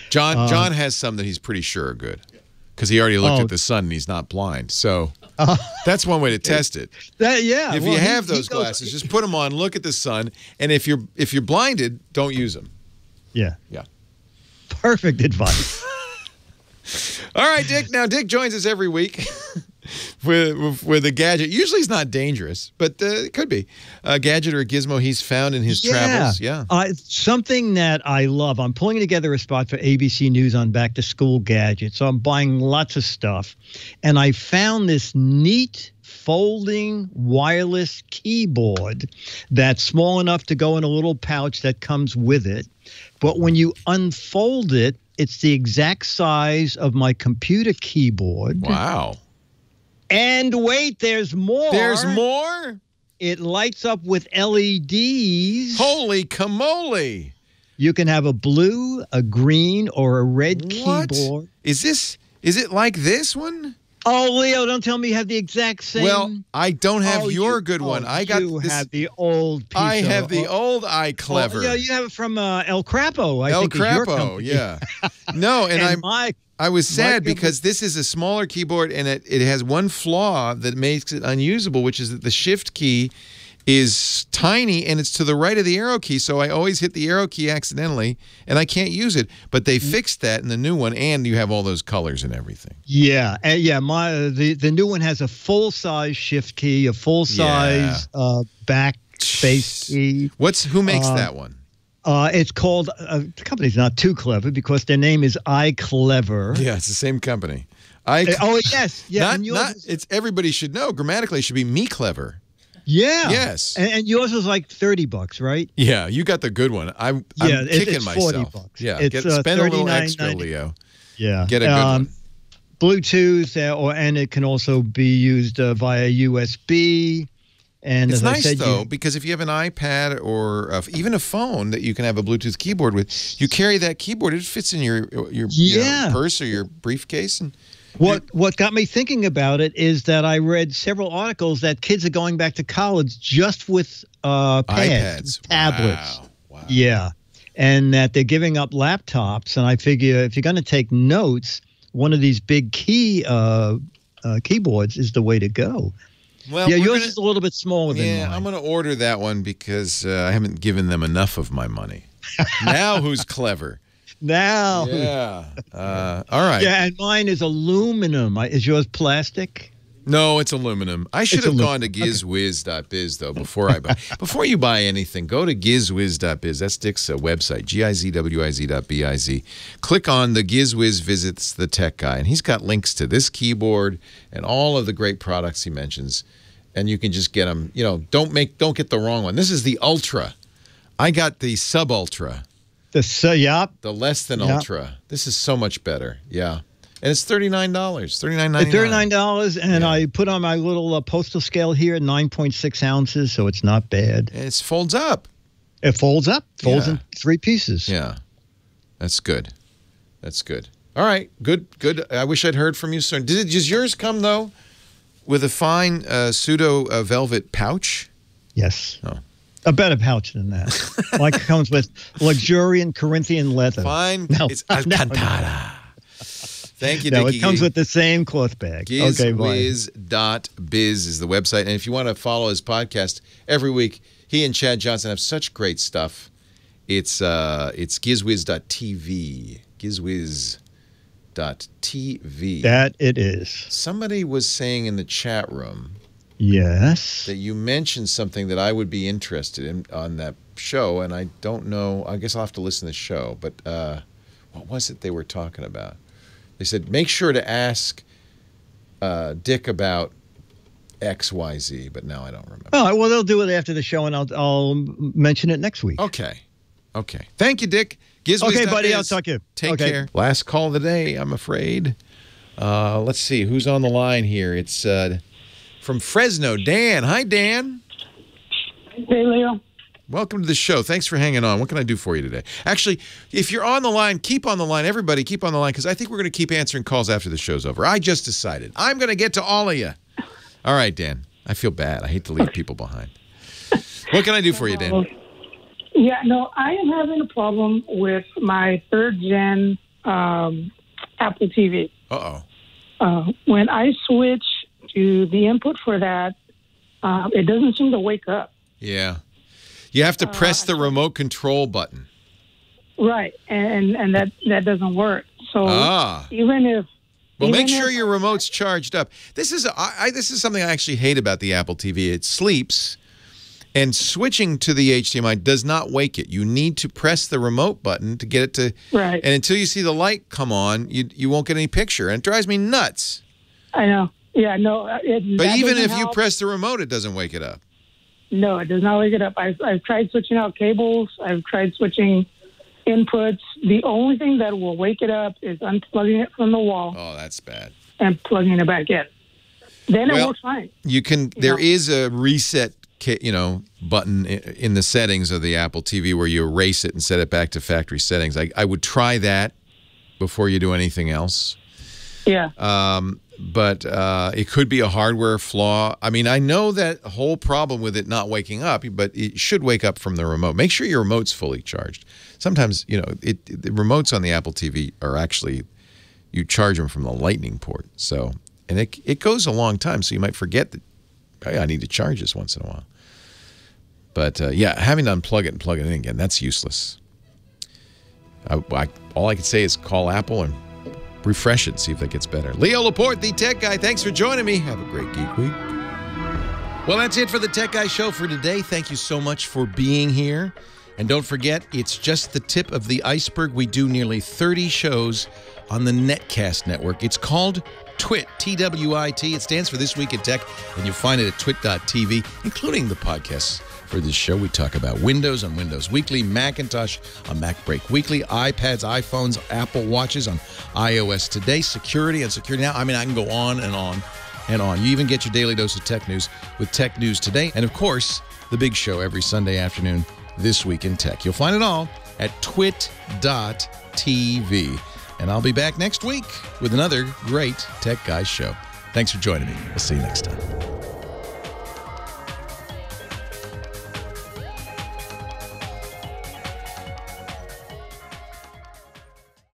John has some that he's pretty sure are good because he already looked at the sun and he's not blind. So that's one way to test it. If you have those glasses, just put them on, look at the sun, and if you're blinded, don't use them. Yeah. Yeah. Perfect advice. All right, Dick. Now, Dick joins us every week. with a gadget. Usually it's not dangerous, but it could be. A gadget or a gizmo he's found in his travels. Yeah. Something that I love. I'm pulling together a spot for ABC News on back-to-school gadgets. So I'm buying lots of stuff. And I found this neat folding wireless keyboard that's small enough to go in a little pouch that comes with it. But when you unfold it, it's the exact size of my computer keyboard. Wow. And wait, there's more. There's more? It lights up with LEDs. Holy camole. You can have a blue, a green, or a red keyboard. Is it like this one? Oh, Leo, don't tell me you have the exact same. Well, I don't have your good one. I got you this. have the old piece I have the old iClever. Yeah, you have it from El Crapo. El Crapo, yeah. No, and I was sad because this is a smaller keyboard and it has one flaw that makes it unusable, which is that the shift key is tiny and it's to the right of the arrow key, so I always hit the arrow key accidentally and I can't use it. But they fixed that in the new one, and you have all those colors and everything. Yeah, the new one has a full size shift key, a full size backspace key. Who makes that one? It's called the company's not too clever because their name is iClever. Yeah, it's the same company. Oh yes, yeah. It's everybody should know. Grammatically, it should be me clever. Yeah. Yes. And yours was like $30, right? Yeah, you got the good one. I'm kicking it's myself. $40. Yeah, it's spend a little extra, Leo. Yeah. Get a good one. Bluetooth, and it can also be used via USB. And it's as nice I said, though, because if you have an iPad or even a phone that you can have a Bluetooth keyboard with, you carry that keyboard. It fits in your purse or your briefcase. And what got me thinking about it is that I read several articles that kids are going back to college just with iPads, tablets. Wow. Yeah, and that they're giving up laptops. And I figure if you're going to take notes, one of these big keyboards is the way to go. Well, yeah, yours is a little bit smaller than mine. I'm going to order that one because I haven't given them enough of my money. Now who's clever? Now. Yeah. All right. Yeah, and mine is aluminum. Is yours plastic? No, it's aluminum. I should have gone to gizwiz.biz, though, before I buy. Before you buy anything, go to gizwiz.biz. That's Dick's website, gizwiz.biz. Click on the Gizwiz Visits the Tech Guy, and he's got links to this keyboard and all of the great products he mentions, and you can just get them. You know, don't get the wrong one. This is the Ultra. I got the Sub-Ultra. The less than Ultra. This is so much better. Yeah. And it's $39, $39.99. It's $39, and I put on my little postal scale here, 9.6 ounces, so it's not bad. And it folds up. It folds up. Folds in 3 pieces. Yeah. That's good. That's good. All right. Good. I wish I'd heard from you soon. Does yours come, though, with a fine pseudo velvet pouch? Yes. Oh. A better pouch than that. Like it comes with luxuriant Corinthian leather. Fine. No, it's Alcantara. Thank you, No, Dickie. it comes with the same cloth bag. Gizwiz.biz is the website. And if you want to follow his podcast every week, he and Chad Johnson have such great stuff. It's gizwiz.tv. Gizwiz.tv. That it is. Somebody was saying in the chat room that you mentioned something that I would be interested in on that show, and I don't know. I guess I'll have to listen to the show. But what was it they were talking about? They said, make sure to ask Dick about XYZ, but now I don't remember. Oh, well, they'll do it after the show, and I'll mention it next week. Okay. Thank you, Dick. Okay, buddy, I'll talk to you. Take care. Last call of the day, I'm afraid. Let's see, who's on the line here? It's from Fresno, Dan. Hi, Dan. Hey, Leo. Welcome to the show. Thanks for hanging on. What can I do for you today? Actually, if you're on the line, keep on the line. Everybody, keep on the line, because I think we're going to keep answering calls after the show's over. I just decided. I'm going to get to all of you. All right, Dan. I feel bad. I hate to leave people behind. What can I do for you, Dan? Yeah, no, I am having a problem with my 3rd gen Apple TV. Uh-oh. When I switch to the input for that, it doesn't seem to wake up. Yeah. You have to press the remote control button. Right, and that doesn't work. So even Well, make sure your remote's charged up. This is something I actually hate about the Apple TV. It sleeps, and switching to the HDMI does not wake it. You need to press the remote button to get it to. Right. And until you see the light come on, you won't get any picture, and it drives me nuts. I know. Yeah, no. But even if you press the remote, it doesn't wake it up. No, it does not wake it up. I've tried switching out cables. I've tried switching inputs. The only thing that will wake it up is unplugging it from the wall. Oh, that's bad. And plugging it back in. Then it works fine. You can. There is a reset, button in the settings of the Apple TV where you erase it and set it back to factory settings. I would try that before you do anything else. Yeah. But it could be a hardware flaw. I mean, I know that whole problem with it not waking up, but it should wake up from the remote. Make sure your remote's fully charged. Sometimes, the remotes on the Apple TV are actually, you charge them from the lightning port. So, and it goes a long time, so you might forget that, hey, I need to charge this once in a while. But, yeah, having to unplug it and plug it in again, that's useless. All I can say is call Apple and refresh it, see if that gets better. Leo Laporte, the Tech Guy, thanks for joining me. Have a great Geek Week. Well, that's it for the Tech Guy Show for today. Thank you so much for being here. And don't forget, it's just the tip of the iceberg. We do nearly 30 shows on the Netcast network. It's called TWIT, T-W-I-T. It stands for This Week in Tech, and you'll find it at twit.tv, including the podcasts. For this show, we talk about Windows on Windows Weekly, Macintosh on Mac Break Weekly, iPads, iPhones, Apple Watches on iOS Today, security on Security Now. I mean, I can go on and on and on. You even get your daily dose of tech news with Tech News Today. And, of course, the big show every Sunday afternoon, This Week in Tech. You'll find it all at twit.tv. And I'll be back next week with another great Tech Guys show. Thanks for joining me. We'll see you next time.